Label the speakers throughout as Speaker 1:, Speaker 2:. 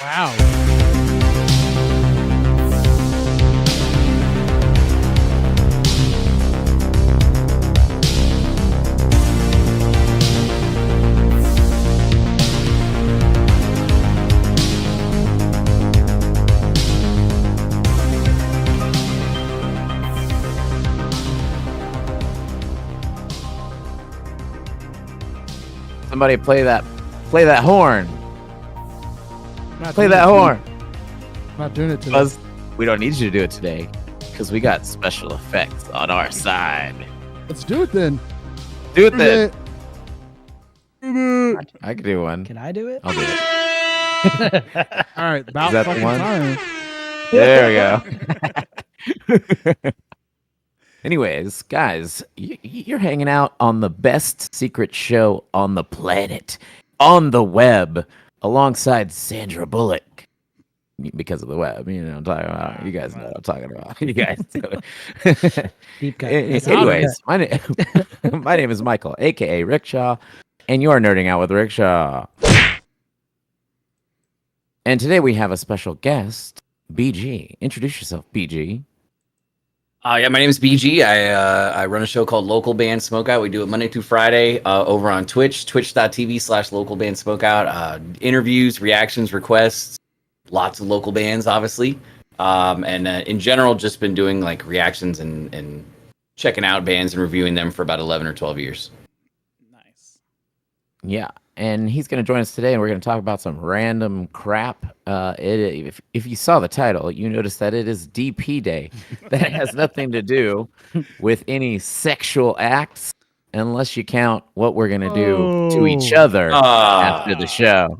Speaker 1: Wow.
Speaker 2: Somebody play that horn.
Speaker 1: Not
Speaker 2: Play
Speaker 1: doing
Speaker 2: that
Speaker 1: it
Speaker 2: horn.
Speaker 1: today. Not doing it today.
Speaker 2: Buzz, we don't need you to do it today because we got special effects on our side.
Speaker 1: Let's do it then.
Speaker 2: Do it then.
Speaker 1: Do it.
Speaker 2: I can do one.
Speaker 3: Can I do it?
Speaker 2: I'll do it.
Speaker 1: All right, about
Speaker 2: Is that the
Speaker 1: fucking
Speaker 2: one?
Speaker 1: time.
Speaker 2: There we go. Anyways, guys, you're hanging out on the best secret show on the planet, on the web, alongside Sandra Bullock. Because of the web, you know what I'm talking about. You guys know what I'm talking about. You guys do.
Speaker 3: Deep cut.
Speaker 2: Anyways, my name is Michael, aka Rickshaw, and you are nerding out with Rickshaw. And today we have a special guest, BG. Introduce yourself, BG.
Speaker 4: Yeah, my name is BG. I run a show called Local Band Smokeout. We do it Monday through Friday over on Twitch, twitch.tv/localbandsmokeout. Interviews, reactions, requests, lots of local bands, obviously. And in general, just been doing like reactions and checking out bands and reviewing them for about 11 or 12 years.
Speaker 5: Nice.
Speaker 2: Yeah, and he's going to join us today, and we're going to talk about some random crap. If you saw the title, you notice that it is DP Day. That has nothing to do with any sexual acts, unless you count what we're going to do to each other after the show.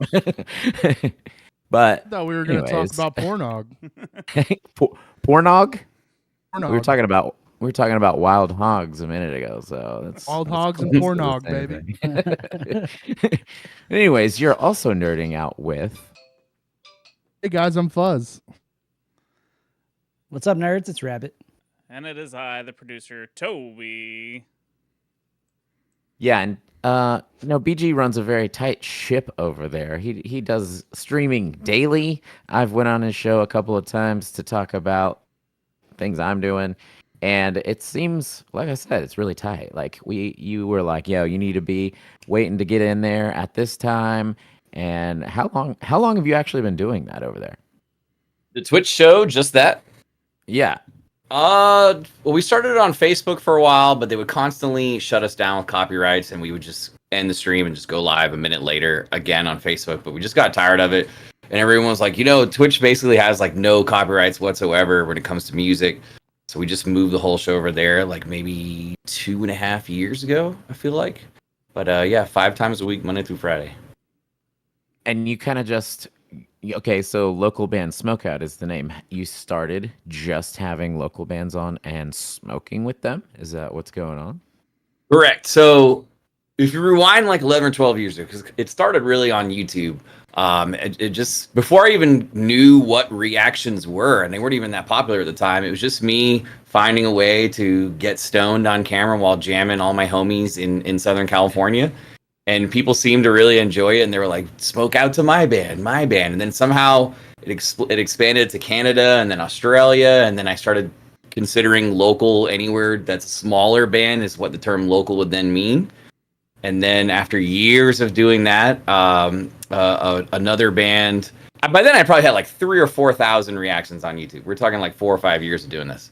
Speaker 2: But
Speaker 1: I thought we were going to talk about pornog.
Speaker 2: Pornog?
Speaker 1: Pornog.
Speaker 2: We were talking about wild hogs a minute ago, so that's
Speaker 1: Wild
Speaker 2: that's
Speaker 1: hogs and
Speaker 2: close to
Speaker 1: pornog,
Speaker 2: the same thing. Anyways, you're also nerding out with.
Speaker 1: Hey guys, I'm Fuzz.
Speaker 3: What's up, nerds? It's Rabbit.
Speaker 5: And it is I, the producer, Toby.
Speaker 2: Yeah, and BG runs a very tight ship over there. He does streaming daily. I've went on his show a couple of times to talk about things I'm doing. And it seems, like I said, it's really tight. Like you were like, yo, you need to be waiting to get in there at this time. And how long have you actually been doing that over there?
Speaker 4: The Twitch show, just that?
Speaker 2: Yeah.
Speaker 4: Well, we started it on Facebook for a while, but they would constantly shut us down with copyrights, and we would just end the stream and just go live a minute later again on Facebook. But we just got tired of it, and everyone was like, Twitch basically has like no copyrights whatsoever when it comes to music. So we just moved the whole show over there like maybe 2.5 years ago, I feel like. But yeah, 5 times a week, Monday through Friday.
Speaker 2: And you kind of just, okay, so Local Band Smokeout is the name. You started just having local bands on and smoking with them? Is that what's going on?
Speaker 4: Correct. So if you rewind like 11 or 12 years ago, because it started really on YouTube, it just, before I even knew what reactions were, and they weren't even that popular at the time, it was just me finding a way to get stoned on camera while jamming all my homies in Southern California. And people seemed to really enjoy it, and they were like, "Smoke out to my band." And then somehow it expanded to Canada and then Australia, and then I started considering local anywhere that's a smaller band is what the term local would then mean. And then after years of doing that, another band. By then, I probably had like 3,000 or 4,000 reactions on YouTube. We're talking like 4 or 5 years of doing this.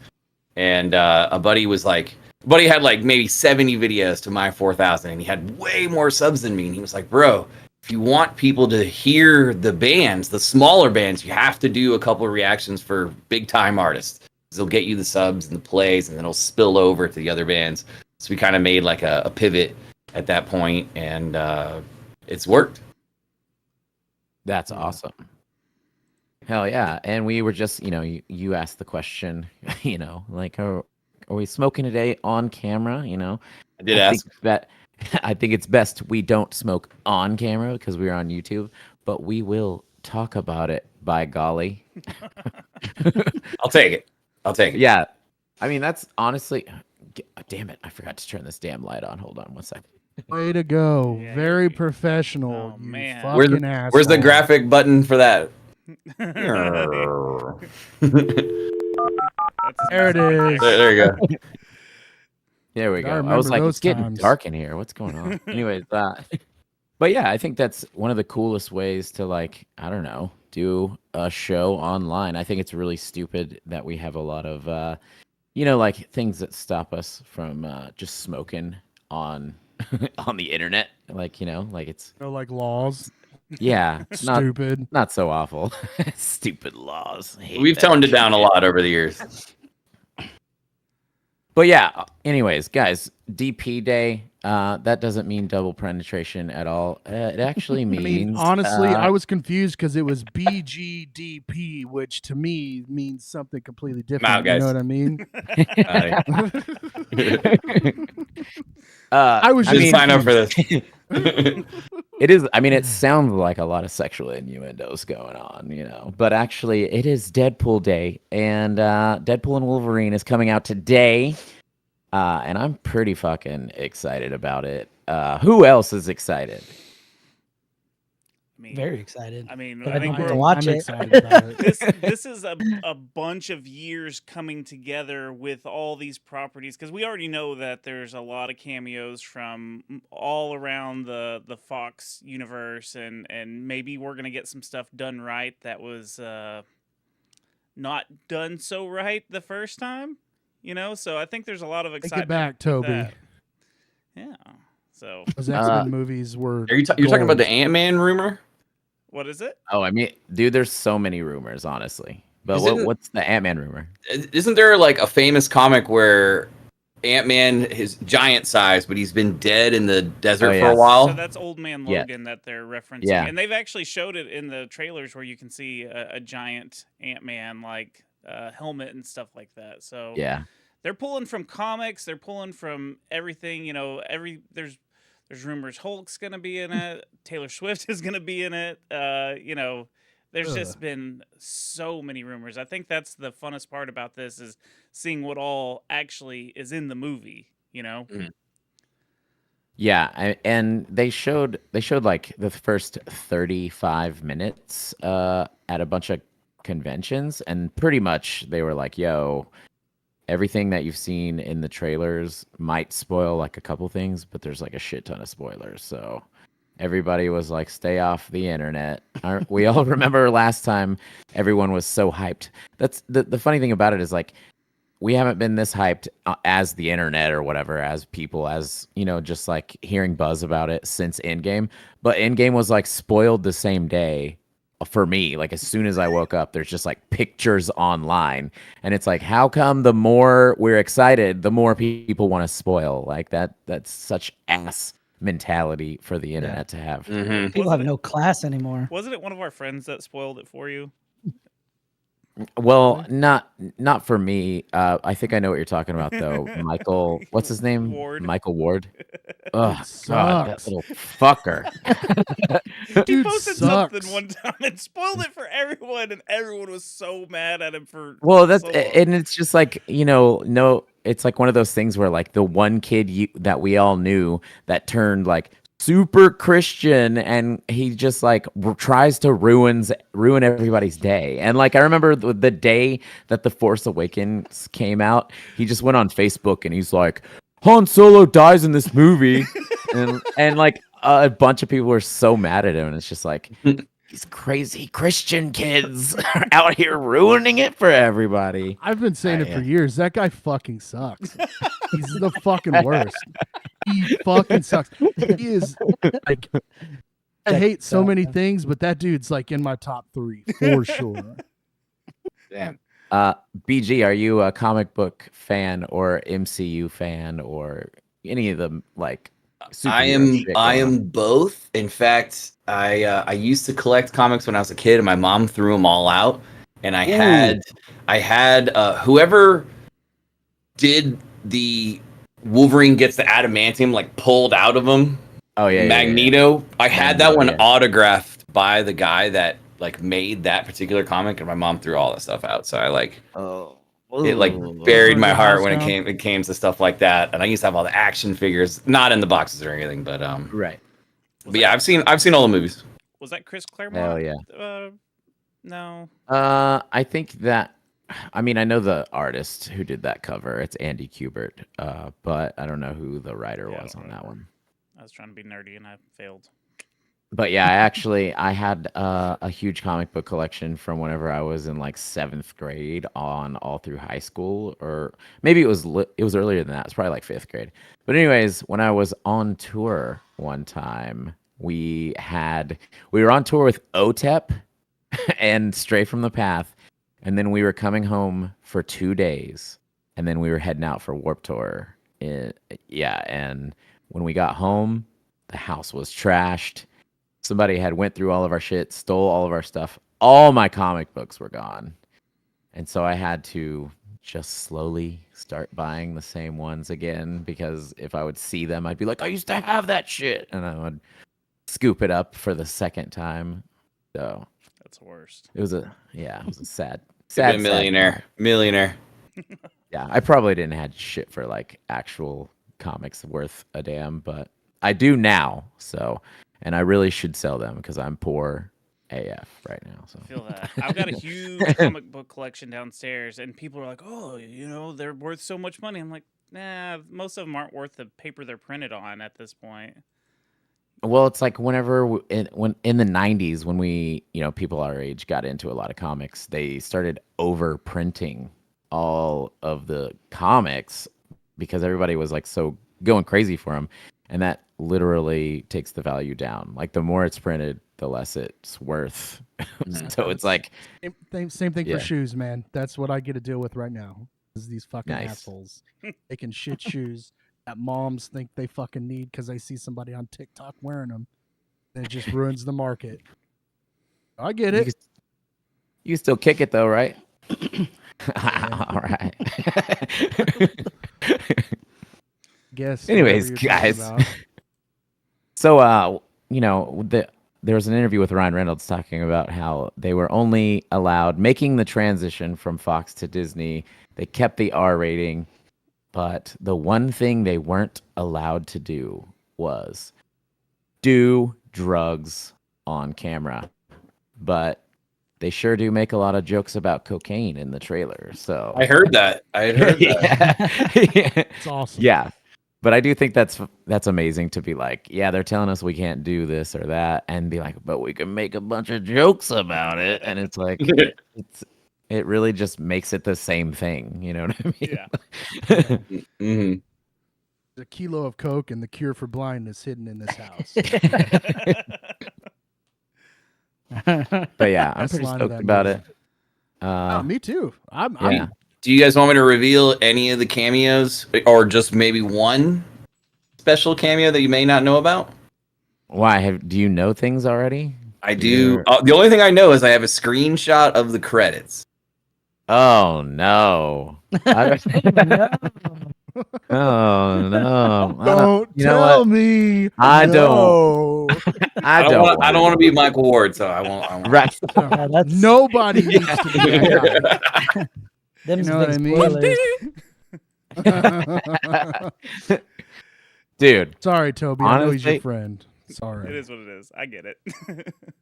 Speaker 4: And a buddy had like maybe 70 videos to my 4,000, and he had way more subs than me. And he was like, "Bro, if you want people to hear the bands, the smaller bands, you have to do a couple of reactions for big time artists. They'll get you the subs and the plays, and then it'll spill over to the other bands." So we kind of made like a pivot at that point, and it's worked.
Speaker 2: That's awesome. Hell yeah. And we were just, you asked the question, like, are we smoking today on camera?
Speaker 4: I did ask
Speaker 2: that. I think it's best we don't smoke on camera because we're on YouTube, but we will talk about it, by golly.
Speaker 4: I'll take it.
Speaker 2: Yeah. I mean, that's honestly, damn it. I forgot to turn this damn light on. Hold on one second.
Speaker 1: Way to go.
Speaker 5: Yeah,
Speaker 1: Very
Speaker 5: you-
Speaker 1: professional.
Speaker 5: Oh,
Speaker 1: You
Speaker 5: man.
Speaker 1: fucking asshole.
Speaker 4: Where's the graphic button for that?
Speaker 5: That's
Speaker 1: There it is.
Speaker 4: There you go.
Speaker 2: There we
Speaker 1: I
Speaker 2: go. I
Speaker 1: remember
Speaker 2: was like,
Speaker 1: those
Speaker 2: it's getting
Speaker 1: times.
Speaker 2: dark in here. What's going on? Anyways, but yeah, I think that's one of the coolest ways to like, I don't know, do a show online. I think it's really stupid that we have a lot of, like things that stop us from just smoking on on the internet. Like, like it's
Speaker 1: Like laws.
Speaker 2: yeah, it's not
Speaker 1: Stupid.
Speaker 2: not so awful. Stupid laws. Hate
Speaker 4: We've
Speaker 2: that
Speaker 4: toned it down a
Speaker 2: shit.
Speaker 4: lot over the years.
Speaker 2: But yeah, anyways, guys, DP Day, that doesn't mean double penetration at all. It actually
Speaker 1: I
Speaker 2: means
Speaker 1: mean, honestly, I was confused because it was BGDP, which to me means something completely different.
Speaker 4: out,
Speaker 1: You
Speaker 4: guys.
Speaker 1: know what I mean?
Speaker 2: I
Speaker 1: was
Speaker 4: Just
Speaker 1: just
Speaker 4: sign up for this.
Speaker 2: It is. I mean, it sounds like a lot of sexual innuendos going on, but actually, it is Deadpool Day, and Deadpool and Wolverine is coming out today, and I'm pretty fucking excited about it. Who else is excited?
Speaker 5: I mean,
Speaker 3: Very excited.
Speaker 5: I mean,
Speaker 3: But
Speaker 5: I
Speaker 3: I
Speaker 5: think
Speaker 3: don't get
Speaker 5: we're
Speaker 3: to watch
Speaker 1: I'm
Speaker 3: it.
Speaker 1: excited about it.
Speaker 5: this is a bunch of years coming together with all these properties, because we already know that there's a lot of cameos from all around the Fox universe, and maybe we're gonna get some stuff done right that was not done so right the first time, so I think there's a lot of
Speaker 1: Take
Speaker 5: excitement.
Speaker 1: it back,
Speaker 5: with
Speaker 1: Toby.
Speaker 5: that. Yeah, so
Speaker 1: Those X-Men movies were.
Speaker 4: You're talking about the Ant-Man rumor?
Speaker 5: what is it?
Speaker 2: Oh, I mean, dude, there's so many rumors, honestly. But
Speaker 4: Isn't-
Speaker 2: what's the Ant-Man rumor?
Speaker 4: Isn't there like a famous comic where Ant-Man is giant size, but he's been dead in the desert
Speaker 2: Oh,
Speaker 4: for a
Speaker 2: yeah.
Speaker 4: while?
Speaker 5: So that's Old Man
Speaker 2: Yeah.
Speaker 5: Logan that they're referencing.
Speaker 2: Yeah.
Speaker 5: And they've actually showed it in the trailers where you can see a giant Ant-Man like helmet and stuff like that. So
Speaker 2: Yeah.
Speaker 5: they're pulling from comics, they're pulling from everything, there's rumors Hulk's going to be in it, Taylor Swift is going to be in it. There's just been so many rumors. I think that's the funnest part about this, is seeing what all actually is in the movie,
Speaker 2: Yeah, and they showed like the first 35 minutes at a bunch of conventions, and pretty much they were like, "Yo, everything that you've seen in the trailers might spoil like a couple things, but there's like a shit ton of spoilers." So everybody was like, "Stay off the internet." We all remember last time everyone was so hyped. That's the funny thing about it is like, we haven't been this hyped as the internet or whatever, as people, as just like hearing buzz about it since Endgame. But Endgame was like spoiled the same day for me. Like as soon as I woke up, there's just like pictures online, and it's like, how come the more we're excited, the more people want to spoil? Like that's such ass mentality for the internet to have.
Speaker 4: Mm-hmm.
Speaker 3: People have no class anymore.
Speaker 5: Wasn't it one of our friends that spoiled it for you?
Speaker 2: Well, not for me. I think I know what you're talking about, though. Michael, what's his name?
Speaker 5: Ward.
Speaker 2: Michael Ward. Oh God, that
Speaker 1: Sucks.
Speaker 2: little fucker.
Speaker 5: He
Speaker 1: Dude
Speaker 5: posted
Speaker 1: sucks.
Speaker 5: something one time and spoiled it for everyone, and everyone was so mad at him for
Speaker 2: Well, that's
Speaker 5: so long.
Speaker 2: and it's just like no, it's like one of those things where like the one kid that we all knew that turned like super Christian, and he just like tries to ruin everybody's day. And like I remember the day that The Force Awakens came out, he just went on Facebook and he's like, Han Solo dies in this movie, and like a bunch of people were so mad at him, and it's just like, these crazy Christian kids are out here ruining it for everybody.
Speaker 1: I've been saying it for years. That guy fucking sucks. He's the fucking worst. He fucking sucks. He is like, I hate so many things, but that dude's like in my top 3 for sure.
Speaker 4: Damn.
Speaker 2: BG, are you a comic book fan or MCU fan or any of them like?
Speaker 4: I am both. In fact, I used to collect comics when I was a kid, and my mom threw them all out. And I had whoever did the Wolverine gets the adamantium like pulled out of him.
Speaker 2: Oh yeah,
Speaker 4: Magneto.
Speaker 2: Yeah.
Speaker 4: I had that one autographed by the guy that like made that particular comic, and my mom threw all that stuff out. So I like.
Speaker 2: Oh.
Speaker 4: It like
Speaker 2: Ooh.
Speaker 4: buried my
Speaker 1: Your
Speaker 4: heart
Speaker 1: house
Speaker 4: when
Speaker 1: down?
Speaker 4: it came to stuff like that. And I used to have all the action figures, not in the boxes or anything, but
Speaker 2: Right.
Speaker 4: but yeah, I've seen all the movies.
Speaker 5: Was that Chris
Speaker 2: Hell
Speaker 5: Claremont?
Speaker 2: yeah.
Speaker 5: No.
Speaker 2: I think that. I mean, I know the artist who did that cover. It's Andy Kubert. But I don't know who the writer
Speaker 5: Yeah,
Speaker 2: was on that
Speaker 5: whatever.
Speaker 2: one.
Speaker 5: I was trying to be nerdy and I failed.
Speaker 2: But yeah, I had a huge comic book collection from whenever I was in like 7th grade on all through high school, or maybe it was earlier than that. It's probably like 5th grade. But anyways, when I was on tour one time, we were on tour with OTEP and Stray from the Path, and then we were coming home for 2 days, and then we were heading out for Warped Tour. And when we got home, the house was trashed. Somebody had went through all of our shit, stole all of our stuff. All my comic books were gone. And so I had to just slowly start buying the same ones again, because if I would see them, I'd be like, I used to have that shit. And I would scoop it up for the second time. So
Speaker 5: That's the worst.
Speaker 2: it was a sad,
Speaker 4: Sad,
Speaker 2: sad
Speaker 4: millionaire.
Speaker 2: Yeah, I probably didn't have shit for like actual comics worth a damn, but I do now. So, and I really should sell them because I'm poor AF right now. So
Speaker 5: I feel that. I've got a huge comic book collection downstairs, and people are like, "Oh, they're worth so much money." I'm like, "Nah, most of them aren't worth the paper they're printed on at this point."
Speaker 2: Well, it's like whenever when in the 90s, when we, people our age got into a lot of comics, they started over printing all of the comics because everybody was like so going crazy for them, and that literally takes the value down. Like the more it's printed, the less it's worth. So it's like
Speaker 1: Same thing
Speaker 2: Yeah.
Speaker 1: for shoes, man. That's what I get to deal with right now. Is these fucking
Speaker 2: Nice.
Speaker 1: assholes making shit shoes that moms think they fucking need because they see somebody on TikTok wearing them. And it just ruins the market. I get
Speaker 2: you
Speaker 1: it.
Speaker 2: can, you can still kick it though, right? All right.
Speaker 1: Guess.
Speaker 2: Anyways,
Speaker 1: whatever you're talking
Speaker 2: guys.
Speaker 1: about.
Speaker 2: So, there was an interview with Ryan Reynolds talking about how they were only allowed making the transition from Fox to Disney. They kept the R rating, but the one thing they weren't allowed to do was do drugs on camera. But they sure do make a lot of jokes about cocaine in the trailer. So
Speaker 4: I heard that.
Speaker 2: yeah.
Speaker 1: It's awesome.
Speaker 2: Yeah. But I do think that's amazing to be like, yeah, they're telling us we can't do this or that, and be like, but we can make a bunch of jokes about it, and it's like, it really just makes it the same thing. You know what I mean?
Speaker 5: Yeah.
Speaker 4: hmm
Speaker 1: A kilo of coke and the cure for blindness hidden in this house.
Speaker 2: But yeah, I'm
Speaker 1: Best
Speaker 2: pretty
Speaker 1: line of
Speaker 2: stoked
Speaker 1: that
Speaker 2: about
Speaker 1: movie.
Speaker 2: it.
Speaker 1: Oh, me too. I'm
Speaker 4: Do you guys want me to reveal any of the cameos, or just maybe one special cameo that you may not know about?
Speaker 2: Why? Do you know things already?
Speaker 4: I do.
Speaker 2: You're-
Speaker 4: The only thing I know is I have a screenshot of the credits.
Speaker 2: Oh no!
Speaker 3: No.
Speaker 2: Oh no!
Speaker 1: Don't
Speaker 2: you know
Speaker 1: tell
Speaker 2: what?
Speaker 1: me.
Speaker 2: I
Speaker 1: don't.
Speaker 2: I
Speaker 4: I
Speaker 2: don't.
Speaker 4: don't want to be Michael Ward, so I won't.
Speaker 2: Right.
Speaker 3: Yeah, that's
Speaker 1: Nobody needs to be that guy.
Speaker 3: them's
Speaker 1: You know
Speaker 3: big
Speaker 1: what I mean?
Speaker 3: spoilers.
Speaker 2: Dude,
Speaker 1: Sorry, Toby. I know he's your
Speaker 2: Honestly-
Speaker 1: friend.
Speaker 5: It
Speaker 1: Sorry.
Speaker 5: is what it is. I get it.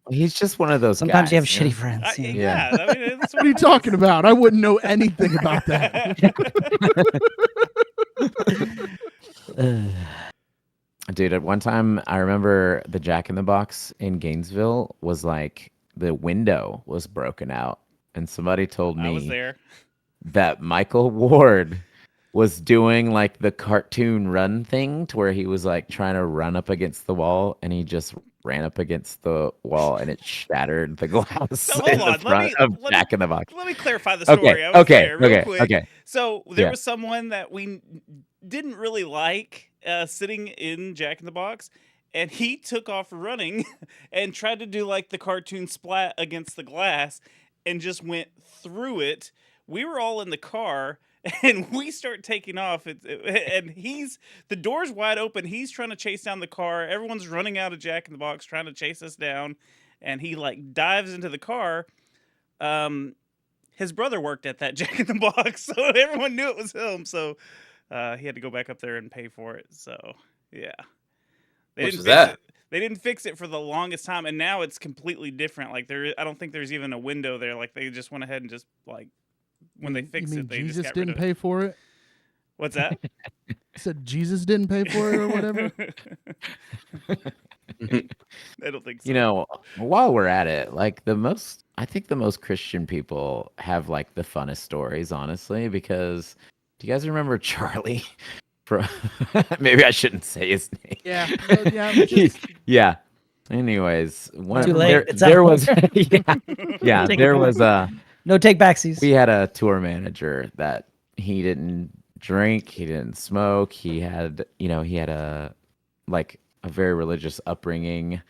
Speaker 2: he's just one of those
Speaker 3: Sometimes you have
Speaker 2: guys,
Speaker 3: shitty friends.
Speaker 5: Yeah.
Speaker 3: Yeah.
Speaker 5: I mean, that's
Speaker 1: What are you talking about? I wouldn't know anything about that.
Speaker 2: Dude, at one time, I remember the Jack in the Box in Gainesville was like the window was broken out, and somebody told
Speaker 5: I was
Speaker 2: me
Speaker 5: there.
Speaker 2: that Michael Ward was doing like the cartoon run thing to where he was like trying to run up against the wall, and he just ran up against the wall and it shattered the glass
Speaker 5: So hold
Speaker 2: in the
Speaker 5: on,
Speaker 2: front of
Speaker 5: let
Speaker 2: Jack in the Box.
Speaker 5: Let me clarify the story. I was there, real quick. So there
Speaker 2: Yeah.
Speaker 5: was someone that we didn't really like sitting in Jack in the Box, and he took off running and tried to do like the cartoon splat against the glass and just went through it. We were all in the car. And we start taking off, and the door's wide open. He's trying to chase down the car. Everyone's running out of Jack in the Box, trying to chase us down. And he like dives into the car. his brother worked at that Jack in the Box, so everyone knew it was him. So he had to go back up there and pay for it. So yeah,
Speaker 4: Which was that?
Speaker 5: They didn't fix it for the longest time, and now it's completely different. Like I don't think there's even a window there. Like they just went ahead and just like when they fixed it, they
Speaker 1: Jesus
Speaker 5: just got rid
Speaker 1: didn't
Speaker 5: of
Speaker 1: pay for it.
Speaker 5: What's that?
Speaker 1: I said Jesus didn't pay for it or whatever.
Speaker 5: I don't think so.
Speaker 2: You know, while we're at it, like I think the most Christian people have like the funnest stories, honestly, because do you guys remember Charlie from maybe I shouldn't say his name.
Speaker 1: Yeah. Yeah.
Speaker 2: Yeah. Anyways,
Speaker 3: Too late. It's
Speaker 2: there
Speaker 3: out.
Speaker 2: was yeah,
Speaker 3: Take
Speaker 2: there
Speaker 3: it
Speaker 2: was
Speaker 3: No take backsies.
Speaker 2: we had a tour manager that he didn't drink, he didn't smoke, he had a like a very religious upbringing.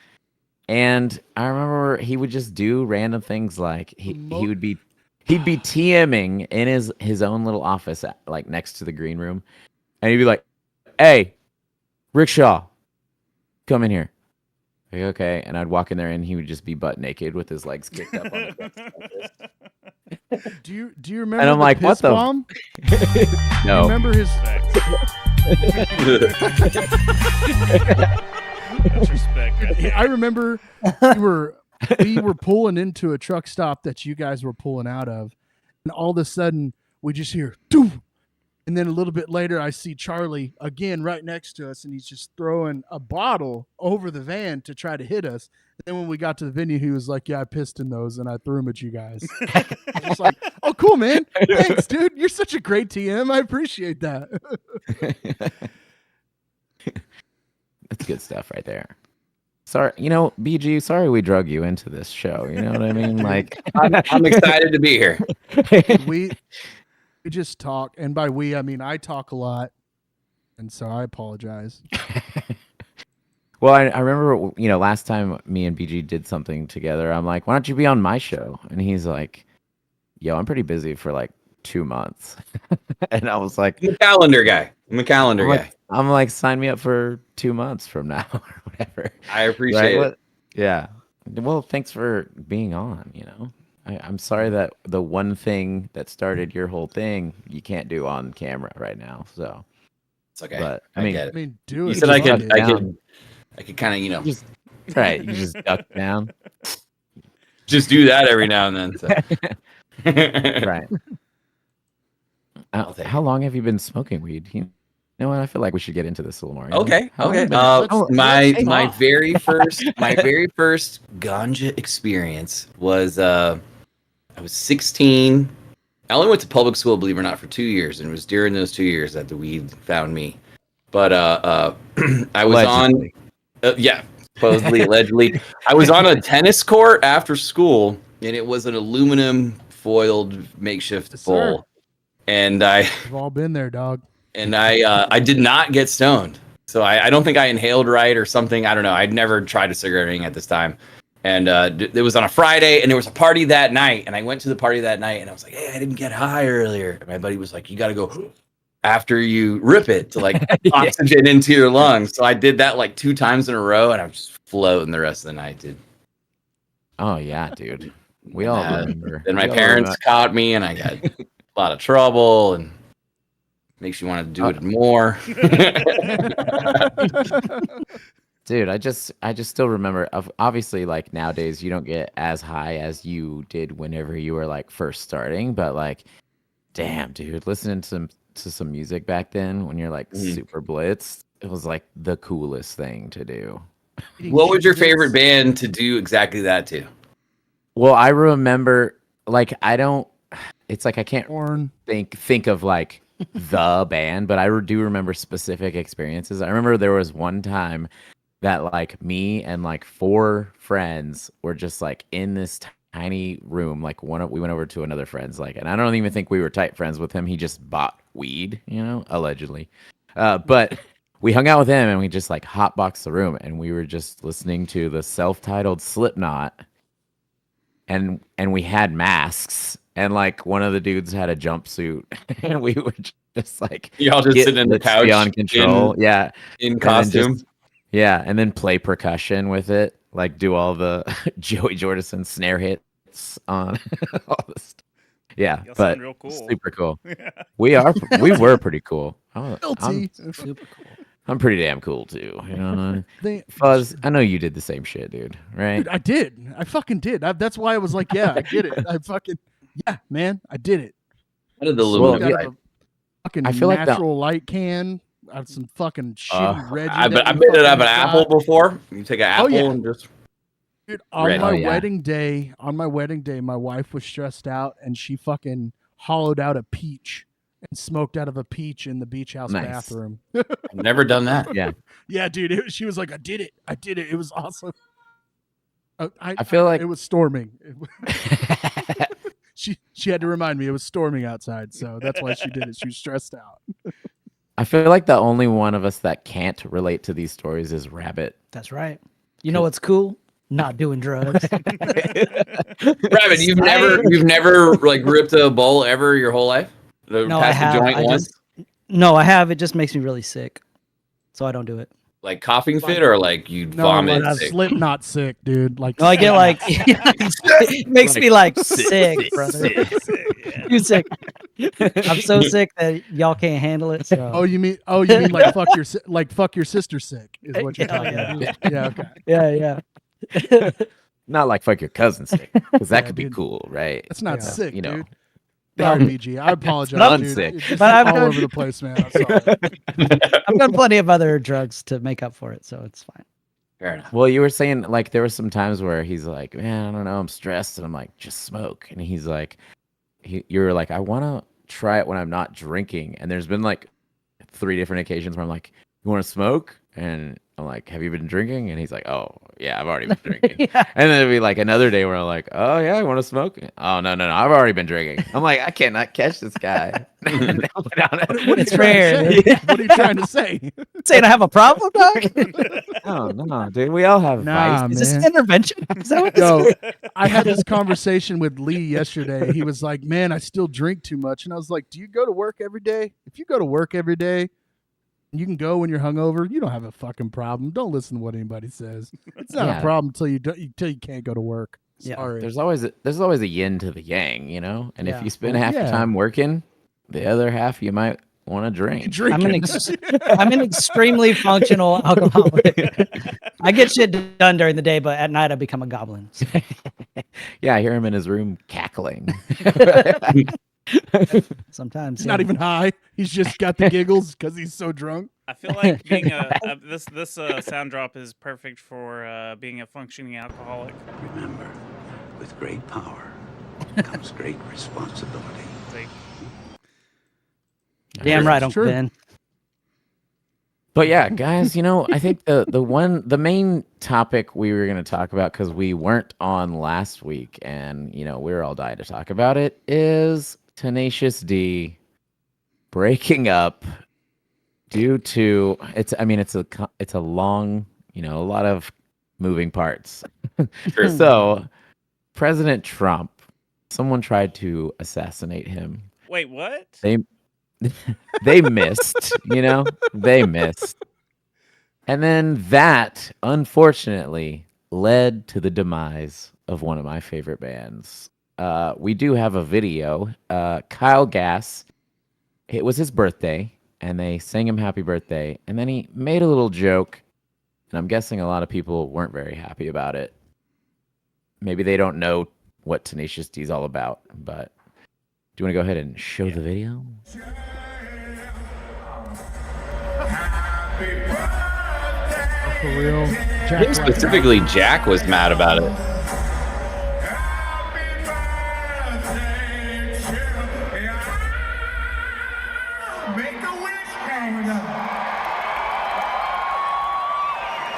Speaker 2: And I remember he would just do random things like he'd be TMing in his own little office like next to the green room. And he'd be like, "Hey, Rickshaw, come in here." Like, okay. And I'd walk in there and he would just be butt naked with his legs kicked up on the
Speaker 1: Do you remember?
Speaker 2: And I'm
Speaker 1: the
Speaker 2: like, what
Speaker 1: piss
Speaker 2: the-
Speaker 1: bomb?
Speaker 2: No.
Speaker 1: Remember his?
Speaker 5: That's respect. Right there.
Speaker 1: I remember we were pulling into a truck stop that you guys were pulling out of, and all of a sudden we just hear "Doof!" And then a little bit later I see Charlie again right next to us, and he's just throwing a bottle over the van to try to hit us. And then when we got to the venue, he was like, "Yeah, I pissed in those and I threw them at you guys." I was just like, "Oh, cool, man! Thanks, dude. You're such a great TM. I appreciate that."
Speaker 2: That's good stuff right there. Sorry, BG, sorry we drug you into this show. You know what I mean? Like,
Speaker 4: I'm excited to be here.
Speaker 1: we just talk, and by we I mean I talk a lot, and so I apologize.
Speaker 2: well, I remember, last time me and BG did something together, I'm like, "Why don't you be on my show?" And he's like, "Yo, I'm pretty busy for like 2 months." And I was like,
Speaker 4: I'm a calendar guy.
Speaker 2: I'm like, sign me up for 2 months from now or whatever.
Speaker 4: I appreciate it.
Speaker 2: Yeah. Well, thanks for being on, I'm sorry that the one thing that started your whole thing you can't do on camera right now. So
Speaker 4: It's okay.
Speaker 2: But
Speaker 4: I
Speaker 2: mean,
Speaker 4: get
Speaker 1: I
Speaker 4: it.
Speaker 1: mean, do
Speaker 4: You
Speaker 1: it.
Speaker 4: said I
Speaker 1: Fuck
Speaker 4: could,
Speaker 1: it.
Speaker 4: I could kind of,
Speaker 2: just right, you just duck down.
Speaker 4: just do that every now and then. So.
Speaker 2: Right.
Speaker 4: I'll take
Speaker 2: How long have you been smoking weed? You know what? I feel like we should get into this a little more.
Speaker 4: Okay.
Speaker 2: How long
Speaker 4: Okay.
Speaker 2: have you been-
Speaker 4: My very first ganja experience was I was 16. I only went to public school, believe it or not, for 2 years, and it was during those 2 years that the weed found me. But I was
Speaker 2: Allegedly.
Speaker 4: supposedly, allegedly, I was on a tennis court after school, and it was an aluminum foiled makeshift
Speaker 1: Yes, sir.
Speaker 4: bowl, and I.
Speaker 1: We've all been there, dog.
Speaker 4: And I did not get stoned. So I don't think I inhaled right or something. I don't know. I'd never tried a cigarette or anything at this time. And it was on a Friday, and there was a party that night. And I went to the party that night, and I was like, "Hey, I didn't get high earlier." And my buddy was like, "You got to go after you rip it to like oxygen into your lungs." So I did that like 2 times in a row, and I was just floating the rest of the night, dude.
Speaker 2: Oh yeah, dude. We all remember.
Speaker 4: Then my
Speaker 2: We all
Speaker 4: parents caught me, and I got a lot of trouble, and makes you want to do it more.
Speaker 2: Dude, I just still remember. Obviously, like nowadays, you don't get as high as you did whenever you were like first starting. But like, damn, dude, listening to some music back then when you're like super blitzed, it was like the coolest thing to do.
Speaker 4: What was your favorite band to do exactly that to?
Speaker 2: Well, I remember, like, it's like I can't
Speaker 1: Porn.
Speaker 2: think of like the band, but I do remember specific experiences. I remember there was one time that like me and like 4 friends were just like in this tiny room. Like we went over to another friend's, like, and I don't even think we were tight friends with him. He just bought weed, allegedly. But we hung out with him and we just like hotboxed the room, and we were just listening to the self-titled Slipknot, and we had masks. And like one of the dudes had a jumpsuit, and we were just like
Speaker 4: Y'all just sitting in the couch
Speaker 2: beyond control,
Speaker 4: in
Speaker 2: And then
Speaker 4: costume.
Speaker 2: and then play percussion with it, like do all the Joey Jordison snare hits on all this. Yeah,
Speaker 5: Y'all
Speaker 2: but
Speaker 5: sound real cool.
Speaker 2: super cool. We were pretty cool. I'm
Speaker 1: Guilty.
Speaker 3: Super cool.
Speaker 2: I'm pretty damn cool too. You know,
Speaker 1: They-
Speaker 2: Fuzz. I know you did the same shit, dude. Right?
Speaker 1: Dude, I did. I fucking did. That's why I was like, yeah, I did it. Yeah, man, I did it.
Speaker 4: What did the
Speaker 2: Well,
Speaker 1: Smoked
Speaker 4: aluminum?
Speaker 1: out of a fucking
Speaker 2: I feel like
Speaker 1: natural light can. I have some fucking shitty Reggie.
Speaker 4: I
Speaker 1: that we
Speaker 4: made it
Speaker 1: fucking
Speaker 4: out of an
Speaker 1: got.
Speaker 4: apple before. You take an apple
Speaker 1: yeah.
Speaker 4: and just
Speaker 1: Dude, on
Speaker 4: Red.
Speaker 1: my
Speaker 2: Oh, yeah.
Speaker 1: wedding day, my wife was stressed out and she fucking hollowed out a peach and smoked out of a peach in the beach house
Speaker 2: Nice.
Speaker 1: bathroom.
Speaker 4: I've never done that.
Speaker 2: Yeah.
Speaker 1: Yeah, dude. She was like, I did it. It was awesome.
Speaker 2: I feel like
Speaker 1: it was storming. She had to remind me it was storming outside, so that's why she did it. She was stressed out.
Speaker 2: I feel like the only one of us that can't relate to these stories is Rabbit.
Speaker 3: That's right. You know what's cool? Not doing drugs.
Speaker 4: Rabbit, you've never like ripped a bowl ever your whole life?
Speaker 3: No, I
Speaker 4: Passed a
Speaker 3: have.
Speaker 4: joint once?
Speaker 3: No, I have. It just makes me really sick, so I don't do it.
Speaker 4: Like coughing fit or like you
Speaker 1: No,
Speaker 4: vomit?
Speaker 1: like
Speaker 4: sick?
Speaker 1: Slipknot sick, dude. Like,
Speaker 3: No, I get like it makes me like sick, brother. You sick? I'm so sick that y'all can't handle it. So.
Speaker 1: oh, you mean like fuck your sister sick is what you're talking
Speaker 3: Yeah.
Speaker 1: about? Yeah, okay.
Speaker 3: Yeah.
Speaker 2: Not like fuck your cousin sick, because that
Speaker 1: Yeah,
Speaker 2: could be
Speaker 1: dude.
Speaker 2: cool, right?
Speaker 1: That's not
Speaker 3: Yeah.
Speaker 1: sick,
Speaker 2: You know.
Speaker 1: dude. Sorry, BG. I apologize,
Speaker 2: I'm
Speaker 1: dude.
Speaker 2: sick.
Speaker 1: It's just
Speaker 3: But I've
Speaker 1: all
Speaker 3: done-
Speaker 1: over the place, man. I'm sorry.
Speaker 3: I've done plenty of other drugs to make up for it, so it's fine.
Speaker 4: Fair enough.
Speaker 2: Well, you were saying like there were some times where he's like, man, I don't know, I'm stressed, and I'm like, just smoke, and he's like, you're like, I want to try it when I'm not drinking, and there's been like 3 different occasions where I'm like, you want to smoke, and I'm like, have you been drinking? And he's like, oh yeah, I've already been drinking.
Speaker 3: Yeah.
Speaker 2: And then it'd be like another day where I'm like, oh yeah, I want to smoke. Oh no, I've already been drinking. I'm like, I cannot catch this guy.
Speaker 1: What are
Speaker 3: It's
Speaker 1: you trying
Speaker 3: rare.
Speaker 1: to say? What are you trying to say?
Speaker 3: Saying I have a problem, dog?
Speaker 2: Oh no, dude, we all have
Speaker 1: Nah,
Speaker 2: vices.
Speaker 3: Is this
Speaker 1: man.
Speaker 3: an intervention? Is that what this
Speaker 1: Yo,
Speaker 3: is?
Speaker 1: I had this conversation with Lee yesterday. He was like, man, I still drink too much. And I was like, do you go to work every day? If you go to work every day, you can go when you're hungover. You don't have a fucking problem. Don't listen to what anybody says. It's not
Speaker 2: Yeah.
Speaker 1: a problem until you can't go to work.
Speaker 3: Yeah.
Speaker 1: Sorry.
Speaker 2: There's always a yin to the yang, you know. And
Speaker 3: Yeah.
Speaker 2: if you spend half
Speaker 1: Yeah.
Speaker 2: your time working, the other half you might want to drink.
Speaker 1: Drinking.
Speaker 3: I'm an extremely functional alcoholic. I get shit done during the day, but at night I become a goblin. So.
Speaker 2: Yeah, I hear him in his room cackling.
Speaker 3: Sometimes
Speaker 1: He's not even high. He's just got the giggles because he's so drunk.
Speaker 5: I feel like being this sound drop is perfect for being a functioning alcoholic.
Speaker 6: Remember, with great power comes great responsibility.
Speaker 5: It's like,
Speaker 3: Damn right,
Speaker 1: It's
Speaker 3: Uncle
Speaker 1: true.
Speaker 3: Ben.
Speaker 2: But yeah, guys, you know, I think the main topic we were going to talk about, because we weren't on last week and, you know, we were all dying to talk about it, is Tenacious D breaking up due to it's a long, you know, a lot of moving parts.
Speaker 4: Sure.
Speaker 2: So President Trump, someone tried to assassinate him.
Speaker 5: wait, what?
Speaker 2: They missed, you know, they missed. And then that, unfortunately, led to the demise of one of my favorite bands. We do have a video. Kyle Gass, it was his birthday, and they sang him happy birthday. And then he made a little joke, and I'm guessing a lot of people weren't very happy about it. Maybe they don't know what Tenacious D is all about, but do you want to go ahead and show the video?
Speaker 1: For real. Jack Black.
Speaker 4: Specifically, Jack was mad about it.
Speaker 7: Make a wish, Canada.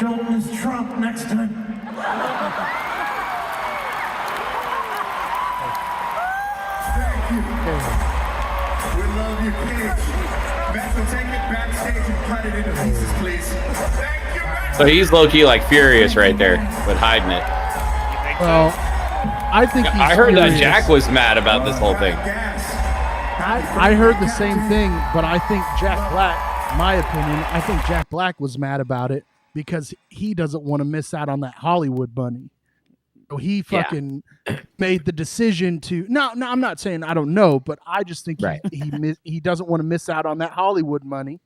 Speaker 7: Don't miss Trump next time. Thank you. We love you, kids. Beth, take it backstage and cut it into pieces, please. Thank you, Beth.
Speaker 4: So he's low key like furious right there, but hiding it.
Speaker 5: You think
Speaker 1: Well,
Speaker 5: so?
Speaker 1: I think he's
Speaker 4: I heard that
Speaker 1: furious.
Speaker 4: Jack was mad about this whole thing.
Speaker 7: Gas.
Speaker 1: I heard the same thing, but I think Jack Black, my opinion, I think Jack Black was mad about it because he doesn't want to miss out on that Hollywood money. So he fucking made the decision to. No, I'm not saying I don't know, but I just think
Speaker 2: Right.
Speaker 1: he doesn't want to miss out on that Hollywood money.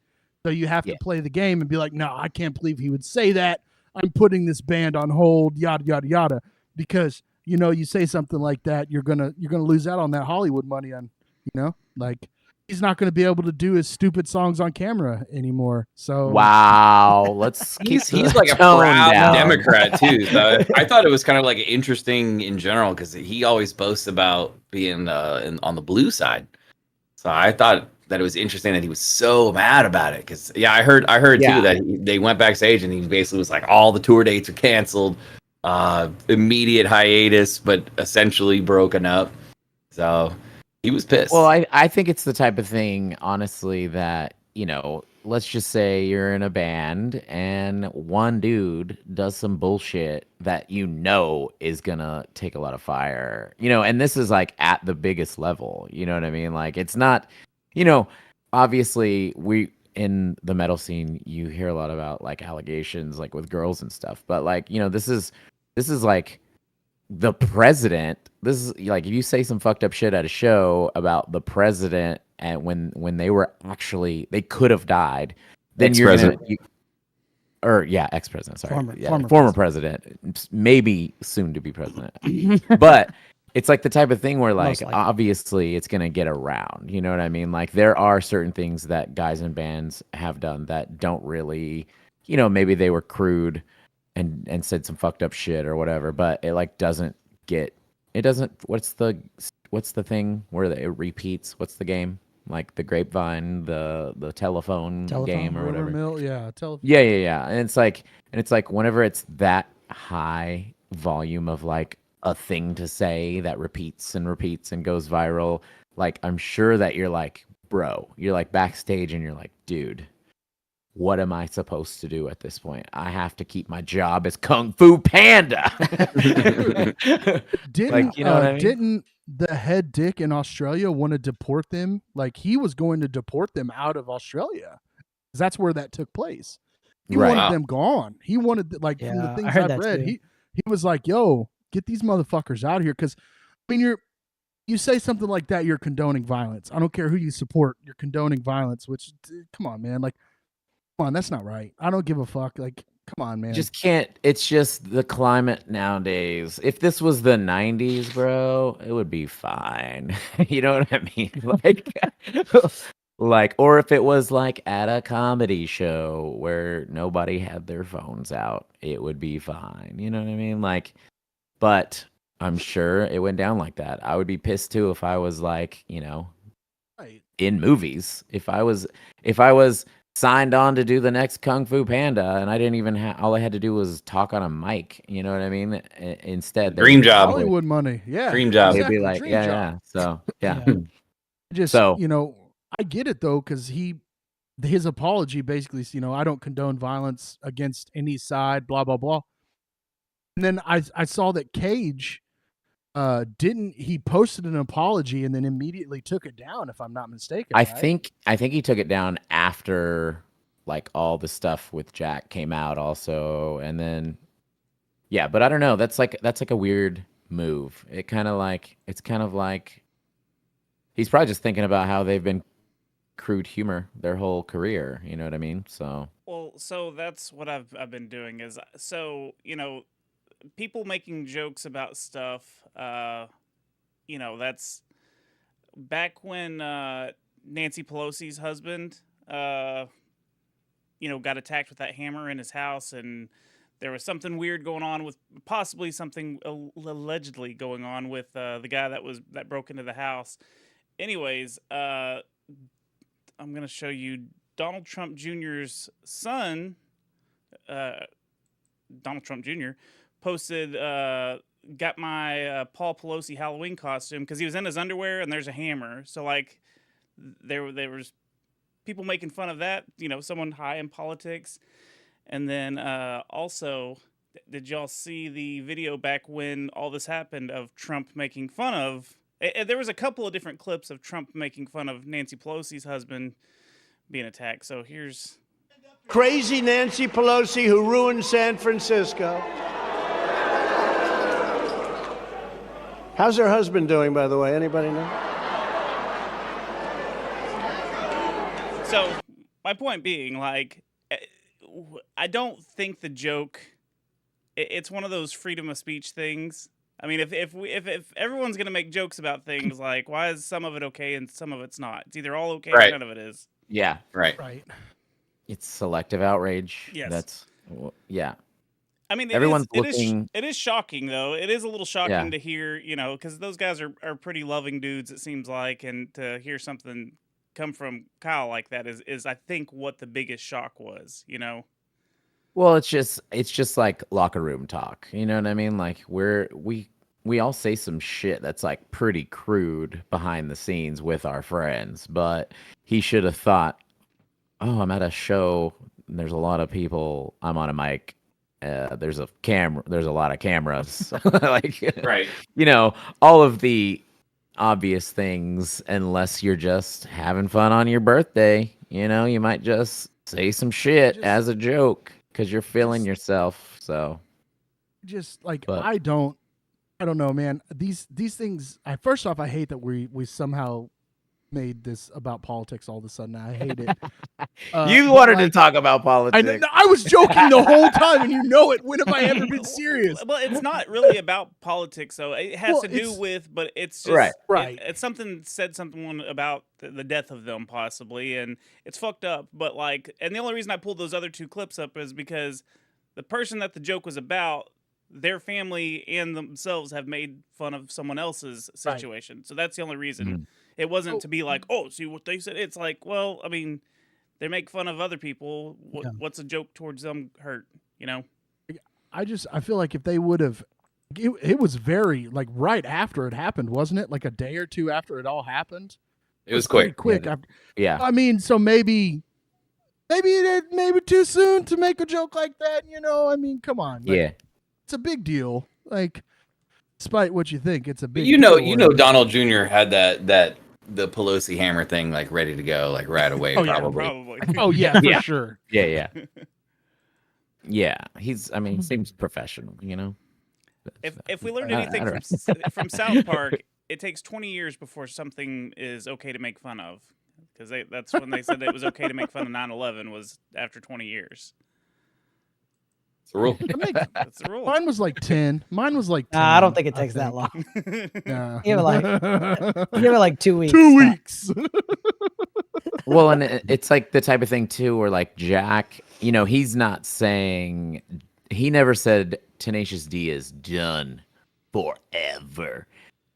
Speaker 1: So you have to play the game and be like, no, I can't believe he would say that. I'm putting this band on hold, yada yada yada, because you say something like that, you're gonna lose out on that Hollywood money. On like he's not gonna be able to do his stupid songs on camera anymore. So
Speaker 2: wow, let's keep
Speaker 4: he's like a
Speaker 2: tone
Speaker 4: proud
Speaker 2: down.
Speaker 4: Democrat too. So I thought it was kind of like interesting in general because he always boasts about being on the blue side. So I thought that it was interesting that he was so mad about it because I heard too that they went backstage and he basically was like all the tour dates are canceled, immediate hiatus, but essentially broken up. So he was pissed.
Speaker 2: Well, I think it's the type of thing, honestly, that let's just say you're in a band and one dude does some bullshit that is gonna take a lot of fire, and this is like at the biggest level, you know what I mean? Like it's not, obviously we in the metal scene you hear a lot about like allegations like with girls and stuff, but like this is like the president. This is like if you say some fucked up shit at a show about the president and when they were actually they could have died, then
Speaker 4: ex-president.
Speaker 2: Ex-president, sorry.
Speaker 3: Former
Speaker 2: president, maybe soon to be president. But it's like the type of thing where like obviously it's gonna get around. You know what I mean? Like there are certain things that guys in bands have done that don't really, maybe they were crude and said some fucked up shit or whatever, but it like doesn't what's the thing where it repeats? What's the game? Like the grapevine, the telephone game or whatever.
Speaker 1: Telephone.
Speaker 2: Yeah. And it's like whenever it's that high volume of like a thing to say that repeats and repeats and goes viral, like I'm sure that you're like, bro, you're like backstage and you're like, dude, what am I supposed to do at this point? I have to keep my job as Kung Fu Panda.
Speaker 1: Didn't the head dick in Australia want to deport them? Like he was going to deport them out of Australia. That's where that took place. He wanted them gone. He wanted from the things I've read, he was like, yo, get these motherfuckers out of here. Because I mean you say something like that, you're condoning violence. I don't care who you support, you're condoning violence, which come on, man. Like come on, that's not right. I don't give a fuck. Like, come on, man.
Speaker 2: Just can't. It's just the climate nowadays. If this was the 90s, bro, it would be fine. You know what I mean? Like, or if it was like at a comedy show where nobody had their phones out, it would be fine. You know what I mean? Like, but I'm sure it went down like that. I would be pissed too if I was like, in movies. If I was signed on to do the next Kung Fu Panda and I didn't even all I had to do was talk on a mic, you know what I mean? Instead,
Speaker 4: dream job,
Speaker 1: Hollywood money. Yeah,
Speaker 4: dream job.
Speaker 2: They'd be like, yeah. So
Speaker 1: I get it though, because his apology basically, I don't condone violence against any side, blah blah blah. And then I saw that Cage he posted an apology and then immediately took it down, if I'm not mistaken.
Speaker 2: I think he took it down after like all the stuff with Jack came out also, and then but I don't know, that's like a weird move. It's kind of like he's probably just thinking about how they've been crude humor their whole career, you know what I mean? So
Speaker 5: that's what I've been doing is people making jokes about stuff, that's back when Nancy Pelosi's husband, got attacked with that hammer in his house, and there was something weird going on with possibly something allegedly going on with the guy that broke into the house. Anyways, I'm going to show you Donald Trump Jr.'s son, Donald Trump Jr., posted, got my Paul Pelosi Halloween costume because he was in his underwear and there's a hammer. So like there was people making fun of that, someone high in politics. And then also, did y'all see the video back when all this happened of Trump making fun of? There was a couple of different clips of Trump making fun of Nancy Pelosi's husband being attacked. So here's
Speaker 8: crazy Nancy Pelosi who ruined San Francisco. How's her husband doing, by the way? Anybody know?
Speaker 5: So my point being, like, I don't think the joke. It's one of those freedom of speech things. I mean, if everyone's gonna make jokes about things, like, why is some of it okay and some of it's not? It's either all okay or none of it is.
Speaker 2: Yeah.
Speaker 4: Right.
Speaker 2: It's selective outrage.
Speaker 5: Yes.
Speaker 2: That's yeah.
Speaker 5: I mean,
Speaker 2: Everyone's
Speaker 5: it
Speaker 2: looking.
Speaker 5: is shocking, though. It is a little shocking
Speaker 2: Yeah.
Speaker 5: to hear, because those guys are pretty loving dudes, it seems like, and to hear something come from Kyle like that is I think what the biggest shock was,
Speaker 2: Well, it's just like locker room talk. You know what I mean? Like we all say some shit that's like pretty crude behind the scenes with our friends, but he should have thought, oh, I'm at a show. And there's a lot of people. I'm on a mic. There's a camera. There's a lot of cameras. Like,
Speaker 4: Right.
Speaker 2: All of the obvious things, unless you're just having fun on your birthday. You might just say some shit as a joke because you're feeling yourself. So,
Speaker 1: Just like
Speaker 2: But-
Speaker 1: I don't know, man. These things. First off, I hate that we somehow made this about politics all of a sudden. I hate it.
Speaker 2: you
Speaker 1: but,
Speaker 2: wanted to
Speaker 1: like,
Speaker 2: talk about politics.
Speaker 1: I was joking the whole time, and you know it. When have I ever been serious?
Speaker 5: Well, it's not really about politics, though. It has
Speaker 1: Well,
Speaker 5: to do
Speaker 1: it's-
Speaker 5: with, but it's just
Speaker 1: Right.
Speaker 5: It's something someone about the death of them possibly, and it's fucked up. But and the only reason I pulled those other two clips up is because the person that the joke was about, their family and themselves have made fun of someone else's situation. So that's the only reason.
Speaker 2: Mhm.
Speaker 5: It wasn't to be like, oh, see what they said. It's like, well, I mean, they make fun of other people. What's a joke towards them hurt?
Speaker 1: I feel like if they would have, it was very right after it happened, wasn't it? Like a day or two after it all happened.
Speaker 4: It was
Speaker 1: Pretty
Speaker 4: quick.
Speaker 1: quick. After,
Speaker 2: Yeah.
Speaker 1: I mean, so maybe too soon to make a joke like that. I mean, come on.
Speaker 2: Yeah.
Speaker 1: It's a big deal. Like, despite what you think, it's a
Speaker 4: But
Speaker 1: big.
Speaker 4: you know,
Speaker 1: deal.
Speaker 4: Donald Jr. had the Pelosi hammer thing ready to go right away.
Speaker 1: Oh, yeah,
Speaker 5: Probably.
Speaker 1: Oh yeah, for
Speaker 2: Yeah.
Speaker 1: sure.
Speaker 2: Yeah. Yeah. He seems professional.
Speaker 5: If we learned
Speaker 2: I
Speaker 5: anything
Speaker 2: don't
Speaker 5: from South Park, it takes 20 years before something is okay to make fun of. Because that's when they said it was okay to make fun of 9/11 was after 20 years.
Speaker 4: It's a rule.
Speaker 5: That's the rule.
Speaker 1: Mine was like 10. Mine was like 10.
Speaker 3: I don't think it takes that long.
Speaker 1: Yeah.
Speaker 3: Give it like 2 weeks.
Speaker 1: 2 weeks.
Speaker 2: Well, and it's like the type of thing too, where like Jack, he's not saying, he never said Tenacious D is done forever.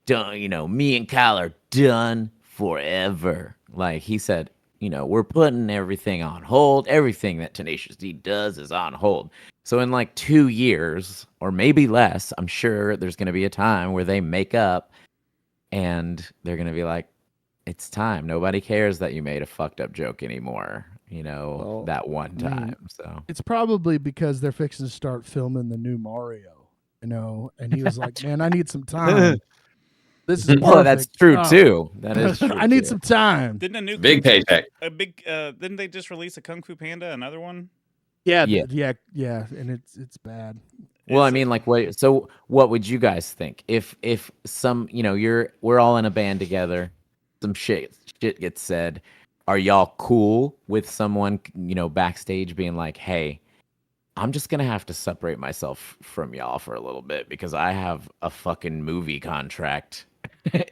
Speaker 2: Done, me and Kyle are done forever. Like he said, we're putting everything on hold. Everything that Tenacious D does is on hold. So in like 2 years or maybe less, I'm sure there's going to be a time where they make up and they're going to be like, it's time. Nobody cares that you made a fucked up joke anymore, that one time. So
Speaker 1: It's probably because they're fixing to start filming the new Mario, and he was like, man, I need some time. This is perfect.
Speaker 2: well, that's true
Speaker 1: Oh.
Speaker 2: too. That is true.
Speaker 1: I need
Speaker 2: too.
Speaker 1: some time.
Speaker 5: Didn't a new
Speaker 4: Big
Speaker 5: Kung Fu-
Speaker 4: paycheck.
Speaker 5: Didn't they just release a Kung Fu Panda, another one?
Speaker 1: Yeah,
Speaker 2: Yeah.
Speaker 1: yeah, and it's bad.
Speaker 2: Well, I mean, like, what would you guys think if some, we're all in a band together, some shit gets said, are y'all cool with someone, backstage being like, hey, I'm just gonna have to separate myself from y'all for a little bit because I have a fucking movie contract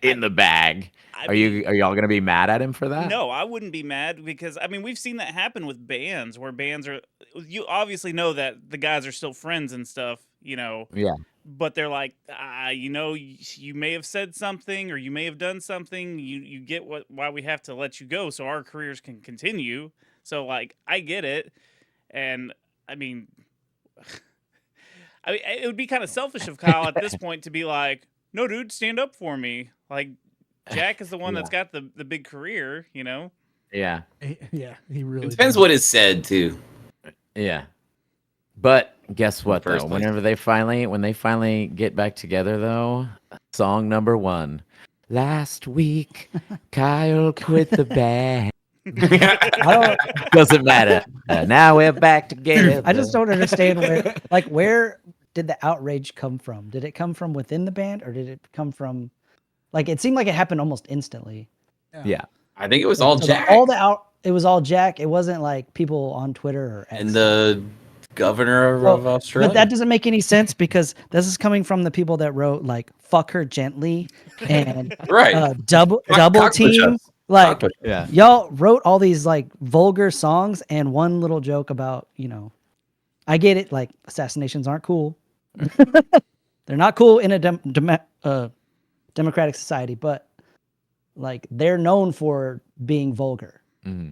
Speaker 2: in the bag. Are y'all gonna be mad at him for that?
Speaker 5: No, I wouldn't be mad because we've seen that happen with bands where bands are. You obviously know that the guys are still friends and stuff,
Speaker 2: Yeah.
Speaker 5: But they're like, you may have said something or you may have done something. You get why we have to let you go so our careers can continue. So like, I get it, and I mean, it would be kind of selfish of Kyle at this point to be like, no, dude, stand up for me. Like, Jack is the one that's got the big career,
Speaker 2: Yeah.
Speaker 1: Yeah, he really
Speaker 4: It depends
Speaker 1: did.
Speaker 4: what is said too.
Speaker 2: Yeah. But guess what
Speaker 4: First
Speaker 2: though?
Speaker 4: place.
Speaker 2: When they finally get back together though, song number 1. Last week, Kyle quit the band.
Speaker 3: I don't.
Speaker 2: Doesn't matter. Now we're back together.
Speaker 3: I just don't understand where did the outrage come from? Did it come from within the band, or did it come from, like, it seemed like it happened almost instantly.
Speaker 2: Yeah.
Speaker 4: I think it was all
Speaker 3: So
Speaker 4: Jack.
Speaker 3: it was all Jack. It wasn't like people on Twitter or X.
Speaker 4: And the governor of Australia.
Speaker 3: But that doesn't make any sense because this is coming from the people that wrote like "fuck her gently" and
Speaker 4: right.
Speaker 3: double team. Like,
Speaker 2: Yeah.
Speaker 3: y'all wrote all these like vulgar songs and one little joke about, I get it. Like, assassinations aren't cool. They're not cool in a democratic society, but like they're known for being vulgar.
Speaker 2: Mm-hmm.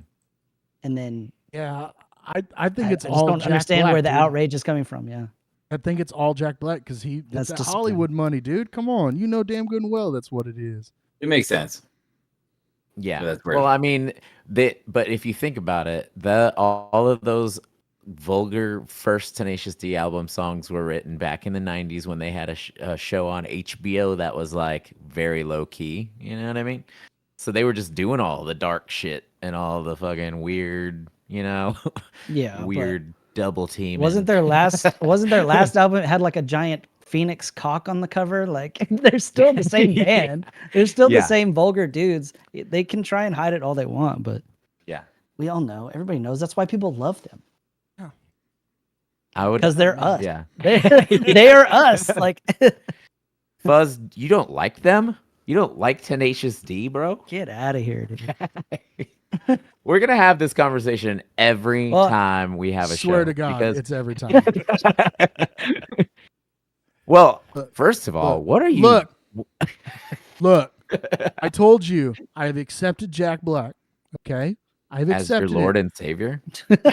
Speaker 3: And then
Speaker 1: I think it's
Speaker 3: I just
Speaker 1: all
Speaker 3: don't
Speaker 1: Jack
Speaker 3: understand
Speaker 1: Black,
Speaker 3: where the
Speaker 1: dude.
Speaker 3: outrage is coming from. Yeah.
Speaker 1: I think it's all Jack Black because
Speaker 3: That's
Speaker 1: that's
Speaker 3: discipline.
Speaker 1: Hollywood money, dude. Come on, you know damn good and well that's what it is.
Speaker 4: It makes sense.
Speaker 2: Yeah.
Speaker 4: So that's weird.
Speaker 2: Well, I mean, but if you think about it, all of those vulgar first Tenacious D album songs were written back in the 90s when they had a show on HBO that was like very low key. You know what I mean? So they were just doing all the dark shit and all the fucking weird,
Speaker 3: Yeah.
Speaker 2: weird double team.
Speaker 3: Wasn't their last album, it had like a giant phoenix cock on the cover? Like, they're still the same band. They're still the same vulgar dudes. They can try and hide it all they want, but
Speaker 2: yeah,
Speaker 3: we all know. Everybody knows. That's why people love them.
Speaker 2: I would,
Speaker 3: because they're us.
Speaker 2: Yeah,
Speaker 3: they are us. Like,
Speaker 2: Fuzz, you don't like them? You don't like Tenacious D, bro?
Speaker 3: get out of here, dude.
Speaker 2: We're gonna have this conversation every time we have a show.
Speaker 1: Swear to God,
Speaker 2: because...
Speaker 1: it's every time.
Speaker 2: Well, first of all, what are you?
Speaker 1: Look. I told you I've accepted Jack Black. Okay, I've
Speaker 2: as
Speaker 1: accepted
Speaker 2: your Lord
Speaker 1: it.
Speaker 2: and Savior.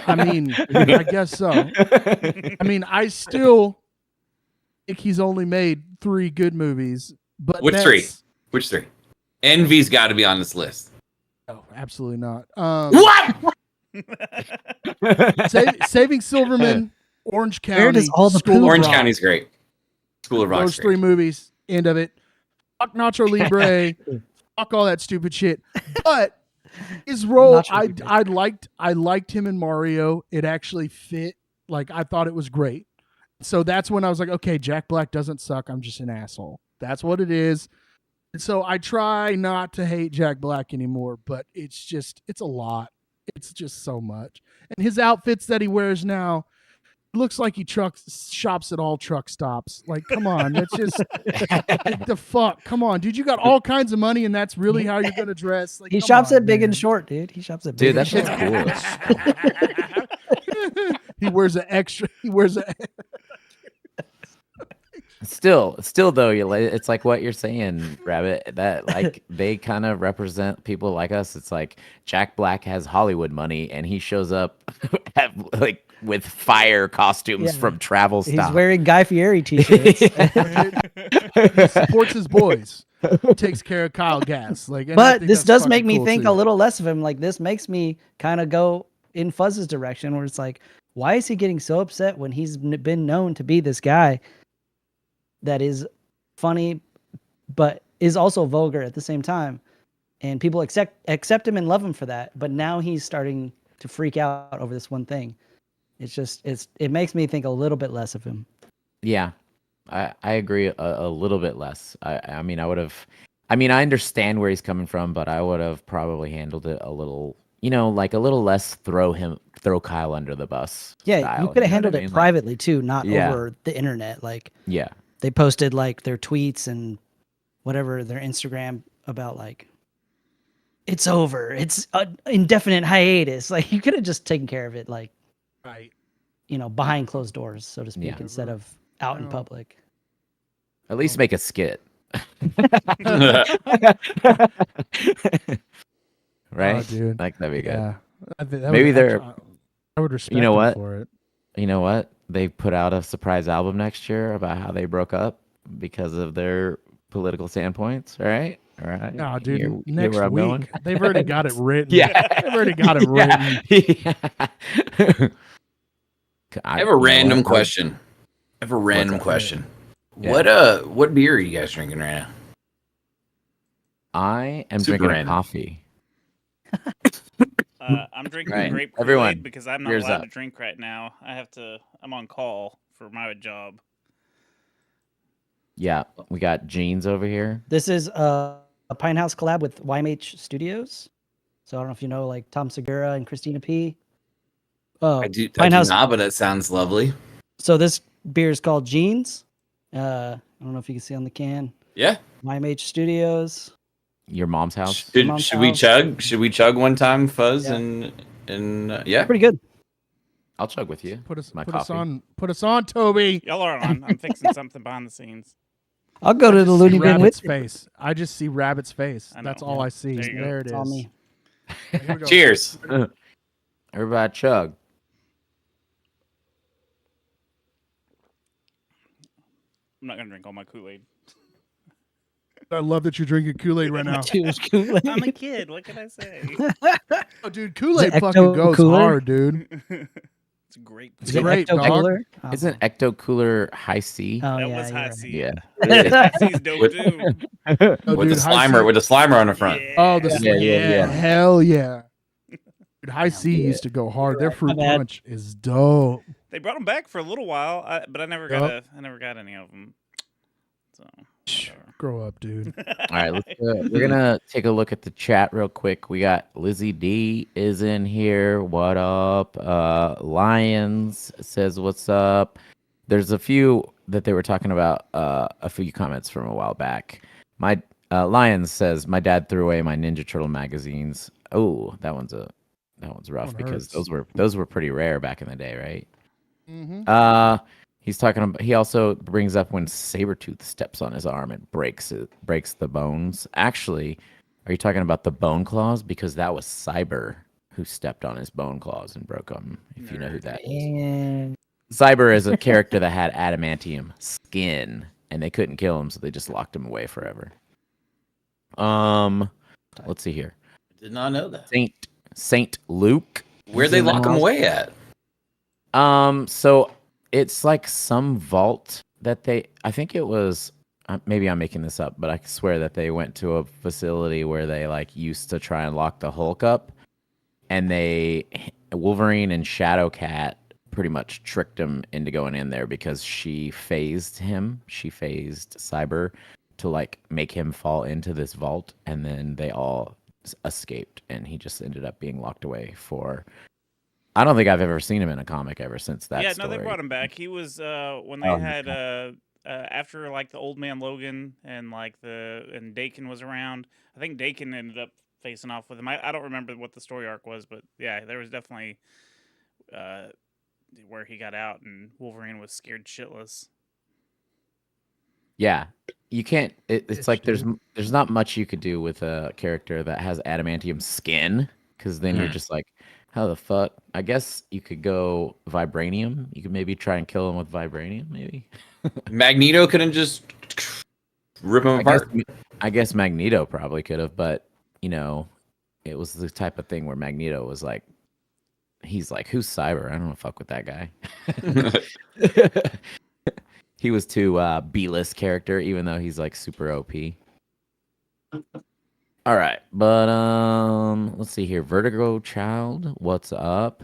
Speaker 1: I mean, I guess so. I mean, I still think he's only made 3 good movies. But
Speaker 4: Which 3? Which 3? Envy's got to be on this list.
Speaker 1: No, absolutely not.
Speaker 4: What?
Speaker 1: Saving Silverman, Orange County.
Speaker 3: Where does all the
Speaker 1: School of
Speaker 4: Orange
Speaker 1: Rock.
Speaker 4: County's great. School of Rock's
Speaker 1: Those 3
Speaker 4: great.
Speaker 1: movies. End of it. Fuck Nacho Libre. Fuck all that stupid shit. But his role, I liked him in Mario. It actually fit. Like, I thought it was great. So that's when I was like, okay, Jack Black doesn't suck. I'm just an asshole. That's what it is. And so I try not to hate Jack Black anymore, but it's a lot. It's just so much. And his outfits that he wears now, looks like he shops at all truck stops. Like, come on, that's just what the fuck. Come on, dude, you got all kinds of money, and that's really how you're gonna dress. Like,
Speaker 3: He
Speaker 1: come
Speaker 3: shops
Speaker 1: on,
Speaker 3: at Big
Speaker 1: man.
Speaker 3: and Short, dude. He shops at Big
Speaker 2: Dude, that
Speaker 3: and
Speaker 2: shit's
Speaker 3: Short.
Speaker 2: cool.
Speaker 1: He wears an extra. He wears a.
Speaker 2: Still though, it's like what you're saying, Rabbit, that like they kind of represent people like us. It's like Jack Black has Hollywood money and he shows up like with fire costumes from travel
Speaker 3: He's
Speaker 2: stop.
Speaker 3: wearing Guy Fieri t-shirts.
Speaker 1: He supports his boys. He takes care of Kyle Gass. Like, and I
Speaker 3: But
Speaker 1: think
Speaker 3: this
Speaker 1: that's
Speaker 3: does
Speaker 1: fucking
Speaker 3: make me
Speaker 1: cool,
Speaker 3: think
Speaker 1: too.
Speaker 3: a little less of him. Like, this makes me kind of go in Fuzz's direction where it's like, why is he getting so upset when he's been known to be this guy that is funny, but is also vulgar at the same time? And people accept him and love him for that. But now he's starting to freak out over this one thing. It makes me think a little bit less of him.
Speaker 2: Yeah, I agree a little bit less. I mean, I understand where he's coming from, but I would have probably handled it a little, like a little less throw Kyle under the bus.
Speaker 3: Yeah,
Speaker 2: style,
Speaker 3: you could have handled
Speaker 2: what I mean?
Speaker 3: it privately too, not
Speaker 2: Yeah.
Speaker 3: over the internet. Like,
Speaker 2: Yeah.
Speaker 3: they posted like their tweets and whatever, their Instagram about like, it's over. It's an indefinite hiatus. Like, you could have just taken care of it, like,
Speaker 1: Right.
Speaker 3: behind closed doors, so to speak,
Speaker 2: Yeah.
Speaker 3: instead of out in public.
Speaker 2: At least make a skit. Right?
Speaker 1: Oh, dude.
Speaker 2: Like, that'd be good.
Speaker 1: Yeah.
Speaker 2: Maybe they're-
Speaker 1: I would respect
Speaker 2: You know
Speaker 1: him
Speaker 2: what?
Speaker 1: for it.
Speaker 2: You know what? They put out a surprise album next year about how they broke up because of their political standpoints. All right? All right.
Speaker 1: No, dude.
Speaker 2: Hear
Speaker 1: Next
Speaker 2: where I'm
Speaker 1: week,
Speaker 2: going?
Speaker 1: they've already got it written.
Speaker 2: Yeah.
Speaker 1: They've already got it written.
Speaker 2: Yeah.
Speaker 4: I have a random question. Question.
Speaker 2: Yeah.
Speaker 4: What beer are you guys drinking right now?
Speaker 2: I am
Speaker 4: Super
Speaker 2: drinking
Speaker 4: random.
Speaker 2: coffee.
Speaker 5: I'm drinking
Speaker 2: Right.
Speaker 5: grape
Speaker 2: Everyone,
Speaker 5: Kool-Aid because I'm not
Speaker 2: here's
Speaker 5: allowed
Speaker 2: up.
Speaker 5: to drink right now. I'm on call for my job.
Speaker 2: Yeah, we got Jeans over here.
Speaker 3: This is a Pine House collab with YMH Studios. So I don't know if you know like Tom Segura and Christina P.
Speaker 4: I do
Speaker 3: Pine House.
Speaker 4: not, but it sounds lovely.
Speaker 3: So this beer is called Jeans. I don't know if you can see on the can.
Speaker 4: Yeah.
Speaker 3: YMH Studios.
Speaker 2: Your mom's house.
Speaker 4: Should we chug? Should we chug one time, Fuzz?
Speaker 3: Yeah.
Speaker 4: And yeah.
Speaker 3: Pretty good.
Speaker 2: I'll chug with you.
Speaker 1: Put us
Speaker 2: coffee.
Speaker 1: Put us on, Toby.
Speaker 5: Y'all are on. I'm fixing something behind the scenes.
Speaker 3: I'll go to the
Speaker 1: See
Speaker 3: Looney Bin
Speaker 1: Rabbit's
Speaker 3: with you.
Speaker 1: face. I just see Rabbit's face.
Speaker 5: I know.
Speaker 1: That's all I see.
Speaker 5: There you go.
Speaker 1: There it
Speaker 3: It's all
Speaker 1: is.
Speaker 3: me.
Speaker 1: Here we go.
Speaker 4: Cheers.
Speaker 2: Everybody chug.
Speaker 5: I'm not gonna drink all my Kool-Aid.
Speaker 1: I love that you're drinking Kool-Aid right now.
Speaker 3: Too much Kool-Aid.
Speaker 5: I'm a kid. What can I say?
Speaker 1: Oh, dude, Kool-Aid
Speaker 3: Ecto
Speaker 1: fucking goes
Speaker 3: Cooler?
Speaker 1: hard, dude.
Speaker 5: It's great.
Speaker 1: It's
Speaker 3: Is it
Speaker 1: great,
Speaker 3: Ecto
Speaker 1: dog.
Speaker 3: Cooler? Oh.
Speaker 2: Isn't Ecto Cooler High C?
Speaker 3: Oh,
Speaker 5: That
Speaker 3: yeah,
Speaker 5: was
Speaker 3: you're
Speaker 5: high
Speaker 3: right.
Speaker 5: C.
Speaker 2: Yeah.
Speaker 5: High C's dope too.
Speaker 1: Oh,
Speaker 4: with
Speaker 1: dude,
Speaker 4: the
Speaker 1: High
Speaker 4: Slimer,
Speaker 1: C-
Speaker 4: with the Slimer on the front.
Speaker 1: Oh, the
Speaker 2: Yeah, yeah.
Speaker 1: hell yeah. Dude, High C used to go hard. Their fruit
Speaker 3: My bad.
Speaker 1: punch is dope.
Speaker 5: They brought them back for a little while, but I never got any of them. So whatever.
Speaker 1: Grow up, dude.
Speaker 2: All right, we're gonna take a look at the chat real quick. We got Lizzie D is in here. What up? Lions says what's up. There's a few that they were talking about. A few comments from a while back. My Lions says my dad threw away my Ninja Turtle magazines. Oh, that one's rough
Speaker 1: One
Speaker 2: because
Speaker 1: hurts.
Speaker 2: those were pretty rare back in the day, right?
Speaker 1: Mm-hmm.
Speaker 2: He's talking about. He also brings up when Sabretooth steps on his arm, it breaks the bones. Actually, are you talking about the bone claws? Because that was Cyber who stepped on his bone claws and broke them. If you know who that is.
Speaker 3: And
Speaker 2: Cyber is a character that had adamantium skin, and they couldn't kill him, so they just locked him away forever. Let's see here.
Speaker 4: Did not know that.
Speaker 2: Saint Luke.
Speaker 4: Where'd they lock him away at?
Speaker 2: So it's like some vault that I think it was, maybe I'm making this up, but I swear that they went to a facility where they like used to try and lock the Hulk up, and Wolverine and Shadowcat pretty much tricked him into going in there because she phased Cyber to like make him fall into this vault, and then they all escaped, and he just ended up being locked away for. I don't think I've ever seen him in a comic ever since that.
Speaker 5: Yeah,
Speaker 2: story.
Speaker 5: no, they brought him back. He was when they had after like the Old Man Logan and and Dakin was around. I think Dakin ended up facing off with him. I don't remember what the story arc was, but yeah, there was definitely where he got out and Wolverine was scared shitless.
Speaker 2: Yeah, you can't. It's like there's not much you could do with a character that has adamantium skin, because then you're just like, how the fuck? I guess you could go vibranium. You could maybe try and kill him with vibranium, maybe.
Speaker 4: Magneto couldn't just rip him apart.
Speaker 2: I guess Magneto probably could have, but it was the type of thing where Magneto was like, he's like, who's Cyber? I don't want to fuck with that guy. He was too B-list character, even though he's like super OP. All right, but let's see here. Vertigo Child, what's up?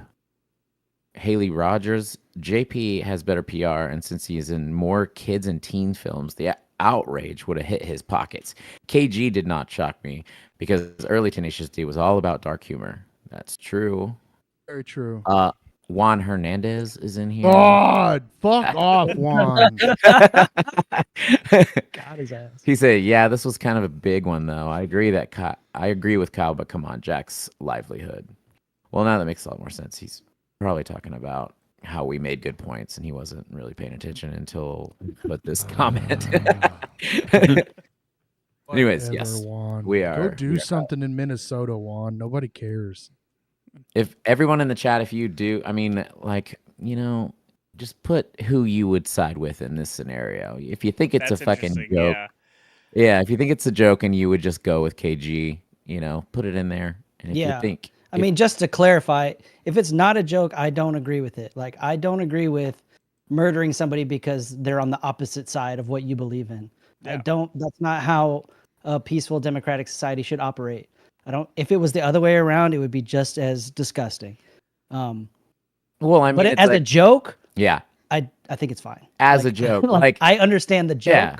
Speaker 2: Haley Rogers, JP has better PR, and since he is in more kids and teen films, the outrage would have hit his pockets. KG did not shock me because early Tenacious D was all about dark humor. That's true.
Speaker 1: Very true.
Speaker 2: Juan Hernandez is in here.
Speaker 1: God, fuck off, Juan.
Speaker 3: got his ass.
Speaker 2: He said, "Yeah, this was kind of a big one, though. I agree with Kyle, but come on, Jack's livelihood." Well, now that makes a lot more sense. He's probably talking about how we made good points, and he wasn't really paying attention until put this comment. Anyways,
Speaker 1: Whatever,
Speaker 2: yes,
Speaker 1: Juan.
Speaker 2: we are.
Speaker 1: Go do something in Minnesota, Juan. Nobody cares.
Speaker 2: If everyone in the chat, if you do, I mean, just put who you would side with in this scenario. If you think it's
Speaker 5: That's
Speaker 2: a fucking
Speaker 5: interesting,
Speaker 2: joke,
Speaker 5: yeah.
Speaker 2: yeah. If you think it's a joke and you would just go with KG, put it in there. And if
Speaker 3: Yeah.
Speaker 2: you think,
Speaker 3: I mean, just to clarify, if it's not a joke, I don't agree with it. Like, I don't agree with murdering somebody because they're on the opposite side of what you believe in.
Speaker 5: Yeah.
Speaker 3: That's not how a peaceful democratic society should operate. If it was the other way around, it would be just as disgusting.
Speaker 2: well, I mean,
Speaker 3: But
Speaker 2: it's
Speaker 3: as a
Speaker 2: like-
Speaker 3: joke,
Speaker 2: yeah,
Speaker 3: I think it's fine.
Speaker 2: as a joke,
Speaker 3: I understand the joke.
Speaker 2: Yeah.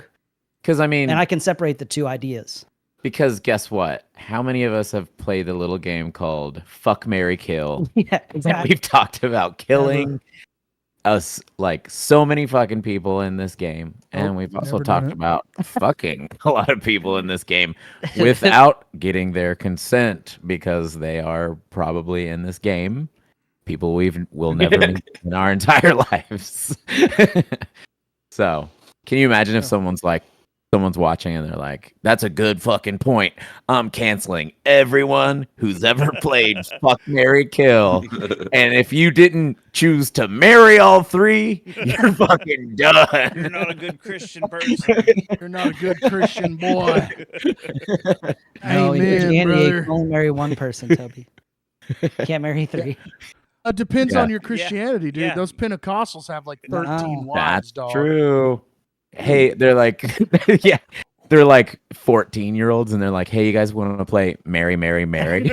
Speaker 2: Because I mean,
Speaker 3: And I can separate the two ideas.
Speaker 2: because guess what? How many of us have played the little game called Fuck, Marry, Kill?
Speaker 3: Yeah,
Speaker 2: And
Speaker 3: exactly.
Speaker 2: we've talked about killing us like so many fucking people in this game, and
Speaker 1: Nope,
Speaker 2: we've also
Speaker 1: never done
Speaker 2: talked
Speaker 1: it.
Speaker 2: about fucking a lot of people in this game without getting their consent because they are probably in this game people will never meet in our entire lives. So, can you imagine if someone's watching and they're like, "That's a good fucking point. I'm canceling everyone who's ever played Fuck, Marry, Kill. And if you didn't choose to marry all three, you're fucking done."
Speaker 5: You're not a good Christian person.
Speaker 1: You're not a good Christian boy.
Speaker 3: No, in
Speaker 1: Amen,
Speaker 3: Christianity, you
Speaker 1: brother.
Speaker 3: can only marry one person, Toby. You can't marry three.
Speaker 1: It depends
Speaker 2: Yeah.
Speaker 1: on your Christianity, dude.
Speaker 5: Yeah.
Speaker 1: Those Pentecostals have like 13
Speaker 3: Wow.
Speaker 1: wives,
Speaker 2: That's
Speaker 1: dog.
Speaker 2: true. Hey, they're like, yeah, they're like 14-year-olds, and they're like, "Hey, you guys want to play Mary, Mary, Mary?"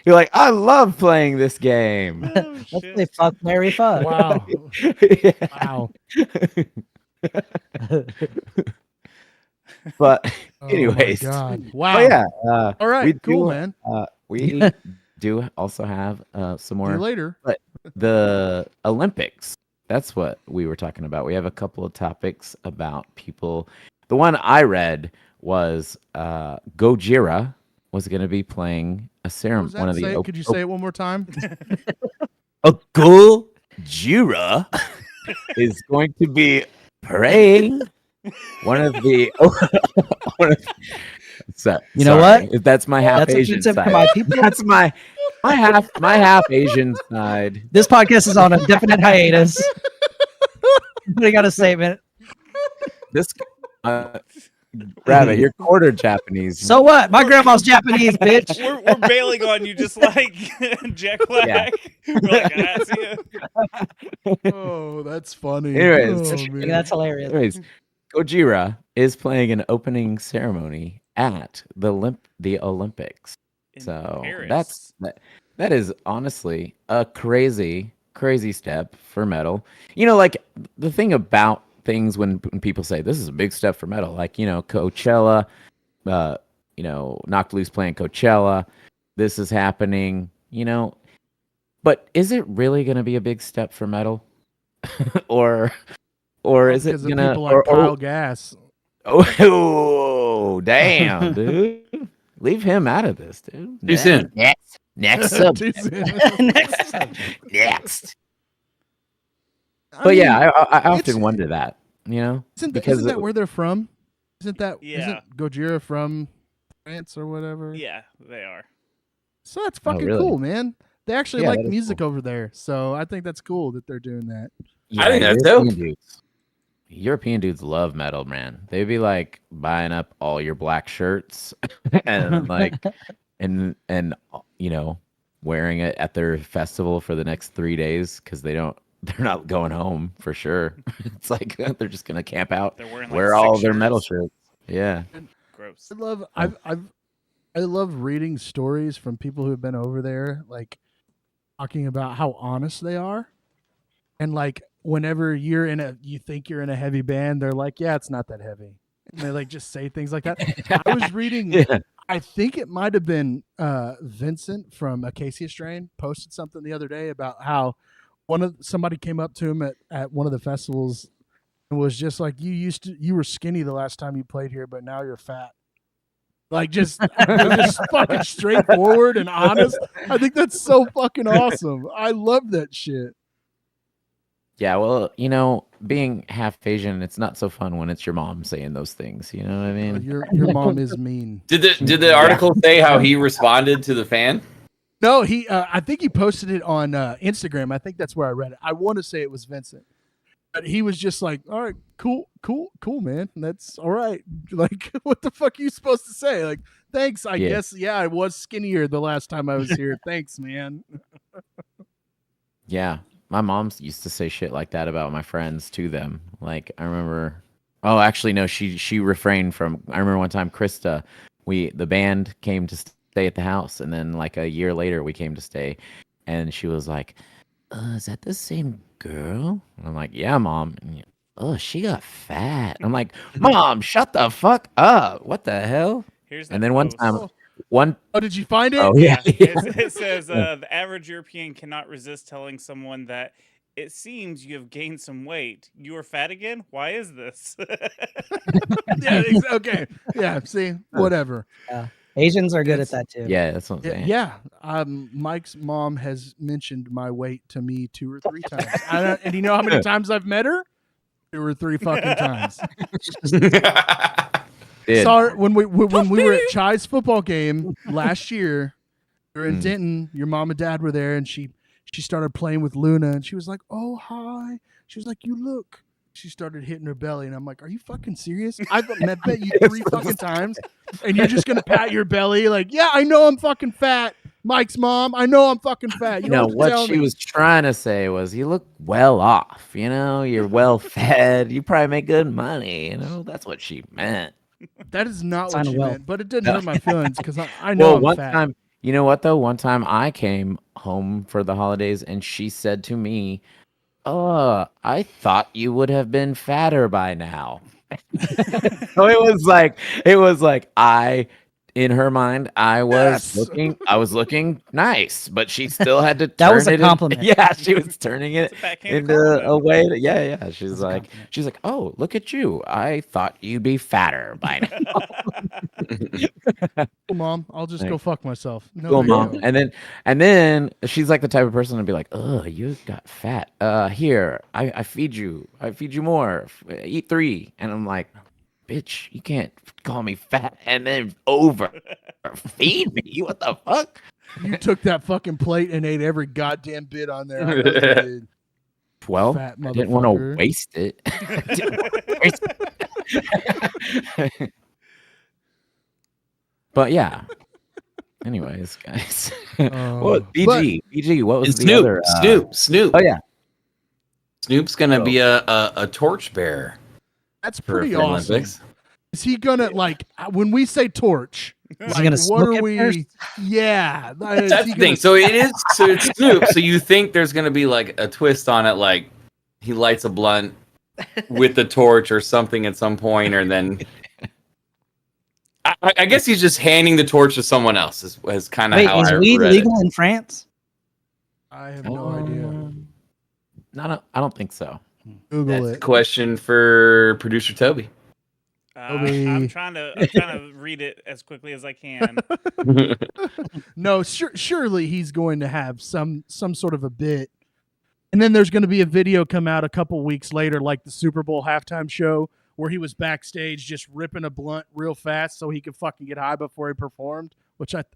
Speaker 2: You're like, "I love playing this game."
Speaker 5: Oh,
Speaker 3: Let's
Speaker 5: shit.
Speaker 3: play fuck, marry, fuck.
Speaker 1: Wow.
Speaker 2: Yeah.
Speaker 1: Wow.
Speaker 2: But
Speaker 1: Oh,
Speaker 2: anyways,
Speaker 1: my God.
Speaker 2: oh
Speaker 1: Wow.
Speaker 2: yeah,
Speaker 1: All right.
Speaker 2: we
Speaker 1: Cool,
Speaker 2: do,
Speaker 1: man.
Speaker 2: we do also have some
Speaker 1: See you
Speaker 2: more
Speaker 1: later.
Speaker 2: the Olympics. That's what we were talking about. We have a couple of topics about people. The one I read was Gojira was going to be playing a
Speaker 1: What
Speaker 2: ceremony.
Speaker 1: was that?
Speaker 2: One of the
Speaker 1: Could you say it one more time?
Speaker 2: Gojira is going to be praying. One of the so,
Speaker 3: You know
Speaker 2: sorry,
Speaker 3: what?
Speaker 2: That's my half
Speaker 3: That's
Speaker 2: Asian
Speaker 3: offensive
Speaker 2: side.
Speaker 3: to my people.
Speaker 2: That's my half Asian side.
Speaker 3: This podcast is on a definite hiatus. I got a statement.
Speaker 2: This Rabbit, you're quarter Japanese.
Speaker 3: So what? My grandma's Japanese, bitch.
Speaker 5: We're bailing on you just like Jack Black. We're like, "Ah, see ya."
Speaker 1: Oh, that's funny.
Speaker 2: Anyways.
Speaker 1: Oh, man.
Speaker 3: That's hilarious.
Speaker 2: Anyways, Gojira is playing an opening ceremony at the Olympics.
Speaker 5: In
Speaker 2: So
Speaker 5: Paris.
Speaker 2: that is honestly a crazy step for metal. You know, like the thing about things when people say this is a big step for metal, like, you know, Coachella, Knocked Loose playing Coachella, this is happening, you know, but is it really going to be a big step for metal? or is it
Speaker 1: Because of
Speaker 2: gonna
Speaker 1: people like Kyle Gass.
Speaker 2: oh damn, dude, leave him out of this, dude.
Speaker 4: Too soon.
Speaker 2: Next
Speaker 1: Too
Speaker 2: subject.
Speaker 1: soon.
Speaker 2: Next.
Speaker 1: I
Speaker 2: But yeah,
Speaker 1: mean,
Speaker 2: I often
Speaker 1: it's-
Speaker 2: wonder that, you know,
Speaker 1: isn't that where they're from? Isn't
Speaker 5: Yeah.
Speaker 1: isn't Gojira from France or whatever?
Speaker 5: Yeah, they are.
Speaker 1: So that's fucking
Speaker 2: really?
Speaker 1: cool, man. They actually
Speaker 2: Yeah,
Speaker 1: like
Speaker 2: that is
Speaker 1: music over there, so I think that's cool that they're doing that.
Speaker 4: I think that's dope.
Speaker 2: European dudes love metal, man. They'd be like buying up all your black shirts and like and you know, wearing it at their festival for the next 3 days because they're not going home for sure. It's like they're just gonna camp out,
Speaker 5: They're wearing like
Speaker 2: wear
Speaker 5: 6
Speaker 2: all their
Speaker 5: shirts.
Speaker 2: metal shirts. Yeah.
Speaker 5: Gross.
Speaker 1: I love reading stories from people who've been over there, like talking about how honest they are, and like whenever you think you're in a heavy band, they're like, yeah, it's not that heavy, and they like just say things like that. I was reading.
Speaker 2: Yeah.
Speaker 1: I think it might have been Vincent from Acacia Strain posted something the other day about how somebody came up to him at one of the festivals and was just like, you were skinny the last time you played here, but now you're fat. Like just fucking straightforward and honest. I think that's so fucking awesome. I love that shit.
Speaker 2: Yeah, well, you know, being half Asian, it's not so fun when it's your mom saying those things. You know what I mean?
Speaker 1: Your mom is mean.
Speaker 4: Did the article say how he responded to the fan?
Speaker 1: No, he. I think he posted it on Instagram. I think that's where I read it. I want to say it was Vincent, but he was just like, "All right, cool, man. That's all right." Like, what the fuck are you supposed to say? Like, thanks. I guess. Yeah, I was skinnier the last time I was here. Thanks, man.
Speaker 2: Yeah, my mom used to say shit like that about my friends to them. Like, I remember. Oh, actually, no. She refrained from. I remember one time, Krista. The band came to stay at the house, and then like a year later, we came to stay, and she was like, is that the same girl? And I'm like, yeah, Mom. And oh, she got fat. I'm like, Mom, shut the fuck up. What the hell?
Speaker 5: Here's that
Speaker 2: And then one
Speaker 5: post.
Speaker 2: time, one.
Speaker 1: Oh, did you find it?
Speaker 2: Oh, yeah.
Speaker 5: It says the average European cannot resist telling someone that it seems you have gained some weight. You are fat again? Why is this?
Speaker 1: Yeah, okay. Yeah, see, whatever.
Speaker 3: Asians are good
Speaker 1: It's-
Speaker 3: at that too.
Speaker 2: Yeah, that's what I'm saying.
Speaker 1: Yeah. Mike's mom has mentioned my weight to me 2 or 3 times. And you know how many times I've met her? 2 or 3 fucking times.
Speaker 2: Dude.
Speaker 1: Saw her when we were at Chai's football game last year. We were in Denton. Your mom and dad were there, and she started playing with Luna, and she was like, "Oh, hi." She was like, "You look." She started hitting her belly, and I'm like, "Are you fucking serious? I've met you 3 fucking times, and you're just gonna pat your belly like, yeah, I know I'm fucking fat." Mike's mom, I know I'm fucking fat. You
Speaker 2: You know,
Speaker 1: don't have to
Speaker 2: what
Speaker 1: tell
Speaker 2: she
Speaker 1: me.
Speaker 2: was trying to say was, you look well off. You know, you're well fed. You probably make good money. You know, that's what she meant.
Speaker 1: That is not
Speaker 3: Sign
Speaker 1: what
Speaker 3: of
Speaker 1: she
Speaker 3: wealth.
Speaker 1: meant, but it didn't hurt my feelings because I know
Speaker 2: Well,
Speaker 1: I'm
Speaker 2: one
Speaker 1: fat.
Speaker 2: time, you know what though? One time I came home for the holidays, and she said to me, "Oh, I thought you would have been fatter by now." So it was like in her mind, I was
Speaker 1: Yes.
Speaker 2: looking nice, but she still had to.
Speaker 3: That was
Speaker 2: turn
Speaker 3: a
Speaker 2: it in-
Speaker 3: compliment.
Speaker 2: yeah, she was turning it
Speaker 5: It's a backhanded
Speaker 2: into
Speaker 5: compliment.
Speaker 2: a way. Yeah. She's
Speaker 3: That's a
Speaker 2: like,
Speaker 3: compliment.
Speaker 2: "Oh, look at you! I thought you'd be fatter by now."
Speaker 1: Cool, Mom, I'll just go fuck myself. No
Speaker 2: Cool,
Speaker 1: big
Speaker 2: Mom.
Speaker 1: deal.
Speaker 2: And then she's like the type of person to be like, "Oh, you got fat. Here, I feed you. I feed you more. Eat 3." And I'm like, "Bitch, you can't call me fat and then feed me. What the fuck?"
Speaker 1: You took that fucking plate and ate every goddamn bit on there. I know you did.
Speaker 2: Well,
Speaker 1: Fat
Speaker 2: I didn't want to
Speaker 1: motherfucker.
Speaker 2: waste it. I didn't wanna waste it. But yeah. Anyways, guys. What BG? What was
Speaker 4: And
Speaker 2: the
Speaker 4: Snoop,
Speaker 2: other?
Speaker 4: Snoop.
Speaker 2: Oh yeah.
Speaker 4: Snoop's gonna be a torchbearer
Speaker 1: That's
Speaker 4: for
Speaker 1: pretty
Speaker 4: for
Speaker 1: awesome.
Speaker 4: Olympics.
Speaker 1: Is he gonna like when we say torch?
Speaker 3: Is he gonna
Speaker 1: what
Speaker 3: smoke
Speaker 1: are
Speaker 3: it
Speaker 1: we?
Speaker 3: first?
Speaker 1: Yeah, is
Speaker 4: That's
Speaker 1: he
Speaker 4: the thing.
Speaker 1: gonna-
Speaker 4: So it's Snoop. So you think there's gonna be like a twist on it, like he lights a blunt with the torch or something at some point, or then I guess he's just handing the torch to someone else. Is kind of
Speaker 3: Wait,
Speaker 4: how
Speaker 3: is
Speaker 4: I
Speaker 3: weed
Speaker 4: read
Speaker 3: legal in France?
Speaker 1: I have no idea.
Speaker 2: I don't think so.
Speaker 1: Google
Speaker 4: That's a
Speaker 1: it.
Speaker 4: question for producer Toby.
Speaker 5: I'm trying to read it as quickly as I can.
Speaker 1: No, surely he's going to have some sort of a bit, and then there's going to be a video come out a couple weeks later, like the Super Bowl halftime show, where he was backstage just ripping a blunt real fast so he could fucking get high before he performed,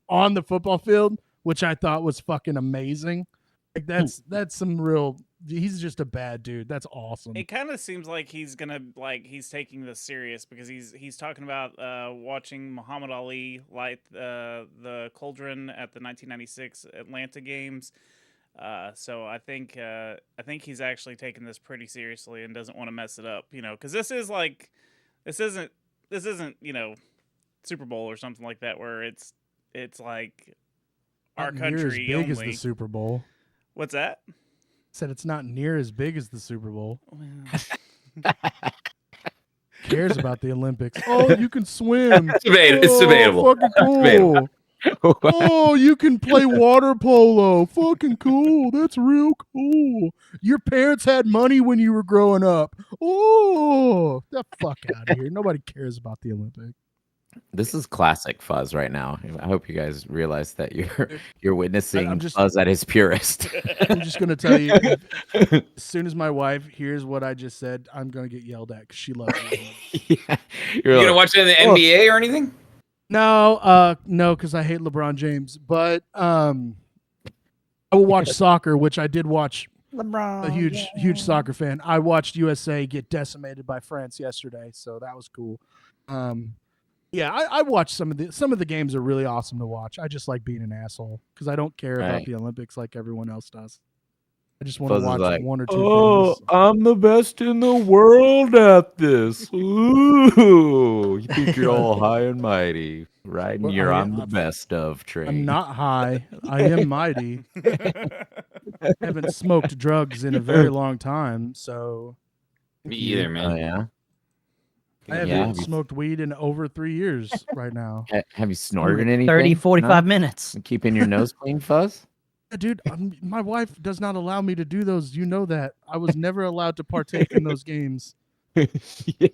Speaker 1: on the football field, which I thought was fucking amazing. Like that's some real. He's just a bad dude. That's awesome.
Speaker 5: It kind of seems like he's taking this serious because he's talking about watching Muhammad Ali light the cauldron at the 1996 Atlanta games. So I think he's actually taking this pretty seriously and doesn't want to mess it up, because this isn't Super Bowl or something like that where it's like our
Speaker 1: Not near as
Speaker 5: country
Speaker 1: big as
Speaker 5: only.
Speaker 1: the Super Bowl.
Speaker 5: What's that?
Speaker 1: Said it's not near as big as the Super Bowl. Cares about the Olympics? Oh, you can swim.
Speaker 4: It's debatable.
Speaker 1: Fucking cool. Oh, you can play water polo. Fucking cool. That's real cool. Your parents had money when you were growing up. Oh, the fuck out of here. Nobody cares about the Olympics.
Speaker 2: This is classic Fuzz right now. I hope you guys realize that you're witnessing
Speaker 1: I'm just-
Speaker 2: Fuzz at his purest.
Speaker 1: I'm just going to tell you, as soon as my wife hears what I just said, I'm going to get yelled at because she loves it.
Speaker 2: Yeah.
Speaker 4: You gonna watch it in the NBA or anything?
Speaker 1: No, because I hate LeBron James. But I will watch soccer, which I did watch.
Speaker 3: LeBron.
Speaker 1: A huge soccer fan. I watched USA get decimated by France yesterday, so that was cool. Yeah, I watched some of the games are really awesome to watch. I just like being an asshole because I don't care about
Speaker 2: Right.
Speaker 1: the Olympics like everyone else does. I just want
Speaker 2: Fuzz
Speaker 1: to
Speaker 2: is
Speaker 1: watch
Speaker 2: like,
Speaker 1: one or two things.
Speaker 2: I'm the best in the world at this. Ooh, you think you're all high and mighty, right?
Speaker 1: Well,
Speaker 2: And you're
Speaker 1: I
Speaker 2: on
Speaker 1: am-
Speaker 2: the best of train.
Speaker 1: I'm not high. I am mighty. haven't smoked drugs in a very long time, so
Speaker 4: Me either, man.
Speaker 2: Oh yeah.
Speaker 1: I haven't
Speaker 2: Yeah.
Speaker 1: smoked weed in over 3 years right now.
Speaker 2: Have you snorted anything?
Speaker 3: 30, 45
Speaker 2: No?
Speaker 3: minutes.
Speaker 2: Keeping your nose clean, Fuzz?
Speaker 1: Yeah, dude, my wife does not allow me to do those. You know that. I was never allowed to partake in those games.
Speaker 2: Yeah.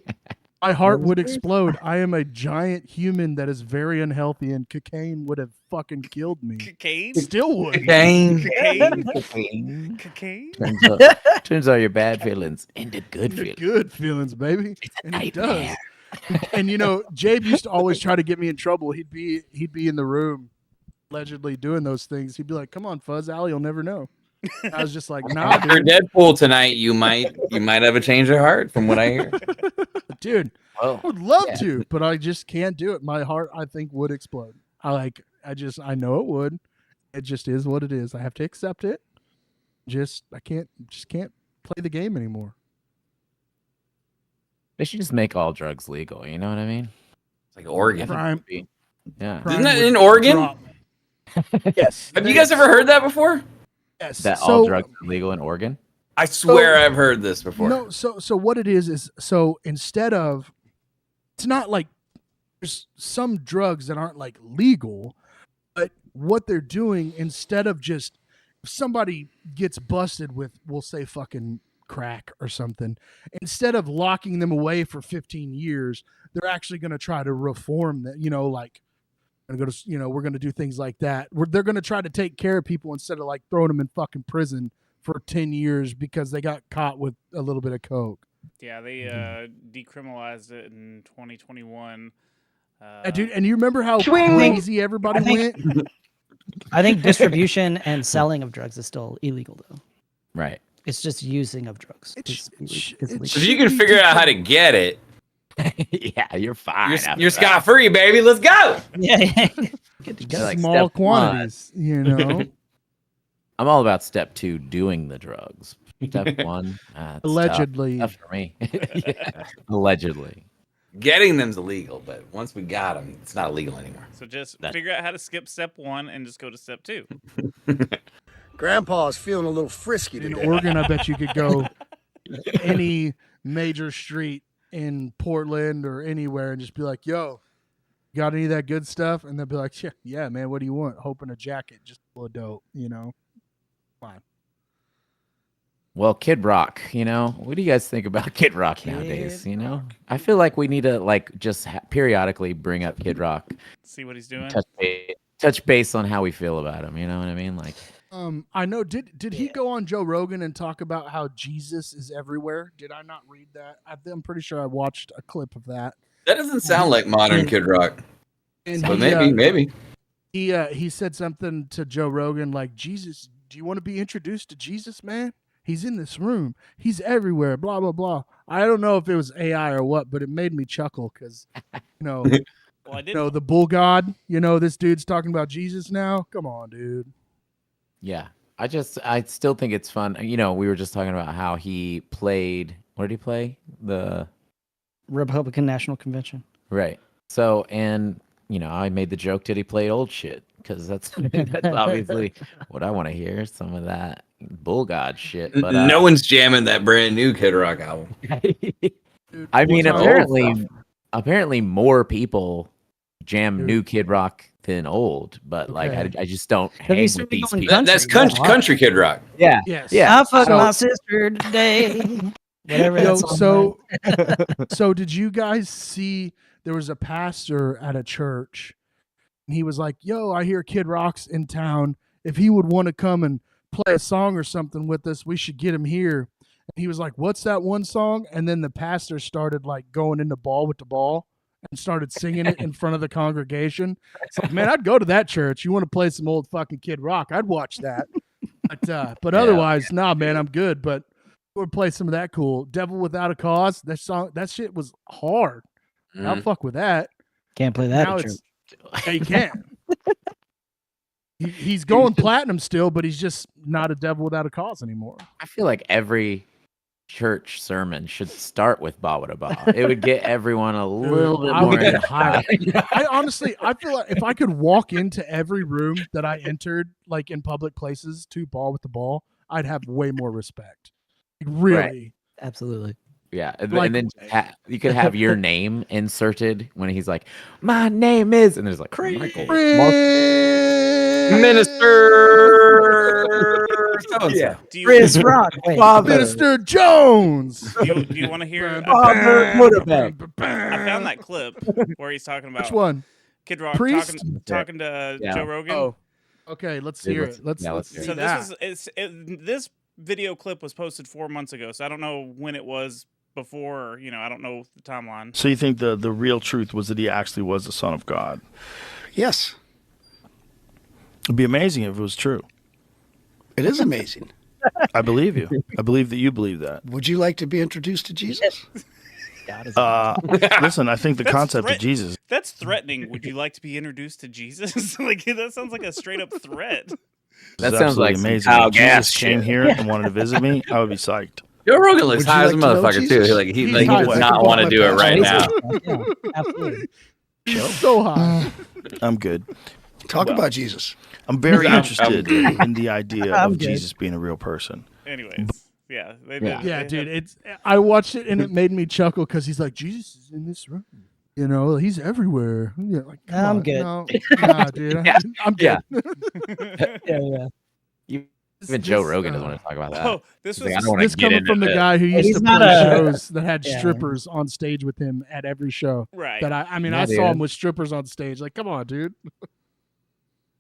Speaker 1: My heart would explode. I am a giant human that is very unhealthy, and cocaine would have fucking killed me.
Speaker 5: Cocaine?
Speaker 1: Still would.
Speaker 4: Dang.
Speaker 5: Cocaine? Cocaine?
Speaker 2: Turns out your bad feelings into good feelings.
Speaker 1: Good feelings, baby.
Speaker 2: It's a
Speaker 1: And it
Speaker 2: nightmare.
Speaker 1: does. And you know, Jabe used to always try to get me in trouble. He'd be in the room allegedly doing those things. He'd be like, "Come on, Fuzz, Allie, you'll never know." I was just like, "Nah,
Speaker 4: After
Speaker 1: dude."
Speaker 4: Deadpool tonight, you might have a change of heart, from what I hear.
Speaker 1: Dude,
Speaker 2: Well,
Speaker 1: I would love
Speaker 2: yeah.
Speaker 1: to, but I just can't do it. My heart, I think, would explode. I know it would. It just is what it is. I have to accept it. I can't play the game anymore.
Speaker 2: They should just make all drugs legal. You know what I mean?
Speaker 4: It's like Oregon.
Speaker 1: Crime.
Speaker 2: Yeah.
Speaker 1: Crime
Speaker 4: Isn't that
Speaker 1: would
Speaker 4: in Oregon?
Speaker 1: drop. Yes.
Speaker 4: Have you guys ever heard that before?
Speaker 1: Yes.
Speaker 2: That all drugs are legal in Oregon?
Speaker 4: I swear I've heard this before.
Speaker 1: No, so what it is so instead of, it's not like there's some drugs that aren't like legal, but what they're doing, instead of just, if somebody gets busted with, we'll say fucking crack or something, instead of locking them away for 15 years, they're actually going to try to reform that, like, we're going to do things like that. They're going to try to take care of people instead of like throwing them in fucking prison for 10 years because they got caught with a little bit of coke.
Speaker 5: Yeah, they decriminalized it in 2021.
Speaker 1: Dude, and you remember how crazy everybody went?
Speaker 3: I think distribution and selling of drugs is still illegal, though.
Speaker 2: Right.
Speaker 3: It's just using of drugs.
Speaker 1: It's
Speaker 3: illegal.
Speaker 4: So if you can figure out how to get it,
Speaker 2: Yeah, you're fine.
Speaker 4: you're scot free, baby. Let's go.
Speaker 3: Yeah. Good to go.
Speaker 2: Like
Speaker 1: Small
Speaker 2: step
Speaker 1: quantities,
Speaker 2: I'm all about step 2, doing the drugs. Step 1, it's
Speaker 1: Allegedly.
Speaker 2: tough for me. Yeah. Allegedly.
Speaker 4: Getting them's illegal, but once we got them, it's not illegal anymore.
Speaker 5: So just figure out how to skip step 1 and just go to step 2.
Speaker 8: Grandpa's feeling a little frisky
Speaker 1: In
Speaker 8: today.
Speaker 1: Oregon, I bet you could go any major street in Portland or anywhere and just be like, "Yo, got any of that good stuff?" And they'll be like, "Yeah, man, what do you want?" Hoping a jacket, just full of dope, Fine.
Speaker 2: Well, Kid Rock, what do you guys think about Kid Rock nowadays? I feel like we need to just periodically bring up Kid Rock,
Speaker 5: See what he's doing.
Speaker 2: touch base on how we feel about him. You know what I mean? Like,
Speaker 1: I know. Did he go on Joe Rogan and talk about how Jesus is everywhere? Did I not read that? I'm pretty sure I watched a clip of that.
Speaker 4: That doesn't sound like modern Kid Rock.
Speaker 1: And
Speaker 4: But maybe.
Speaker 1: He said something to Joe Rogan like, "Jesus, do you want to be introduced to Jesus, man? He's in this room. He's everywhere, blah, blah, blah." I don't know if it was AI or what, but it made me chuckle because,
Speaker 5: Well, I did.
Speaker 1: the bull god, this dude's talking about Jesus now. Come on, dude.
Speaker 2: yeah, I still think it's fun. We were just talking about how he played. What did he play? The
Speaker 3: Republican National Convention.
Speaker 2: Right. So, and I made the joke, did he play old shit? Because that's obviously what I want to hear. Some of that bull god shit. But
Speaker 4: No one's jamming that brand new Kid Rock album.
Speaker 1: Dude,
Speaker 2: I mean,
Speaker 1: what's our-
Speaker 2: apparently more people jam new Kid Rock than old, but
Speaker 1: Okay.
Speaker 2: I just don't
Speaker 3: you
Speaker 2: hang
Speaker 3: seen
Speaker 2: with
Speaker 3: me
Speaker 2: these
Speaker 3: going
Speaker 2: people.
Speaker 4: That's
Speaker 3: Country,
Speaker 4: country Kid Rock.
Speaker 2: Yeah.
Speaker 1: Yes.
Speaker 2: Yeah.
Speaker 3: I fucked
Speaker 2: so-
Speaker 3: my sister today. Whatever.
Speaker 1: Yo,
Speaker 3: that song was.
Speaker 1: so did you guys see there was a pastor at a church and he was like, "Yo, I hear Kid Rock's in town. If he would want to come and play a song or something with us, we should get him here." And he was like, "What's that one song?" And then the pastor started like going into ball with the ball and started singing it in front of the congregation. It's like, man, I'd go to that church. You want to play some old fucking Kid Rock? I'd watch that. But otherwise, nah, man, I'm good. But would play some of that cool Devil Without a Cause. That shit was hard. I'll fuck with that.
Speaker 3: Can't play that.
Speaker 1: Now
Speaker 3: at
Speaker 1: it's
Speaker 3: church.
Speaker 1: yeah, you can. He's going platinum still, but he's just not a Devil Without a Cause anymore.
Speaker 2: I feel like every church sermon should start with Ba Wada Ba. It would get everyone a little bit
Speaker 1: I
Speaker 2: more.
Speaker 1: would get
Speaker 2: into
Speaker 1: hyped. I feel like if I could walk into every room that I entered, like in public places, to Ball with the Ball, I'd have way more respect. Really.
Speaker 3: Absolutely.
Speaker 2: Yeah, and,
Speaker 1: Like-
Speaker 2: and then you could have your name inserted when he's like, "My name is," and there's like Michael.
Speaker 4: Minister. So-and-so.
Speaker 5: Do you,
Speaker 3: Chris Rock. Wait,
Speaker 1: Minister Jones.
Speaker 5: do you want to hear?
Speaker 1: I
Speaker 5: I found that clip where he's talking about
Speaker 1: Which one?
Speaker 5: Kid Rock
Speaker 1: Priest?
Speaker 5: talking to
Speaker 2: Yeah.
Speaker 5: Joe Rogan.
Speaker 1: Oh, okay. Let's
Speaker 2: Dude,
Speaker 1: hear
Speaker 2: let's-
Speaker 1: it. Let's
Speaker 2: yeah, let's
Speaker 1: see
Speaker 2: hear
Speaker 5: So
Speaker 1: that.
Speaker 5: this video clip was posted 4 months ago. So I don't know when it was before. Or, I don't know the timeline.
Speaker 9: So you think the real truth was that he actually was the Son of God?
Speaker 10: Yes,
Speaker 9: It'd be amazing if it was true.
Speaker 10: it is amazing.
Speaker 9: I believe you. I believe that you believe that.
Speaker 10: Would you like to be introduced to Jesus?
Speaker 3: God is
Speaker 9: Listen, I think the
Speaker 5: That's
Speaker 9: concept
Speaker 5: threat-
Speaker 9: of Jesus.
Speaker 5: That's threatening. Would you like to be introduced to Jesus? Like that sounds like a straight up threat.
Speaker 2: That
Speaker 9: is
Speaker 2: sounds like
Speaker 9: absolutely
Speaker 2: some
Speaker 9: amazing.
Speaker 2: Kyle
Speaker 9: If Jesus
Speaker 2: Gass
Speaker 9: came
Speaker 2: shit.
Speaker 9: here and wanted to visit me, I would be psyched.
Speaker 4: Joe Rogan looks
Speaker 10: Would you
Speaker 4: high as a
Speaker 10: like to know
Speaker 4: motherfucker too.
Speaker 10: Jesus?
Speaker 4: He
Speaker 1: He's high.
Speaker 4: does
Speaker 1: I
Speaker 4: not
Speaker 10: can
Speaker 4: want to
Speaker 10: walk
Speaker 4: do
Speaker 10: my
Speaker 4: it right
Speaker 10: pastor.
Speaker 4: now.
Speaker 3: Yeah, absolutely.
Speaker 1: He's so high.
Speaker 9: I'm good.
Speaker 10: Talk about Jesus.
Speaker 9: I'm very
Speaker 4: I'm
Speaker 9: interested
Speaker 4: good.
Speaker 9: in the idea
Speaker 3: I'm
Speaker 9: of
Speaker 3: good.
Speaker 9: Jesus being a real person.
Speaker 5: Anyways, yeah, they
Speaker 2: Yeah.
Speaker 5: did.
Speaker 1: Yeah,
Speaker 5: they
Speaker 1: dude.
Speaker 5: had-
Speaker 1: I watched it and it made me chuckle because he's like, Jesus is in this room. He's everywhere. Yeah, like, come
Speaker 3: I'm
Speaker 1: on.
Speaker 3: good.
Speaker 1: No, nah, dude.
Speaker 2: Yeah.
Speaker 1: I'm good.
Speaker 3: Yeah.
Speaker 2: Even Joe Rogan doesn't want to talk about that.
Speaker 5: Oh, this
Speaker 2: He's
Speaker 5: was
Speaker 2: like, I don't want to
Speaker 1: This
Speaker 2: get
Speaker 1: coming
Speaker 2: into
Speaker 1: from the
Speaker 2: it.
Speaker 1: guy who used
Speaker 3: he's
Speaker 1: to
Speaker 3: not
Speaker 1: play
Speaker 3: a-
Speaker 1: shows that had
Speaker 3: Yeah.
Speaker 1: strippers on stage with him at every show.
Speaker 5: right.
Speaker 1: That I
Speaker 2: Yeah,
Speaker 1: I saw
Speaker 2: dude.
Speaker 1: him with strippers on stage. Like, come on, dude.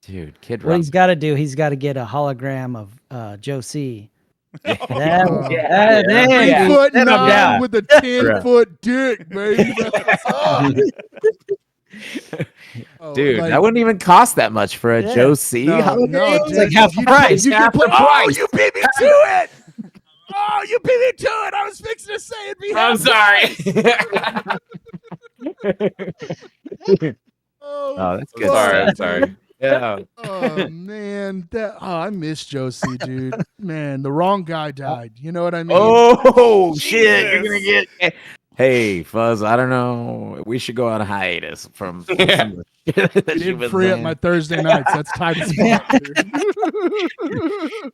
Speaker 2: Dude, Kid
Speaker 3: What
Speaker 2: Rock.
Speaker 3: he's got to do, he's got to get a hologram of Joe C. There you go.
Speaker 1: 3-foot
Speaker 3: Then I'm
Speaker 1: 9
Speaker 3: down.
Speaker 1: with a 10-foot dick, baby. That's oh,
Speaker 2: Dude,
Speaker 1: like,
Speaker 2: that wouldn't even cost that much for a
Speaker 3: Yeah.
Speaker 2: Joe C.
Speaker 1: no,
Speaker 2: holiday.
Speaker 1: no,
Speaker 3: It's
Speaker 1: dude,
Speaker 3: like half the
Speaker 1: you-
Speaker 3: price.
Speaker 1: You can
Speaker 2: Half
Speaker 1: put,
Speaker 2: the price.
Speaker 1: you beat me to it. Oh, you beat me to it. I was fixing to say it'd be
Speaker 4: I'm
Speaker 1: half
Speaker 4: sorry.
Speaker 2: Oh, that's good.
Speaker 4: Sorry, I'm
Speaker 2: stuff.
Speaker 4: sorry.
Speaker 2: Yeah.
Speaker 1: Oh man, I miss Josie, dude. Man, the wrong guy died. You know what I mean?
Speaker 2: Oh shit! You're gonna
Speaker 5: Jesus.
Speaker 2: get. Hey, Fuzz. I don't know. We should go on a hiatus from.
Speaker 4: Yeah.
Speaker 2: some of the shit that
Speaker 1: I
Speaker 2: you've
Speaker 1: did
Speaker 2: been
Speaker 1: free up
Speaker 2: saying.
Speaker 1: my Thursday nights. That's tight as fuck, dude.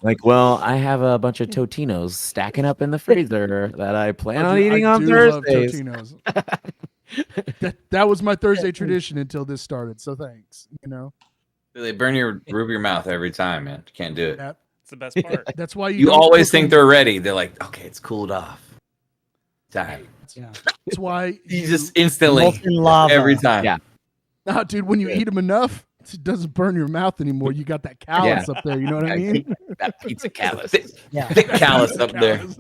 Speaker 2: Like, well, I have a bunch of Totinos stacking up in the freezer that I plan on eating
Speaker 1: I
Speaker 2: on
Speaker 1: do love
Speaker 2: Thursdays.
Speaker 1: Totino's. that was my Thursday tradition until this started. So thanks.
Speaker 4: They burn your mouth every time, man. You can't do it.
Speaker 1: That,
Speaker 5: It's the best part.
Speaker 1: that's why
Speaker 4: You
Speaker 1: don't
Speaker 4: always
Speaker 1: cook
Speaker 4: think
Speaker 1: them.
Speaker 4: they're ready. They're like, okay, it's cooled off. Time.
Speaker 3: Yeah.
Speaker 1: That's why
Speaker 4: You just instantly
Speaker 3: Molten lava.
Speaker 4: every time.
Speaker 2: Yeah.
Speaker 1: nah, dude. When you eat them enough, it doesn't burn your mouth anymore. You got that callus up there. You know what I mean?
Speaker 2: That pizza callus.
Speaker 3: Yeah.
Speaker 4: Thick callus up there.
Speaker 1: Callus.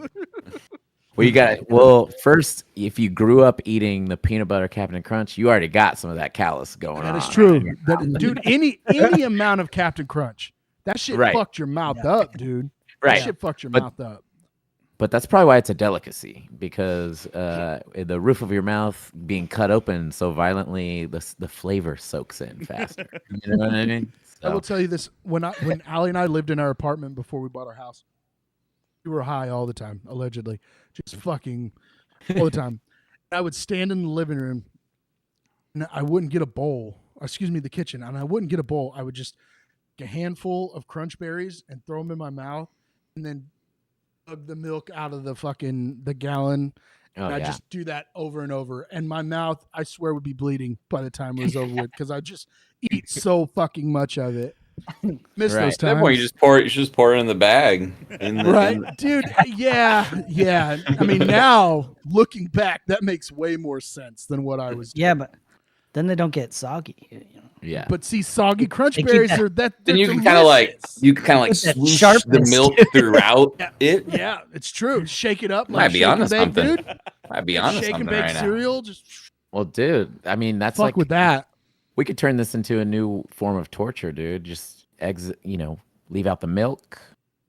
Speaker 2: Well, you got. Well, first, if you grew up eating the peanut butter Captain Crunch, you already got some of that callus going on.
Speaker 1: That is true. Dude, any amount of Captain Crunch, that shit
Speaker 2: Right.
Speaker 1: fucked your mouth up, dude.
Speaker 2: Right.
Speaker 1: That shit fucked your
Speaker 2: But-
Speaker 1: mouth up.
Speaker 2: But that's probably why it's a delicacy, because the roof of your mouth being cut open so violently, the flavor soaks in faster. You know what I mean?
Speaker 1: I will
Speaker 2: So,
Speaker 1: tell you this: when Allie and I lived in our apartment before we bought our house, we were high all the time, allegedly, just fucking all the time. I would stand in the living room, and I wouldn't get a bowl. Excuse me, the kitchen, and I wouldn't get a bowl. I would just get a handful of crunch berries and throw them in my mouth, and then chug the milk out of the gallon.
Speaker 2: oh,
Speaker 1: And I
Speaker 2: yeah.
Speaker 1: just do that over and over, and my mouth, I swear, would be bleeding by the time it was over with because I just eat so fucking much of it. Miss
Speaker 2: Right.
Speaker 1: those
Speaker 4: At that
Speaker 1: times,
Speaker 4: point, you should just pour it in the bag.
Speaker 1: right, dude? Yeah. I mean, now looking back, that makes way more sense than what I was.
Speaker 3: Yeah, but then they don't get soggy.
Speaker 2: Yeah.
Speaker 1: But see, soggy crunch
Speaker 3: They keep
Speaker 1: berries
Speaker 3: that-
Speaker 1: are that.
Speaker 4: Then
Speaker 1: they're
Speaker 4: you can kind of like
Speaker 1: delicious.
Speaker 3: That
Speaker 4: swoosh the
Speaker 3: sharpness.
Speaker 4: milk throughout
Speaker 1: Yeah.
Speaker 4: it.
Speaker 1: Yeah, it's true. Shake it up.
Speaker 4: Might
Speaker 1: Like
Speaker 4: be
Speaker 1: shake
Speaker 4: onto
Speaker 1: and bake,
Speaker 4: something.
Speaker 1: dude.
Speaker 4: I'd be honest
Speaker 1: Shake
Speaker 4: something
Speaker 1: and bake
Speaker 4: right now.
Speaker 1: cereal. Just
Speaker 2: Well, dude, I mean, that's
Speaker 1: fuck
Speaker 2: like
Speaker 1: with that.
Speaker 2: we could turn this into a new form of torture, dude. Just leave out the milk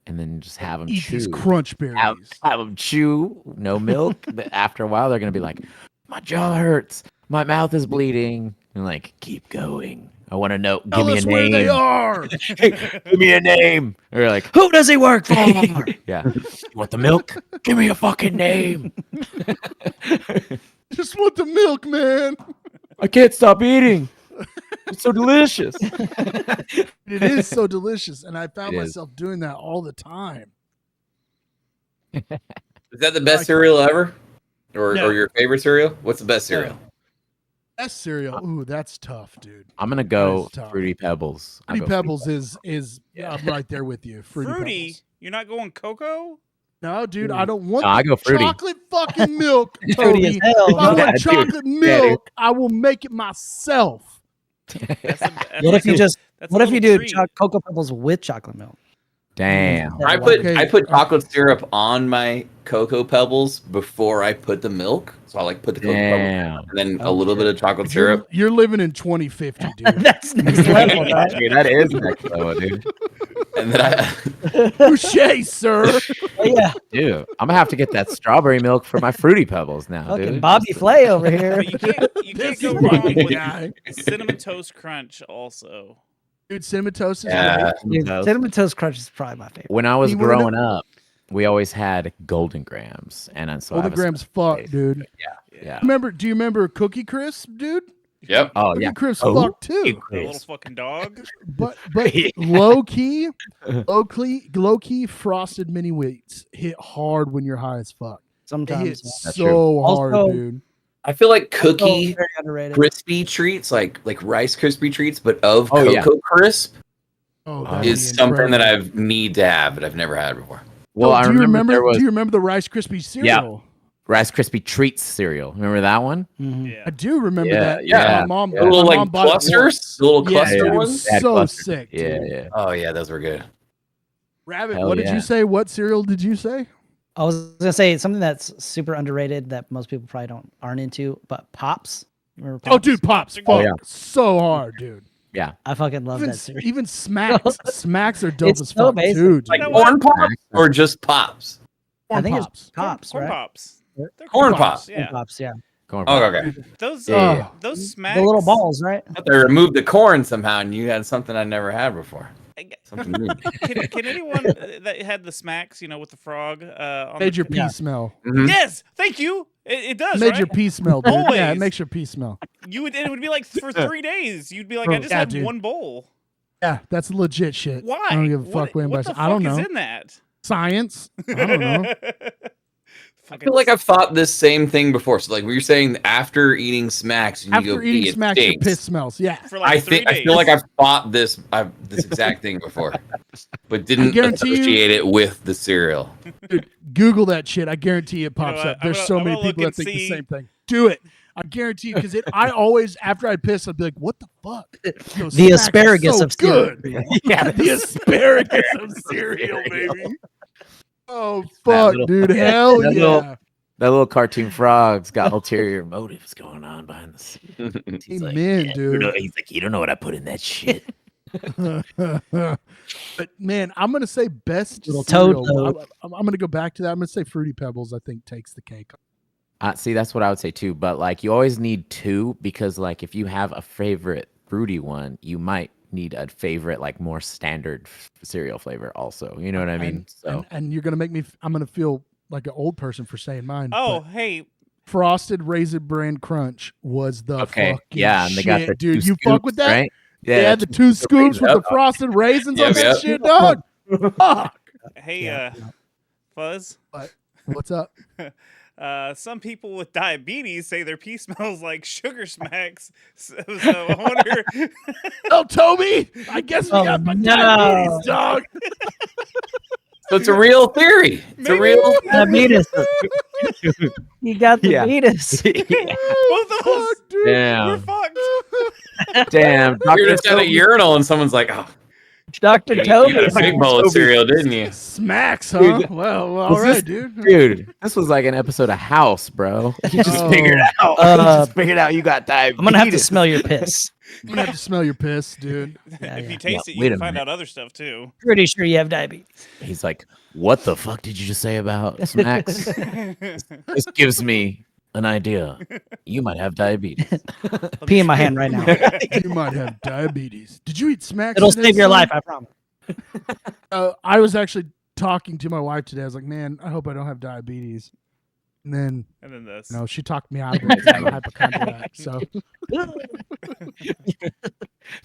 Speaker 2: and then just have them
Speaker 1: Eat
Speaker 2: chew.
Speaker 1: these crunch berries.
Speaker 2: Have them chew, no milk. But after a while, they're gonna be like, "My jaw hurts, my mouth is bleeding," and like, keep going. I want to know. Give
Speaker 1: Tell
Speaker 2: me a
Speaker 1: us where
Speaker 2: name.
Speaker 1: they are.
Speaker 2: Give me a name. Or like,
Speaker 3: Who does he work for?
Speaker 2: yeah, you want the milk? Give me a fucking name.
Speaker 1: Just want the milk, man.
Speaker 2: I can't stop eating. It's so delicious.
Speaker 1: It is so delicious, and I found
Speaker 2: It is.
Speaker 1: myself doing that all the time.
Speaker 4: Is that the best cereal ever? Or your favorite cereal? What's the best cereal?
Speaker 1: Best cereal. Ooh, that's tough, dude.
Speaker 2: I'm gonna go
Speaker 1: That is tough.
Speaker 2: Fruity Pebbles.
Speaker 1: Fruity Pebbles is I'm right there with you. Fruity Pebbles.
Speaker 5: You're not going cocoa?
Speaker 1: No, dude, I don't want
Speaker 2: No, I go Fruity.
Speaker 1: chocolate fucking milk,
Speaker 3: Fruity as
Speaker 1: Toby.
Speaker 3: hell.
Speaker 1: If I
Speaker 2: Yeah,
Speaker 1: want
Speaker 2: dude.
Speaker 1: chocolate
Speaker 2: Yeah, dude.
Speaker 1: milk, I will make it myself.
Speaker 3: What if you just?
Speaker 5: That's
Speaker 3: What
Speaker 5: a
Speaker 3: if you
Speaker 5: little
Speaker 3: do
Speaker 5: treat.
Speaker 3: Cocoa Pebbles with chocolate milk?
Speaker 2: Damn.
Speaker 3: Yeah.
Speaker 4: I put
Speaker 1: Okay.
Speaker 4: chocolate syrup on my Cocoa Pebbles before I put the milk. So I put the Cocoa
Speaker 2: Damn.
Speaker 4: Pebbles and then a little bit of chocolate
Speaker 1: You're,
Speaker 4: syrup.
Speaker 1: you're living in 2050, dude.
Speaker 3: That's next level, right?
Speaker 2: Dude, that is next level, dude.
Speaker 4: And then I
Speaker 1: Touche, sir.
Speaker 3: Oh, yeah,
Speaker 2: Dude, I'm gonna have to get that strawberry milk for my Fruity Pebbles now,
Speaker 3: fucking
Speaker 2: dude.
Speaker 3: Bobby Flay over here.
Speaker 5: But you can't
Speaker 1: This
Speaker 5: go
Speaker 1: is
Speaker 5: wrong
Speaker 1: my
Speaker 5: with
Speaker 1: guy.
Speaker 5: Cinnamon Toast Crunch also.
Speaker 1: Dude, cinnamon toast is
Speaker 4: Yeah.
Speaker 1: great.
Speaker 3: Dude, Cinnamon Toast Crunch is probably my favorite.
Speaker 2: When I was
Speaker 1: You wanna
Speaker 2: growing up, we always had Golden Grams, and then so I
Speaker 1: Golden
Speaker 2: have a
Speaker 1: Grams,
Speaker 2: special
Speaker 1: fuck,
Speaker 2: place.
Speaker 1: dude.
Speaker 2: Yeah.
Speaker 1: Do you remember Cookie Crisp, dude?
Speaker 4: Yep.
Speaker 2: Oh
Speaker 1: Cookie
Speaker 2: yeah.
Speaker 1: Crisp,
Speaker 2: Oh,
Speaker 1: fuck too.
Speaker 2: Cookie
Speaker 5: The little
Speaker 2: Crisp.
Speaker 5: fucking dog.
Speaker 1: But low key frosted mini wheats hit hard when you're high as fuck. They hit
Speaker 3: Sometimes.
Speaker 2: That's
Speaker 1: so hard,
Speaker 3: Also-
Speaker 1: dude.
Speaker 4: I feel like
Speaker 3: Also
Speaker 4: cookie
Speaker 3: very underrated.
Speaker 4: crispy treats, like Rice Krispie treats, but of
Speaker 2: Oh,
Speaker 4: Cocoa
Speaker 2: yeah.
Speaker 4: Crisp
Speaker 1: Oh,
Speaker 2: Oh,
Speaker 1: that'd
Speaker 4: is
Speaker 1: be
Speaker 4: something that
Speaker 1: incredible.
Speaker 4: I've need to have, but I've never had before.
Speaker 2: Well,
Speaker 1: Oh,
Speaker 2: I
Speaker 1: do you
Speaker 2: remember there was
Speaker 1: Do you remember the Rice Krispie cereal?
Speaker 2: Rice Krispie Treats cereal. Remember that one?
Speaker 3: Mhm.
Speaker 5: Yeah.
Speaker 1: I do remember
Speaker 2: Yeah,
Speaker 1: that.
Speaker 2: yeah.
Speaker 1: My mom.
Speaker 2: Yeah.
Speaker 4: The little
Speaker 1: my
Speaker 4: like
Speaker 1: mom bought it once.
Speaker 4: clusters, the little
Speaker 1: Yeah,
Speaker 4: cluster
Speaker 1: dude, it
Speaker 4: ones.
Speaker 1: was
Speaker 2: Had
Speaker 1: so
Speaker 2: clusters.
Speaker 1: sick.
Speaker 2: Yeah,
Speaker 1: Dude.
Speaker 2: yeah.
Speaker 4: Oh yeah, those were good.
Speaker 1: Rabbit,
Speaker 2: Hell
Speaker 1: what did
Speaker 2: yeah.
Speaker 1: you say? What cereal did you say?
Speaker 3: I was gonna say something that's super underrated that most people probably aren't into, but Pops. Remember Pops?
Speaker 1: Oh, dude, Pops.
Speaker 5: Oh,
Speaker 1: Fuck.
Speaker 2: yeah.
Speaker 1: So hard, dude.
Speaker 2: Yeah.
Speaker 3: I fucking love
Speaker 1: Even,
Speaker 3: that cereal.
Speaker 1: even Smacks. Smacks are dope
Speaker 3: It's
Speaker 1: as
Speaker 3: so
Speaker 1: fuck,
Speaker 3: basic.
Speaker 1: too, dude.
Speaker 4: Like
Speaker 5: know
Speaker 4: corn
Speaker 5: what?
Speaker 4: pops or just pops?
Speaker 3: I think
Speaker 1: Pops.
Speaker 3: it's Pops,
Speaker 5: Corn
Speaker 3: right?
Speaker 5: Pops. They're
Speaker 4: Corn
Speaker 5: Pops,
Speaker 4: Pops.
Speaker 5: Yeah.
Speaker 3: Pops, yeah.
Speaker 2: Corn
Speaker 4: Oh,
Speaker 2: Pop.
Speaker 4: okay.
Speaker 5: Those
Speaker 2: Yeah.
Speaker 5: those smacks.
Speaker 3: The little balls, right?
Speaker 4: They removed the corn somehow, and you had something I never had before. Something new.
Speaker 5: Can anyone that had the smacks, with the frog? On
Speaker 1: Made your
Speaker 5: the,
Speaker 1: pee
Speaker 3: Yeah.
Speaker 1: smell.
Speaker 4: Mhm.
Speaker 5: Yes, thank you. It does.
Speaker 1: Made
Speaker 5: right?
Speaker 1: your pee smell, dude. Yeah, it
Speaker 5: Always.
Speaker 1: makes your pee smell.
Speaker 5: It would be like for 3 days. You'd be like, I just
Speaker 1: Yeah,
Speaker 5: had
Speaker 1: dude.
Speaker 5: one bowl.
Speaker 1: Yeah, that's legit shit.
Speaker 5: Why?
Speaker 1: I don't give a fuck what
Speaker 5: what
Speaker 1: anybody
Speaker 5: the
Speaker 1: says.
Speaker 5: fuck
Speaker 1: I don't
Speaker 5: is
Speaker 1: know.
Speaker 5: in that?
Speaker 1: Science. I don't know.
Speaker 4: I feel like I've thought this same thing before. So, like, we were saying after eating smacks, and you
Speaker 1: After
Speaker 4: go
Speaker 1: eating
Speaker 4: pee, it
Speaker 1: smacks, your
Speaker 4: stinks.
Speaker 1: piss smells. Yeah.
Speaker 5: For like 3 days.
Speaker 4: I feel like I've thought this exact thing before, but didn't
Speaker 1: guarantee you-
Speaker 4: associate it with the cereal.
Speaker 1: Dude, Google that shit. I guarantee it pops
Speaker 5: what?
Speaker 1: up. There's
Speaker 5: I'm
Speaker 1: so
Speaker 5: gonna
Speaker 1: many
Speaker 5: look
Speaker 1: people that
Speaker 5: and
Speaker 1: think the
Speaker 5: see.
Speaker 1: same thing. Do it. I guarantee you, because I always, after I piss, I'd be like, what the fuck? Those
Speaker 3: The
Speaker 1: smacks are
Speaker 3: asparagus
Speaker 1: so
Speaker 3: of cereal.
Speaker 1: good.
Speaker 2: Yeah.
Speaker 1: The asparagus of cereal, baby. Oh, fuck,
Speaker 2: little-
Speaker 1: dude. Hell
Speaker 2: that
Speaker 1: yeah.
Speaker 2: little- That little cartoon frog's got ulterior motives going on behind the scenes. He's like,
Speaker 1: Amen,
Speaker 2: "Yeah,
Speaker 1: dude."
Speaker 2: he's like, you don't know what I put in that shit.
Speaker 1: But man, I'm gonna say best
Speaker 3: Little
Speaker 1: cereal.
Speaker 3: toad.
Speaker 1: I'm gonna go back to that. I'm gonna say Fruity Pebbles. I think takes the cake.
Speaker 2: See, that's what I would say too. But like, you always need two because, like, if you have a favorite fruity one, you might need a favorite, like, more standard cereal flavor. Also, you know what I mean?
Speaker 1: And you're gonna make me. I'm gonna feel like an old person for saying mine.
Speaker 5: Oh,
Speaker 1: but
Speaker 5: hey,
Speaker 1: Frosted Raisin Bran Crunch was the
Speaker 2: okay,
Speaker 1: fucking
Speaker 2: yeah, and they got
Speaker 1: shit,
Speaker 2: the
Speaker 1: dude.
Speaker 2: two
Speaker 1: You fuck
Speaker 2: scoops,
Speaker 1: with that?
Speaker 2: right?
Speaker 1: They had the two scoops with the frosted raisins on
Speaker 4: Yep,
Speaker 1: that
Speaker 4: yep.
Speaker 1: shit, dog. Fuck.
Speaker 5: hey,
Speaker 3: Yeah.
Speaker 5: Fuzz.
Speaker 1: What's up?
Speaker 5: Some people with diabetes say their pee smells like sugar smacks. So I wonder.
Speaker 1: Oh, Toby, I guess we
Speaker 3: Oh,
Speaker 1: got my
Speaker 3: no.
Speaker 1: diabetes, dog.
Speaker 4: So it's a real theory. It's a real.
Speaker 3: Diabetes. You got the
Speaker 2: Yeah.
Speaker 3: beatus.
Speaker 5: Both of us.
Speaker 1: Fuck, dude.
Speaker 5: We're
Speaker 2: Damn,
Speaker 5: fucked.
Speaker 2: damn.
Speaker 4: You're
Speaker 2: Dr.
Speaker 4: just at a urinal, and someone's like, "Oh,
Speaker 3: Dr.
Speaker 4: you
Speaker 3: Toby.
Speaker 4: got a big bowl of cereal, didn't you?"
Speaker 1: Smacks, huh?
Speaker 2: Dude,
Speaker 1: Well, all
Speaker 2: was
Speaker 1: right,
Speaker 2: this-
Speaker 1: dude.
Speaker 2: Dude, this was like an episode of House, bro. You just
Speaker 1: Oh.
Speaker 2: figured out.
Speaker 3: Uh,
Speaker 2: you just figured out you got diabetes.
Speaker 3: I'm gonna have to smell your piss.
Speaker 1: I'm gonna have to smell your piss, dude.
Speaker 3: Yeah,
Speaker 5: If
Speaker 3: yeah.
Speaker 5: you taste it,
Speaker 2: wait
Speaker 5: you
Speaker 2: a
Speaker 5: can find
Speaker 2: minute.
Speaker 5: out other stuff too.
Speaker 3: Pretty sure you have diabetes.
Speaker 2: He's like, "What the fuck did you just say about smacks?" This gives me an idea. You might have diabetes.
Speaker 3: Pee in my hand right now.
Speaker 1: You might have diabetes. Did you eat smacks?
Speaker 3: It'll
Speaker 1: today,
Speaker 3: save your
Speaker 1: son?
Speaker 3: life, I promise.
Speaker 1: I was actually talking to my wife today. I was like, man, I hope I don't have diabetes. And then,
Speaker 5: And then this.
Speaker 1: she talked me out of it because I'm a hypochondriac. So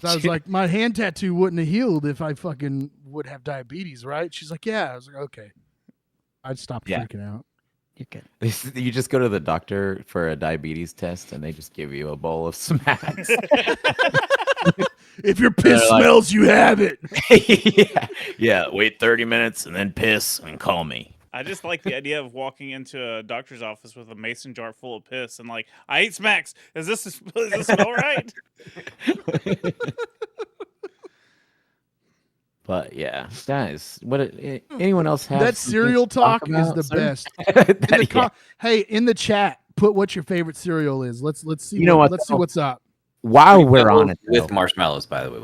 Speaker 1: I was like, my hand tattoo wouldn't have healed if I fucking would have diabetes, right? She's like, yeah. I was like, okay. I'd stop
Speaker 2: Yeah.
Speaker 1: freaking out.
Speaker 3: You can.
Speaker 2: You just go to the doctor for a diabetes test, and they just give you a bowl of smacks.
Speaker 1: If your piss
Speaker 2: They're like-
Speaker 1: smells, you have it.
Speaker 2: yeah. Wait 30 minutes and then piss and call me.
Speaker 5: I just like the idea of walking into a doctor's office with a mason jar full of piss and like, I ate smacks. Does this smell right?
Speaker 2: But yeah, guys, anyone else have
Speaker 1: That
Speaker 2: something
Speaker 1: cereal
Speaker 2: to talk
Speaker 1: talk is
Speaker 2: about,
Speaker 1: the
Speaker 2: sir?
Speaker 1: best.
Speaker 2: Yeah.
Speaker 1: Hey, in the chat, put what your favorite cereal is. Let's see.
Speaker 2: You know what,
Speaker 1: Let's see
Speaker 2: though?
Speaker 1: what's up.
Speaker 2: While we're on it,
Speaker 4: with
Speaker 2: though,
Speaker 4: marshmallows, by the way.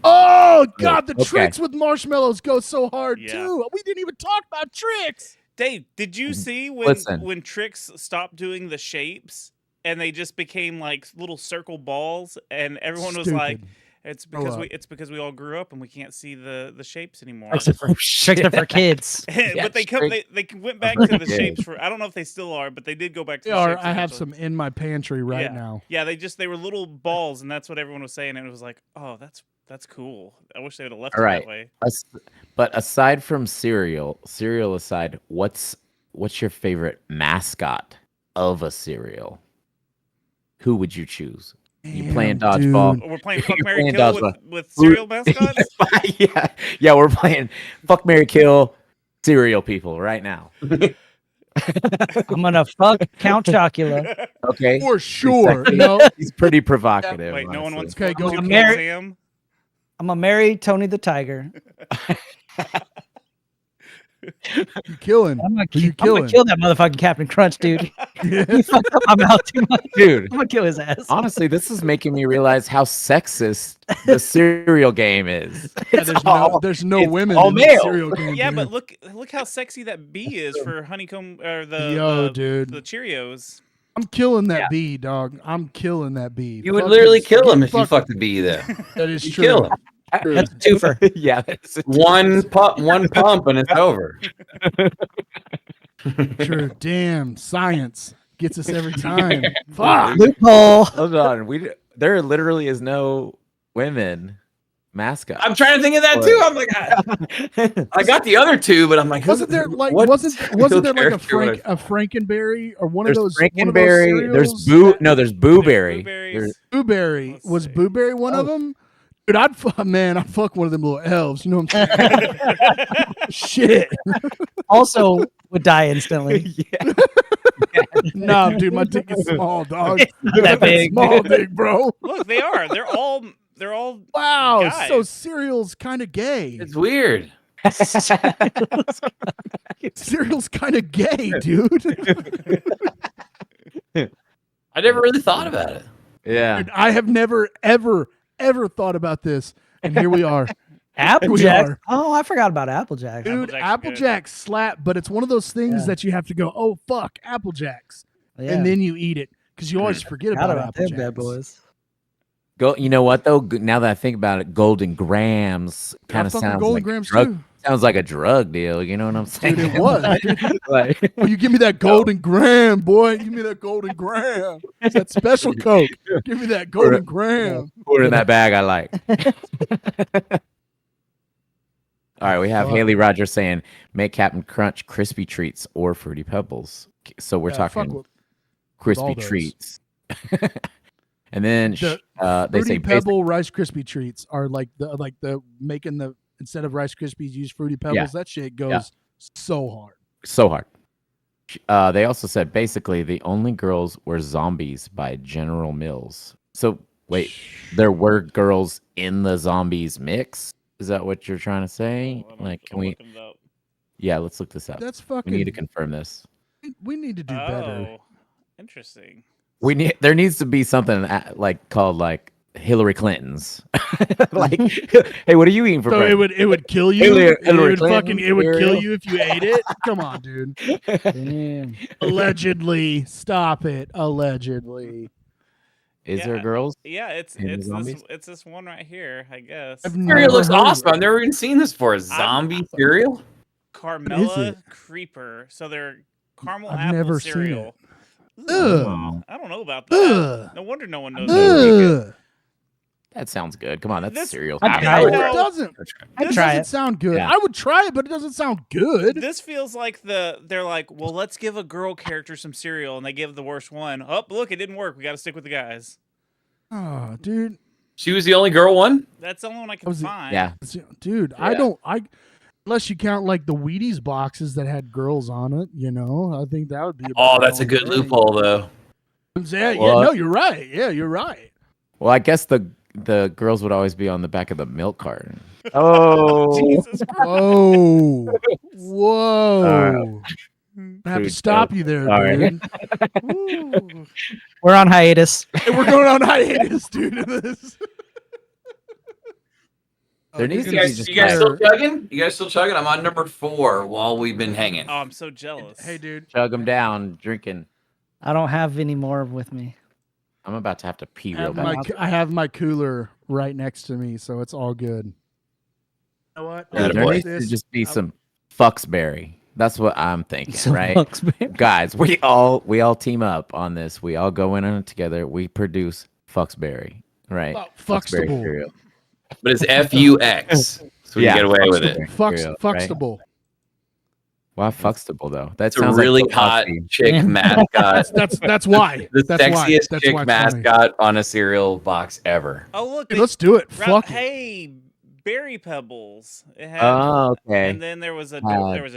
Speaker 1: Oh God, the
Speaker 2: Okay.
Speaker 1: tricks with marshmallows go so hard
Speaker 5: Yeah.
Speaker 1: too. We didn't even talk about tricks.
Speaker 5: Dave, did you see when
Speaker 2: Listen.
Speaker 5: Trix stopped doing the shapes and they just became like little circle balls and everyone was like,
Speaker 1: Stupid.
Speaker 5: it's because we all grew up and we can't see the shapes anymore.
Speaker 3: Tricks are for kids.
Speaker 5: But they went back to the shapes for, I don't know if they still are, but they did go back to
Speaker 1: They
Speaker 5: the
Speaker 1: are.
Speaker 5: shapes
Speaker 1: I have
Speaker 5: eventually.
Speaker 1: some in my pantry right
Speaker 5: Yeah.
Speaker 1: now.
Speaker 5: Yeah, they were little balls, and that's what everyone was saying, and it was like, oh, that's cool. I wish they would have left
Speaker 2: All
Speaker 5: it
Speaker 2: right.
Speaker 5: that way.
Speaker 2: But aside from cereal aside, what's your favorite mascot of a cereal? Who would you choose? You playing
Speaker 1: Damn,
Speaker 2: dodgeball?
Speaker 1: dude.
Speaker 5: We're playing Fuck,
Speaker 2: You're
Speaker 5: Marry,
Speaker 2: playing
Speaker 5: Kill
Speaker 2: dodgeball.
Speaker 5: with cereal mascots?
Speaker 2: yeah, we're playing Fuck, Marry, Kill cereal people right now.
Speaker 3: I'm gonna fuck Count Chocula.
Speaker 2: Okay,
Speaker 1: For sure.
Speaker 2: Exactly.
Speaker 1: No.
Speaker 2: He's pretty provocative.
Speaker 5: Wait, no one
Speaker 2: honestly.
Speaker 5: wants
Speaker 1: Okay,
Speaker 5: Fuck,
Speaker 1: go.
Speaker 5: Marry,
Speaker 3: I'm
Speaker 5: Kill
Speaker 3: married-
Speaker 5: Sam?
Speaker 3: I'm gonna marry Tony the Tiger.
Speaker 1: You killing?
Speaker 3: I'm gonna,
Speaker 1: Who you
Speaker 3: I'm gonna
Speaker 1: killing?
Speaker 3: kill that motherfucking Captain Crunch, dude.
Speaker 1: Yeah.
Speaker 3: He fucked up my mouth too much.
Speaker 2: Dude.
Speaker 3: I'm gonna kill his ass.
Speaker 2: Honestly, this is making me realize how sexist the cereal game is.
Speaker 1: Yeah,
Speaker 2: It's all-
Speaker 1: there's no
Speaker 2: it's
Speaker 1: women
Speaker 2: all
Speaker 1: in the
Speaker 2: male.
Speaker 1: cereal game.
Speaker 5: Yeah,
Speaker 1: dude.
Speaker 5: but look how sexy that bee is for honeycomb or
Speaker 1: dude.
Speaker 5: the Cheerios.
Speaker 1: I'm killing that bee, dog. I'm killing that bee.
Speaker 4: You would
Speaker 1: Fuck
Speaker 4: literally
Speaker 1: this.
Speaker 4: kill him if you
Speaker 1: Fuck-
Speaker 4: fucked the bee, though.
Speaker 1: That is
Speaker 4: You
Speaker 1: true.
Speaker 4: kill him.
Speaker 3: That's a twofer.
Speaker 2: yeah, that's
Speaker 4: One pump, and it's over.
Speaker 1: Sure. Damn, science gets us every time. Fuck.
Speaker 3: Loophole.
Speaker 2: Hold on, there literally is no women mascot.
Speaker 4: I'm trying to think of that too. I'm like, I got the other two, but I'm like,
Speaker 1: Wasn't there like
Speaker 4: what
Speaker 1: wasn't there like a
Speaker 4: character would
Speaker 1: Frankenberry or one
Speaker 2: There's
Speaker 1: of those
Speaker 2: Frankenberry.
Speaker 1: one of
Speaker 2: There's
Speaker 1: those
Speaker 2: There's Booberry.
Speaker 5: Blueberries.
Speaker 1: Blueberry.
Speaker 5: Let's
Speaker 1: Was
Speaker 5: see.
Speaker 1: Blueberry one of them? Dude, I'd fuck one of them little elves. You know what I'm saying? Shit.
Speaker 3: Also would die instantly.
Speaker 1: Nah, dude, my dick is small, dog.
Speaker 3: It's not that big.
Speaker 1: Small dick, bro.
Speaker 5: Look, they are. They're all
Speaker 1: Wow.
Speaker 5: guys.
Speaker 1: So cereal's kind of gay.
Speaker 4: It's weird.
Speaker 1: Cereal's kind of gay, dude.
Speaker 4: I never really thought about it.
Speaker 2: Yeah.
Speaker 1: Dude, I have never, ever thought about this, and here we are.
Speaker 3: Applejack.
Speaker 1: are.
Speaker 3: Oh, I forgot about Applejack.
Speaker 1: Dude,
Speaker 5: Applejack's
Speaker 1: Applejack slap, but it's one of those things
Speaker 3: Yeah.
Speaker 1: that you have to go, oh, fuck, Applejacks.
Speaker 3: Yeah.
Speaker 1: And then you eat it because you always forget
Speaker 3: Forgot
Speaker 1: about
Speaker 3: about them bad
Speaker 1: Applejacks.
Speaker 3: boys.
Speaker 2: You know what though? Now that I think about it, Golden Grams kind
Speaker 1: I
Speaker 2: of
Speaker 1: fuck with
Speaker 2: sounds
Speaker 1: Golden
Speaker 2: like
Speaker 1: Grams
Speaker 2: drug,
Speaker 1: too.
Speaker 2: sounds like a drug deal. You know what I'm saying?
Speaker 1: Dude, it was.
Speaker 2: Like,
Speaker 1: Well, you give me that Golden Gram, boy. Give me that Golden Gram. It's that special Coke. Give me that Golden Gram.
Speaker 2: put it in that bag I like. All right, we have
Speaker 1: Fuck.
Speaker 2: Haley Rogers saying, "Make Captain Crunch crispy treats or fruity pebbles." So we're
Speaker 1: Yeah, fuck
Speaker 2: talking
Speaker 1: with
Speaker 2: crispy
Speaker 1: all those.
Speaker 2: treats. And then
Speaker 1: The
Speaker 2: they say
Speaker 1: Fruity Pebble Rice Krispie treats are like the making the instead of Rice Krispies use Fruity Pebbles. That shit goes so hard.
Speaker 2: so hard. They also said basically the only girls were zombies by General Mills. So wait, there were girls in the zombies mix? Is that what you're trying to say? Like, can we? Yeah, let's look this up.
Speaker 1: That's
Speaker 2: We
Speaker 1: fucking.
Speaker 2: need to confirm this.
Speaker 1: We need to do better.
Speaker 5: Oh, interesting.
Speaker 2: There needs to be something like called like Hillary Clinton's. Like, hey, what are you eating for
Speaker 1: So
Speaker 2: breakfast?
Speaker 1: it would kill you.
Speaker 2: Hillary
Speaker 1: It would kill
Speaker 2: cereal.
Speaker 1: you if you ate it. Come on, dude.
Speaker 3: Damn.
Speaker 1: Allegedly, stop it. Allegedly.
Speaker 2: Is
Speaker 5: Yeah.
Speaker 2: there girls?
Speaker 5: Yeah, it's
Speaker 2: In the
Speaker 5: it's
Speaker 2: zombies?
Speaker 5: this one right here, I guess.
Speaker 1: I've
Speaker 4: Cereal
Speaker 1: never
Speaker 4: looks
Speaker 1: heard of
Speaker 4: awesome.
Speaker 1: it.
Speaker 4: I've never even seen this before. Zombie cereal?
Speaker 5: Carmela
Speaker 1: it?
Speaker 5: Creeper. So they're caramel
Speaker 1: I've
Speaker 5: apple
Speaker 1: never seen
Speaker 5: cereal.
Speaker 1: Ugh.
Speaker 5: I don't know about that.
Speaker 1: Ugh.
Speaker 5: No wonder no one knows. That.
Speaker 1: Ugh.
Speaker 2: That sounds good. Come on, that's
Speaker 5: This-
Speaker 2: cereal.
Speaker 3: I'd
Speaker 1: No,
Speaker 3: try
Speaker 1: it
Speaker 3: it.
Speaker 1: doesn't.
Speaker 3: I'd
Speaker 1: It
Speaker 3: try
Speaker 1: doesn't
Speaker 3: it.
Speaker 1: sound good.
Speaker 2: Yeah.
Speaker 1: I would try it, but it doesn't sound good.
Speaker 5: This feels like they're like, well, let's give a girl character some cereal, and they give the worst one. Oh, look, it didn't work. We got to stick with the guys.
Speaker 1: Oh, dude.
Speaker 4: She was the only girl one.
Speaker 5: That's the only one I can
Speaker 1: Was it-
Speaker 5: find.
Speaker 2: Yeah.
Speaker 1: Dude, I unless you count like the Wheaties boxes that had girls on it, I think that would be.
Speaker 4: Oh,
Speaker 1: about
Speaker 4: that's
Speaker 1: the
Speaker 4: a good
Speaker 1: only thing.
Speaker 4: loophole though.
Speaker 1: Yeah,
Speaker 2: Well,
Speaker 1: no, you're right. Yeah, you're right.
Speaker 2: Well, I guess the girls would always be on the back of the milk carton. Oh,
Speaker 5: Jesus Christ.
Speaker 1: Whoa. Whoa. I have to
Speaker 2: Crude
Speaker 1: stop
Speaker 2: joke.
Speaker 1: you there,
Speaker 2: Sorry.
Speaker 1: dude.
Speaker 5: Ooh.
Speaker 3: We're on hiatus.
Speaker 1: Hey, we're going on hiatus, dude. This.
Speaker 2: There needs
Speaker 4: You
Speaker 2: to be
Speaker 4: guys,
Speaker 2: just
Speaker 4: you guys
Speaker 2: like-
Speaker 4: still chugging? You guys still chugging? I'm on number 4 while we've been hanging.
Speaker 5: Oh, I'm so jealous.
Speaker 1: Hey, dude.
Speaker 2: chug them down, drinking.
Speaker 3: I don't have any more with me.
Speaker 2: I'm about to have to pee
Speaker 1: I
Speaker 2: real
Speaker 1: have, my,
Speaker 2: bad.
Speaker 1: I have my cooler right next to me, so it's all good. You know what?
Speaker 4: Atta
Speaker 2: There
Speaker 4: boy.
Speaker 2: needs to just be some Fuxberry. That's what I'm thinking,
Speaker 3: Some
Speaker 2: right?
Speaker 3: Fuxberry.
Speaker 2: Guys, we all team up on this. We all go in on it together. We produce Fuxberry, right?
Speaker 1: Fuxtable.
Speaker 2: cereal.
Speaker 4: But it's FUX, so you get away with it.
Speaker 2: Fuxtable cereal, right?
Speaker 1: Fuxtable.
Speaker 2: Why Fuxtable though? That
Speaker 4: It's a
Speaker 2: sounds
Speaker 4: really
Speaker 2: like
Speaker 4: hot
Speaker 2: Fuxy.
Speaker 4: chick mascot.
Speaker 1: That's why.
Speaker 4: The
Speaker 1: That's why.
Speaker 4: sexiest
Speaker 1: That's
Speaker 4: chick
Speaker 1: why it's funny.
Speaker 4: mascot on a cereal box ever.
Speaker 5: Oh, look.
Speaker 1: Dude, let's do it.
Speaker 5: Ra-
Speaker 1: Fuck it.
Speaker 5: hey, Berry Pebbles. It had,
Speaker 2: Oh, okay.
Speaker 5: and then there was a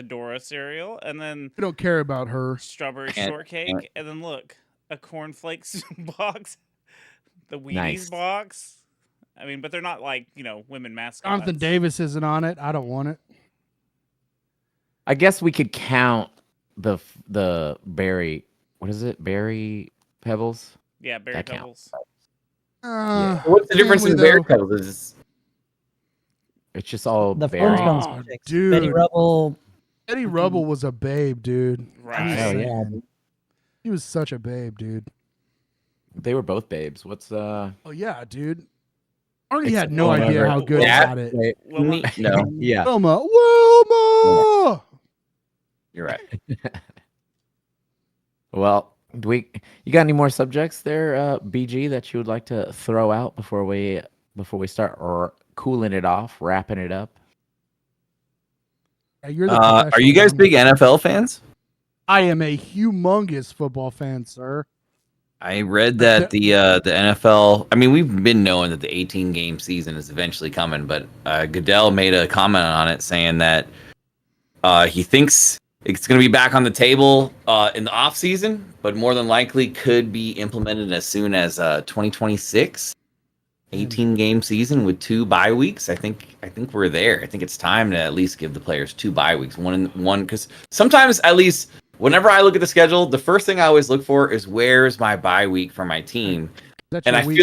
Speaker 5: Dora cereal, and then
Speaker 1: We don't care about her.
Speaker 5: strawberry
Speaker 4: And-
Speaker 5: shortcake, and then look, a cornflakes box, the Wheaties
Speaker 2: Nice.
Speaker 5: box. I mean, but they're not like women mascots.
Speaker 1: Jonathan Davis isn't on it. I don't want it.
Speaker 2: I guess we could count the berry. What is it? Berry Pebbles.
Speaker 5: Yeah, Berry
Speaker 2: That counts.
Speaker 5: Pebbles.
Speaker 4: What's the difference in
Speaker 1: family,
Speaker 4: Berry
Speaker 1: though.
Speaker 4: Pebbles? Is
Speaker 2: It's just all
Speaker 3: The
Speaker 2: berry.
Speaker 3: Flintstones
Speaker 1: Oh,
Speaker 3: chicks.
Speaker 1: dude.
Speaker 3: Betty Rubble.
Speaker 1: Eddie Rubble was a babe, dude.
Speaker 5: Right.
Speaker 2: Oh yeah,
Speaker 1: He was such a babe, dude.
Speaker 2: they were both babes. What's
Speaker 1: Oh yeah, dude. Arnie
Speaker 2: It's
Speaker 1: had no
Speaker 2: all
Speaker 1: idea
Speaker 2: over.
Speaker 1: how good
Speaker 4: Yeah.
Speaker 1: at it.
Speaker 5: Wilma.
Speaker 4: no,
Speaker 2: yeah.
Speaker 1: Wilma.
Speaker 4: you're right.
Speaker 2: Well, you got any more subjects there, BG, that you would like to throw out before we start cooling it off, wrapping it up?
Speaker 1: Yeah, you're the
Speaker 4: Are you guys
Speaker 1: professional.
Speaker 4: big NFL fans?
Speaker 1: I am a humongous football fan, sir.
Speaker 4: I read that the NFL. I mean, we've been knowing that the 18-game season is eventually coming, but Goodell made a comment on it saying that he thinks it's going to be back on the table in the off season, but more than likely could be implemented as soon as 2026. 18-game season with 2 bye weeks. I think we're there. I think it's time to at least give the players 2 bye weeks. One because sometimes, at least whenever I look at the schedule, the first thing I always look for is where's my bye week for my team.
Speaker 1: That's
Speaker 4: And
Speaker 1: your
Speaker 4: I
Speaker 1: week.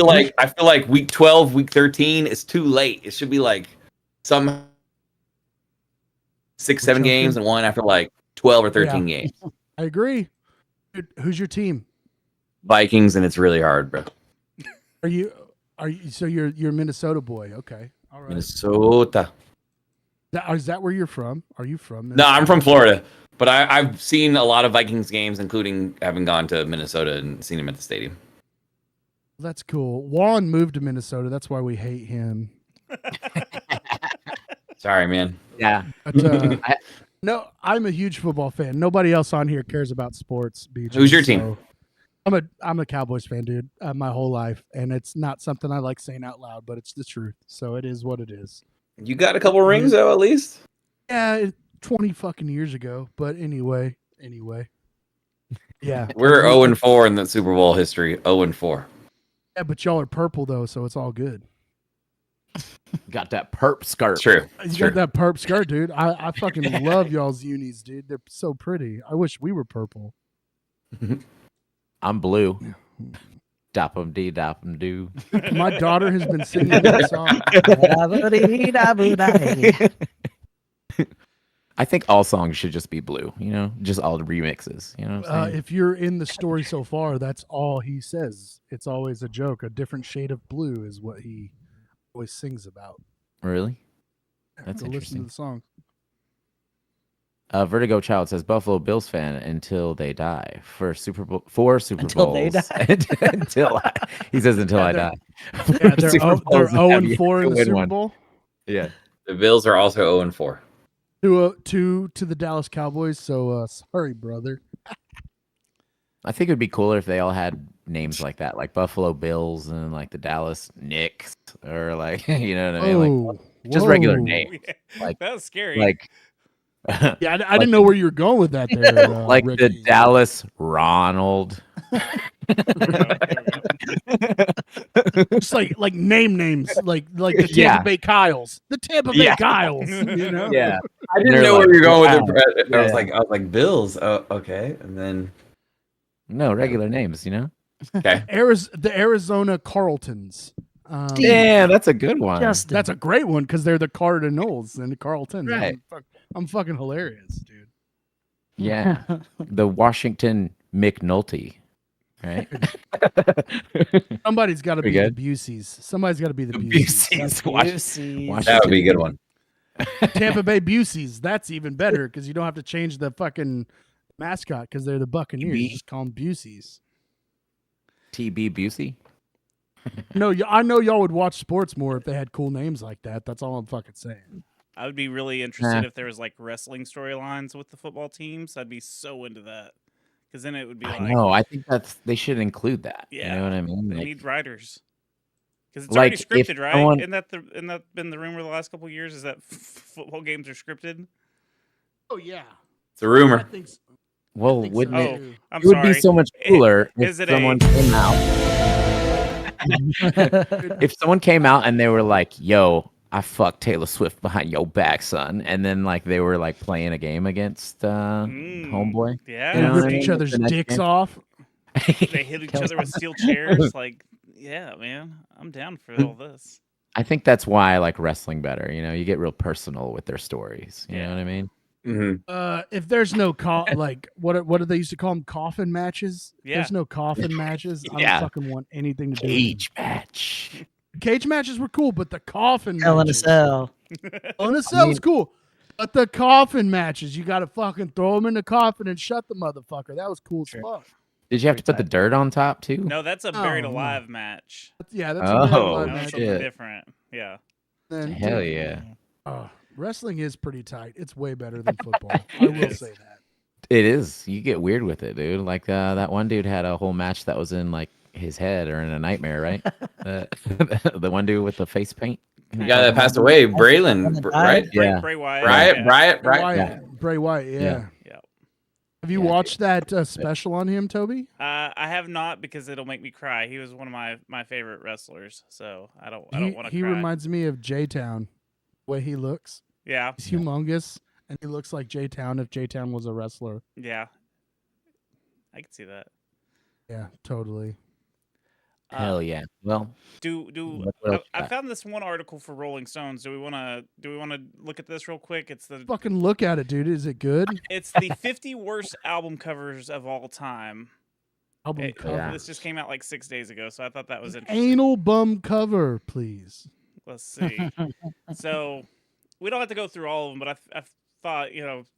Speaker 4: feel like week 12, week 13 is too late. It should be like some 6, 7 games and one after like 12 or 13 games.
Speaker 1: I agree. Dude, who's your team?
Speaker 4: Vikings, and it's really hard, bro.
Speaker 1: Are you? So you're a Minnesota boy? Okay, all right.
Speaker 4: Minnesota.
Speaker 1: Is that where you're from? Are you from?
Speaker 4: No, I'm from Florida, but I've seen a lot of Vikings games, including having gone to Minnesota and seen him at the stadium.
Speaker 1: That's cool. Juan moved to Minnesota. That's why we hate him.
Speaker 4: Sorry, man.
Speaker 2: Yeah.
Speaker 1: But, no, I'm a huge football fan. Nobody else on here cares about sports. BJ,
Speaker 4: Who's your team?
Speaker 1: so I'm a Cowboys fan, dude. My whole life, and it's not something I like saying out loud, but it's the truth. So it is what it is.
Speaker 4: You got a couple rings though, at least.
Speaker 1: Yeah, 20 fucking years ago. But anyway. Yeah.
Speaker 4: We're 0-4 in the Super Bowl history. 0-4.
Speaker 1: Yeah, but y'all are purple though, so it's all good.
Speaker 2: Got that perp skirt.
Speaker 4: True.
Speaker 1: You got that perp skirt, dude. I fucking love y'all's unis, dude. They're so pretty. I wish we were purple.
Speaker 2: I'm blue. Dop 'em dee, dop 'em do.
Speaker 1: My daughter has been singing that song.
Speaker 2: I think all songs should just be blue, just all the remixes, you know what I'm saying?
Speaker 1: If you're in the story so far, that's all he says. It's always a joke. A different shade of blue is what he always sings about.
Speaker 2: Really? That's
Speaker 1: Go listen to
Speaker 2: interesting.
Speaker 1: the song.
Speaker 2: Vertigo Child says Buffalo Bills fan until they die for Super Bowls.
Speaker 3: Until they die?
Speaker 2: He says until I
Speaker 1: they're-
Speaker 2: die.
Speaker 1: Yeah, they're
Speaker 2: Super Bowls have
Speaker 1: 0
Speaker 2: yet
Speaker 1: 4 in
Speaker 2: to
Speaker 1: the
Speaker 2: win
Speaker 1: Super
Speaker 2: one.
Speaker 1: Bowl.
Speaker 2: Yeah.
Speaker 4: The Bills are also 0 and 4.
Speaker 1: To the Dallas Cowboys. So sorry, brother.
Speaker 2: I think it'd be cooler if they all had names like that, like Buffalo Bills and like the Dallas Knicks, or like you know what I mean, like just regular
Speaker 1: whoa.
Speaker 2: names. Like
Speaker 5: That was scary.
Speaker 2: like
Speaker 1: Yeah, I didn't know where you were going with that there.
Speaker 2: like the
Speaker 1: Ricky.
Speaker 2: Dallas Ronald.
Speaker 1: Just like names, like the Tampa
Speaker 2: Yeah.
Speaker 1: Bay Kyles, the Tampa Bay
Speaker 2: Yeah.
Speaker 1: Kyles. You know?
Speaker 2: Yeah,
Speaker 4: I didn't
Speaker 2: They're
Speaker 4: know
Speaker 2: like,
Speaker 4: where you were going with
Speaker 2: wow.
Speaker 4: it. Brett. I
Speaker 2: Yeah.
Speaker 4: was like Bills. Oh, okay, and then
Speaker 2: no regular names, you know.
Speaker 4: okay.
Speaker 1: The Arizona Carltons.
Speaker 2: Damn, that's a good one.
Speaker 3: Justin.
Speaker 1: That's a great one because they're the Cardinals and the Carltons.
Speaker 2: Right.
Speaker 1: I'm fucking hilarious, dude.
Speaker 2: Yeah, the Washington McNulty, right?
Speaker 1: Somebody's got to be
Speaker 2: Pretty
Speaker 1: the
Speaker 2: good.
Speaker 1: Buseys. Somebody's got to be the
Speaker 2: Buseys.
Speaker 1: Buseys.
Speaker 2: Wash-
Speaker 4: That would be a good one.
Speaker 1: Tampa Bay Buseys. That's even better because you don't have to change the fucking mascot because they're the Buccaneers. You
Speaker 2: TB.
Speaker 1: just call them Buseys.
Speaker 2: TB Busey.
Speaker 1: No, I know y'all would watch sports more if they had cool names like that. That's all I'm fucking saying.
Speaker 5: I would be really interested if there was like wrestling storylines with the football teams. I'd be so into that because then it would be
Speaker 2: I
Speaker 5: like,
Speaker 2: know. I think they should include that.
Speaker 5: yeah,
Speaker 2: You know what I mean?
Speaker 5: they
Speaker 2: Like,
Speaker 5: need writers because it's
Speaker 2: like,
Speaker 5: already
Speaker 2: if
Speaker 5: scripted, right?
Speaker 2: someone-
Speaker 5: Isn't that been the rumor the last couple of years? Is that football games are scripted?
Speaker 1: Oh yeah,
Speaker 4: It's a rumor.
Speaker 1: think so.
Speaker 2: well,
Speaker 1: think so,
Speaker 2: wouldn't it?
Speaker 1: too.
Speaker 5: I'm
Speaker 2: It would
Speaker 5: sorry.
Speaker 2: be so much cooler if
Speaker 5: Is it
Speaker 2: someone
Speaker 5: a-
Speaker 2: came out. If someone came out and they were like, "Yo, I fucked Taylor Swift behind your back, son," and then like they were like playing a game against Homeboy.
Speaker 5: Yeah,
Speaker 2: You know what I
Speaker 1: Rip
Speaker 2: mean?
Speaker 1: each other's
Speaker 2: The next
Speaker 1: dicks
Speaker 2: game.
Speaker 1: off.
Speaker 5: they hit each other with steel chairs. Like, yeah, man, I'm down for all this.
Speaker 2: I think that's why I like wrestling better. You know, you get real personal with their stories. You know what I mean?
Speaker 4: Mm-hmm.
Speaker 1: If there's no like what do they used to call them, coffin matches? If
Speaker 5: Yeah.
Speaker 1: there's no coffin matches. I
Speaker 2: Yeah.
Speaker 1: don't fucking want anything to do.
Speaker 2: Cage match.
Speaker 1: Cage matches were cool, but the coffin
Speaker 3: Hell in a
Speaker 1: matches,
Speaker 3: cell.
Speaker 1: Hell in a Cell was cool. But the coffin matches, you got to fucking throw them in the coffin and shut the motherfucker. That was cool as fuck.
Speaker 2: Did you have to put the dirt on top too?
Speaker 5: No, that's a buried
Speaker 1: Oh, no.
Speaker 5: alive match.
Speaker 1: Yeah, that's
Speaker 2: Oh,
Speaker 1: a very live
Speaker 5: That was
Speaker 1: match.
Speaker 5: something
Speaker 2: shit.
Speaker 5: different. Yeah.
Speaker 1: Then,
Speaker 2: Hell
Speaker 1: dude,
Speaker 2: yeah.
Speaker 1: wrestling is pretty tight. It's way better than football. I will say that.
Speaker 2: It is. You get weird with it, dude. Like that one dude had a whole match that was in like his head or in a nightmare, right? The one dude with the face paint.
Speaker 4: The guy that passed away, Braylon, right?
Speaker 2: Yeah.
Speaker 5: Bray Wyatt.
Speaker 4: Bryant,
Speaker 5: yeah.
Speaker 4: Bryant,
Speaker 1: Bray
Speaker 4: Bryant.
Speaker 1: Wyatt, Bray Wyatt, yeah.
Speaker 2: Yeah.
Speaker 5: Yeah.
Speaker 1: Have you watched that special on him, Toby?
Speaker 5: I have not because it'll make me cry. He was one of my favorite wrestlers, so I don't want to
Speaker 1: He
Speaker 5: cry.
Speaker 1: reminds me of J-Town, the way he looks.
Speaker 5: Yeah.
Speaker 1: He's humongous, and he looks like J-Town if J-Town was a wrestler.
Speaker 5: Yeah. I can see that.
Speaker 1: Yeah, totally.
Speaker 2: Hell yeah. Well,
Speaker 5: Do
Speaker 2: What else
Speaker 5: I
Speaker 2: you got?
Speaker 5: found this one article for Rolling Stones. Do we want to look at this real quick? It's the
Speaker 1: Fucking look at it, dude. Is it good?
Speaker 5: it's the 50 worst album covers of all time.
Speaker 1: Album cover.
Speaker 2: Yeah.
Speaker 5: This just came out like 6 days ago, so I thought that was interesting.
Speaker 1: Anal bum cover, please.
Speaker 5: Let's see. So we don't have to go through all of them, but I thought,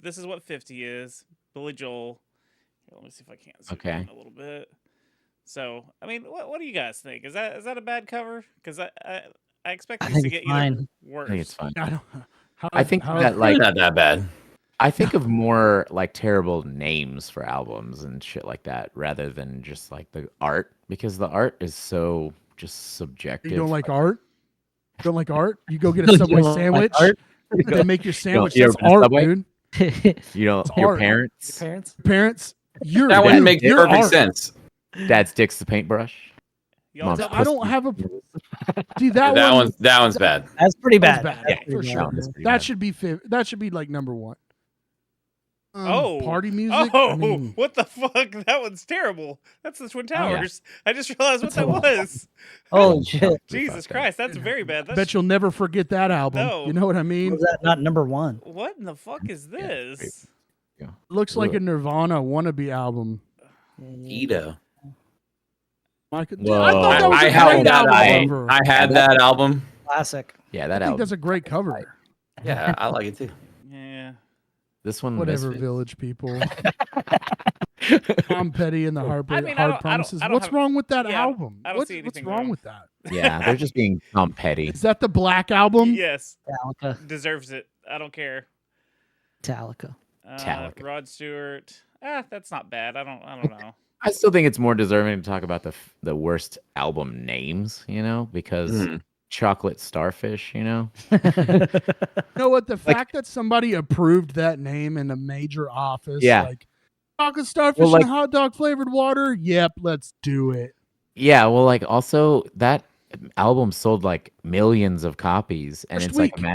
Speaker 5: this is what 50 is. Billy Joel. Here, let me see if I can zoom
Speaker 2: Okay.
Speaker 5: in a little bit. So, I mean, what do you guys think? Is that a bad cover? Because I expect
Speaker 3: I
Speaker 5: these to
Speaker 3: think
Speaker 5: get
Speaker 3: it's
Speaker 5: either
Speaker 3: fine.
Speaker 5: worse.
Speaker 2: I think it's fine.
Speaker 1: I don't.
Speaker 2: I think that like
Speaker 4: Not that bad.
Speaker 2: I think of more like terrible names for albums and shit like that rather than just like the art because the art is so just subjective.
Speaker 1: You don't like art? You don't like art? You go get
Speaker 3: You
Speaker 1: a Subway
Speaker 3: don't like
Speaker 1: sandwich.
Speaker 3: art?
Speaker 1: They make your sandwich.
Speaker 2: you ever
Speaker 1: That's
Speaker 2: been to
Speaker 1: art,
Speaker 2: Subway?
Speaker 1: dude.
Speaker 2: You know
Speaker 1: It's
Speaker 2: your
Speaker 1: art.
Speaker 2: parents.
Speaker 3: Parents?
Speaker 1: Parents, you're
Speaker 4: That one
Speaker 1: dude,
Speaker 4: makes
Speaker 1: you're
Speaker 4: perfect
Speaker 1: art.
Speaker 4: sense.
Speaker 2: Dad's dick's the paintbrush.
Speaker 5: Y'all
Speaker 2: Mom's
Speaker 5: tell me-
Speaker 1: I don't have a. See that,
Speaker 4: That
Speaker 1: one.
Speaker 4: one's bad.
Speaker 3: That's pretty
Speaker 1: That's
Speaker 3: bad.
Speaker 1: bad,
Speaker 3: Yeah.
Speaker 1: for
Speaker 2: That
Speaker 1: sure.
Speaker 2: one is pretty
Speaker 1: That
Speaker 2: bad.
Speaker 1: should be that should be like number one.
Speaker 5: Oh,
Speaker 1: party music.
Speaker 5: Oh,
Speaker 1: I mean,
Speaker 5: what the fuck? That one's terrible. That's the Twin Towers. I just realized what that was.
Speaker 3: Holy shit.
Speaker 5: Jesus Christ, that's very bad.
Speaker 1: bet
Speaker 5: That's
Speaker 1: you'll never forget that album.
Speaker 5: No.
Speaker 1: You know what I mean?
Speaker 3: Was that not number one?
Speaker 5: what in the fuck is this?
Speaker 1: Looks like a Nirvana wannabe album.
Speaker 4: Ito.
Speaker 1: Dude,
Speaker 2: Whoa.
Speaker 1: I thought that was
Speaker 4: I
Speaker 1: a
Speaker 4: had
Speaker 1: great
Speaker 4: that.
Speaker 1: album cover.
Speaker 4: I had that album.
Speaker 3: Classic.
Speaker 2: Yeah,
Speaker 1: I
Speaker 2: that
Speaker 1: think
Speaker 2: album.
Speaker 1: that's a great cover.
Speaker 4: Yeah, I like it too.
Speaker 5: Yeah.
Speaker 2: This one,
Speaker 1: Whatever,
Speaker 2: Misfits.
Speaker 1: Village People. Tom Petty and the Hard
Speaker 5: I mean,
Speaker 1: Promises.
Speaker 5: I don't
Speaker 1: What's
Speaker 5: have-
Speaker 1: wrong with that
Speaker 5: yeah,
Speaker 1: album?
Speaker 5: I don't see
Speaker 1: What's
Speaker 5: anything
Speaker 1: wrong
Speaker 5: wrong.
Speaker 1: with that?
Speaker 2: Yeah, they're just being Tom Petty.
Speaker 1: Is that the Black Album?
Speaker 5: Yes,
Speaker 3: Metallica.
Speaker 5: deserves it. I don't care.
Speaker 3: Metallica.
Speaker 2: Metallica.
Speaker 5: Rod Stewart. That's not bad. I don't know.
Speaker 2: I still think it's more deserving to talk about the worst album names, because Chocolate Starfish,
Speaker 1: You know what? The fact that somebody approved that name in a major office,
Speaker 2: Yeah.
Speaker 1: like chocolate starfish
Speaker 2: Well, like-
Speaker 1: and hot dog flavored water. Yep, let's do it.
Speaker 2: Yeah, well, like also that album sold like millions of copies, and
Speaker 1: First
Speaker 2: it's like
Speaker 1: week.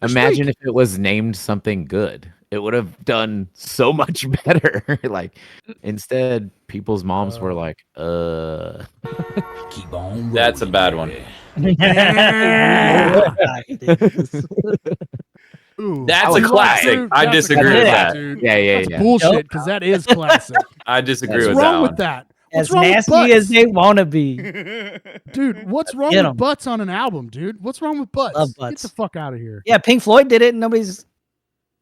Speaker 2: imagine
Speaker 1: week.
Speaker 2: if it was named something good, it would have done so much better. Like instead, people's moms were like,
Speaker 6: Keep on
Speaker 4: That's a
Speaker 6: rolling,
Speaker 4: bad one.
Speaker 6: baby.
Speaker 1: Ooh,
Speaker 4: That's
Speaker 1: I
Speaker 4: a
Speaker 1: love-
Speaker 4: classic.
Speaker 1: dude,
Speaker 4: I
Speaker 1: that's a
Speaker 4: disagree
Speaker 3: with
Speaker 1: classic,
Speaker 4: that.
Speaker 1: dude.
Speaker 2: Yeah,
Speaker 1: That's
Speaker 2: yeah.
Speaker 1: bullshit because that is classic.
Speaker 4: I disagree
Speaker 1: What's
Speaker 4: with
Speaker 1: wrong
Speaker 4: that
Speaker 1: with
Speaker 4: one.
Speaker 1: that?
Speaker 3: As
Speaker 1: What's wrong with
Speaker 3: nasty
Speaker 1: butts?
Speaker 3: as they want to be.
Speaker 1: Dude, what's wrong
Speaker 3: Get
Speaker 1: with
Speaker 3: 'em.
Speaker 1: butts on an album, dude? What's wrong with butts?
Speaker 3: Love
Speaker 1: Get
Speaker 3: butts.
Speaker 1: the fuck out of here.
Speaker 3: Yeah, Pink Floyd did it, and nobody's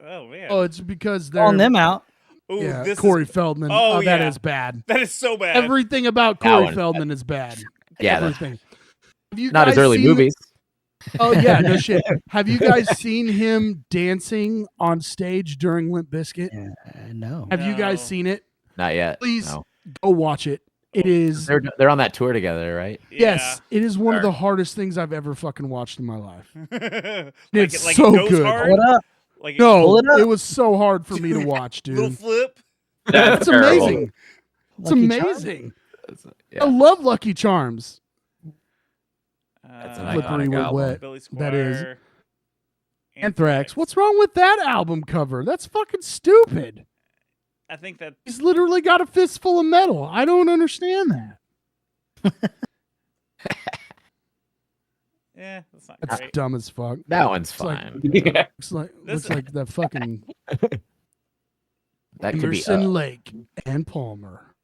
Speaker 5: Oh man.
Speaker 1: Oh, it's because they're
Speaker 3: calling them out.
Speaker 5: Ooh,
Speaker 1: yeah,
Speaker 5: this
Speaker 1: Corey
Speaker 5: is,
Speaker 1: Feldman.
Speaker 5: Oh,
Speaker 1: Oh, that
Speaker 5: yeah.
Speaker 1: is bad.
Speaker 5: that is so bad.
Speaker 1: Everything about
Speaker 2: That
Speaker 1: Corey
Speaker 2: one.
Speaker 1: Feldman is bad.
Speaker 2: Yeah, that's
Speaker 1: Everything. Have you
Speaker 2: not his
Speaker 1: guys
Speaker 2: early
Speaker 1: seen the-
Speaker 2: movies.
Speaker 1: Oh yeah, no shit. Have you guys seen him dancing on stage during Limp Bizkit?
Speaker 3: No.
Speaker 1: Have you guys
Speaker 5: No.
Speaker 1: seen it?
Speaker 2: Not yet.
Speaker 1: Please
Speaker 2: No.
Speaker 1: go watch it. It is
Speaker 2: They're on that tour together, right?
Speaker 1: yes, it is one of the
Speaker 4: Sure.
Speaker 1: hardest things I've ever fucking watched in my life.
Speaker 5: Yeah.
Speaker 1: It's
Speaker 5: like
Speaker 1: so
Speaker 5: it goes
Speaker 1: good.
Speaker 5: hard.
Speaker 3: What up?
Speaker 5: Like it-
Speaker 1: No,
Speaker 3: Pull it up.
Speaker 1: it was so hard for me to watch,
Speaker 5: little
Speaker 1: dude.
Speaker 5: flip.
Speaker 4: That's
Speaker 1: It's
Speaker 4: terrible.
Speaker 1: amazing. It's
Speaker 3: Lucky Charm?
Speaker 1: amazing.
Speaker 2: Yeah.
Speaker 1: I love Lucky Charms.
Speaker 4: That's an
Speaker 1: Slippery
Speaker 4: iconic
Speaker 1: when
Speaker 4: album.
Speaker 1: wet.
Speaker 5: Billy
Speaker 1: That is.
Speaker 5: Squire,
Speaker 1: Anthrax. What's wrong with that album cover? That's fucking stupid.
Speaker 5: I think that
Speaker 1: He's literally got a fistful of metal. I don't understand that.
Speaker 5: yeah, that's not
Speaker 1: That's
Speaker 5: great.
Speaker 1: dumb as fuck.
Speaker 2: That one's
Speaker 1: It's like-
Speaker 2: fine.
Speaker 1: Looks like that fucking
Speaker 2: That could be
Speaker 1: Emerson Lake and Palmer.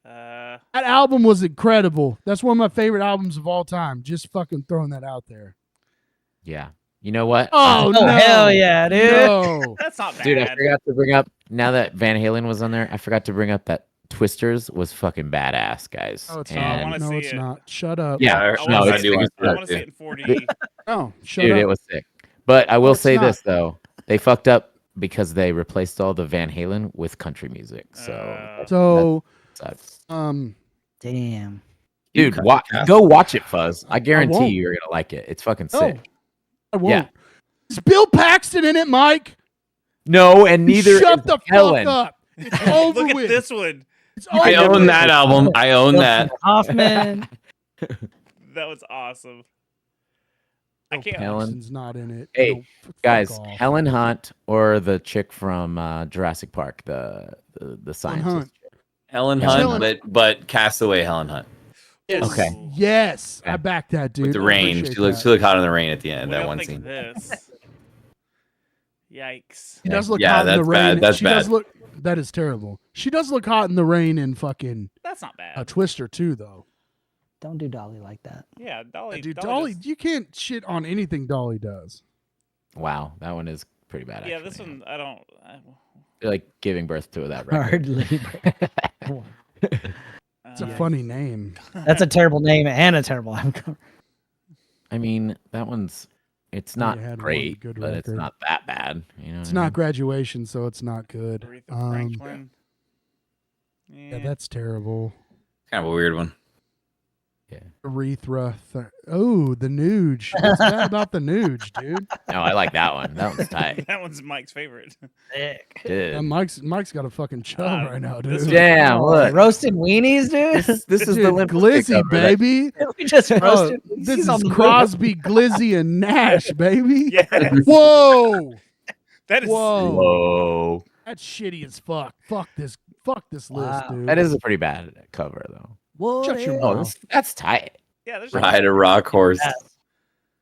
Speaker 5: Uh,
Speaker 1: That album was incredible. That's one of my favorite albums of all time. Just fucking throwing that out there.
Speaker 2: yeah. You know what?
Speaker 1: Oh,
Speaker 3: Oh,
Speaker 1: no.
Speaker 3: hell yeah, dude.
Speaker 1: No.
Speaker 5: that's not bad.
Speaker 2: Dude, I forgot to bring up, now that Van Halen was on there, I forgot to bring up that Twisters was fucking badass, guys.
Speaker 1: No, it's
Speaker 5: I
Speaker 2: And-
Speaker 5: wanna
Speaker 1: not. No,
Speaker 5: see
Speaker 1: it's
Speaker 5: it.
Speaker 1: not. Shut up.
Speaker 2: Yeah,
Speaker 5: I
Speaker 2: no,
Speaker 5: wanna
Speaker 2: it's
Speaker 5: see
Speaker 2: sick
Speaker 5: it.
Speaker 2: as
Speaker 5: I
Speaker 2: fuck,
Speaker 5: want to see
Speaker 2: dude.
Speaker 5: it in 4D.
Speaker 1: No, shut
Speaker 2: Dude,
Speaker 1: up.
Speaker 2: it was sick. But I will
Speaker 1: it's
Speaker 2: say
Speaker 1: not.
Speaker 2: this, though. They fucked up because they replaced all the Van Halen with country music. So,
Speaker 1: So,
Speaker 2: that sucks.
Speaker 3: Damn.
Speaker 2: Dude,
Speaker 4: cut
Speaker 2: wa-
Speaker 4: the cast.
Speaker 2: go watch it, Fuzz. I guarantee
Speaker 1: won't.
Speaker 2: you're going to like it. It's fucking
Speaker 1: no,
Speaker 2: sick.
Speaker 1: I won't.
Speaker 2: Yeah.
Speaker 1: Is Bill Paxton in it, Mike?
Speaker 2: No, and neither
Speaker 1: Shut
Speaker 2: is
Speaker 1: the
Speaker 2: Helen.
Speaker 1: fuck up. It's over
Speaker 5: Look at
Speaker 1: with.
Speaker 5: this one.
Speaker 1: It's
Speaker 4: I
Speaker 1: over
Speaker 4: own
Speaker 1: with.
Speaker 4: that album. I own that.
Speaker 3: Hoffman.
Speaker 5: That was awesome. I
Speaker 1: Bill
Speaker 5: can't.
Speaker 2: Helen.
Speaker 1: Paxton's not in it.
Speaker 2: Hey,
Speaker 1: No, fuck
Speaker 2: Guys,
Speaker 1: off.
Speaker 2: Helen Hunt or the chick from Jurassic Park, the scientist.
Speaker 1: Hunt.
Speaker 4: Helen
Speaker 2: Yeah.
Speaker 4: Hunt, but Castaway Helen Hunt
Speaker 2: Okay.
Speaker 1: Yes, I
Speaker 2: Okay.
Speaker 1: back that, dude.
Speaker 4: with the
Speaker 1: I
Speaker 4: rain.
Speaker 1: appreciate
Speaker 4: She looked
Speaker 1: that.
Speaker 4: hot in the rain at the end.
Speaker 5: What do
Speaker 4: That
Speaker 5: y'all
Speaker 4: one
Speaker 5: think
Speaker 4: scene.
Speaker 5: of this? Yikes.
Speaker 1: She does look
Speaker 4: Yeah,
Speaker 1: hot in the
Speaker 4: that's
Speaker 1: rain.
Speaker 4: bad. That's
Speaker 1: she does
Speaker 4: bad.
Speaker 1: look. That is terrible. She does look hot in the rain in fucking
Speaker 5: That's not bad.
Speaker 1: a Twister too, though.
Speaker 3: Don't do Dolly like that.
Speaker 5: Yeah, Dolly.
Speaker 1: Dude, Dolly,
Speaker 5: just-
Speaker 1: you can't shit on anything Dolly does.
Speaker 2: Wow, that one is pretty bad.
Speaker 5: yeah,
Speaker 2: actually.
Speaker 5: this one I don't.
Speaker 2: You're like giving birth to that record.
Speaker 3: Hard labor.
Speaker 1: It's a funny name.
Speaker 3: That's a terrible name and a terrible album.
Speaker 2: I mean, that one's it's
Speaker 1: Oh,
Speaker 2: not
Speaker 1: you had one
Speaker 2: great,
Speaker 1: good
Speaker 2: but it's
Speaker 1: record.
Speaker 2: not that bad. You know,
Speaker 1: It's
Speaker 2: what I
Speaker 1: not graduation, so it's not good.
Speaker 5: Aretha Franklin.
Speaker 1: Yeah, that's terrible.
Speaker 4: Kind of a weird one.
Speaker 1: Urethra. Oh, the Nuge. What's bad about the Nuge, dude?
Speaker 2: mean? No, I like that one. That one's tight.
Speaker 5: That one's Mike's favorite.
Speaker 2: Dude.
Speaker 1: Mike's got a fucking chub right now, dude.
Speaker 5: this one-
Speaker 2: Damn, look.
Speaker 3: Roasted weenies, dude.
Speaker 2: This is
Speaker 1: Dude,
Speaker 2: the Limp Bizkit
Speaker 1: Glizzy,
Speaker 2: cover that-
Speaker 1: baby.
Speaker 3: we just
Speaker 1: Oh,
Speaker 3: roasted.
Speaker 1: this
Speaker 3: He's
Speaker 1: is
Speaker 3: on the
Speaker 1: Crosby, Glizzy, and Nash, baby.
Speaker 5: Yeah.
Speaker 1: Whoa.
Speaker 5: That is.
Speaker 1: Whoa.
Speaker 2: Whoa.
Speaker 1: That's shitty as fuck. Fuck this list,
Speaker 3: Wow.
Speaker 1: dude.
Speaker 2: That is a pretty bad cover, though.
Speaker 3: What
Speaker 1: Shut your
Speaker 3: is-
Speaker 2: Oh,
Speaker 1: mouth.
Speaker 2: that's tight.
Speaker 5: Yeah, there's
Speaker 4: Ride a rock horse.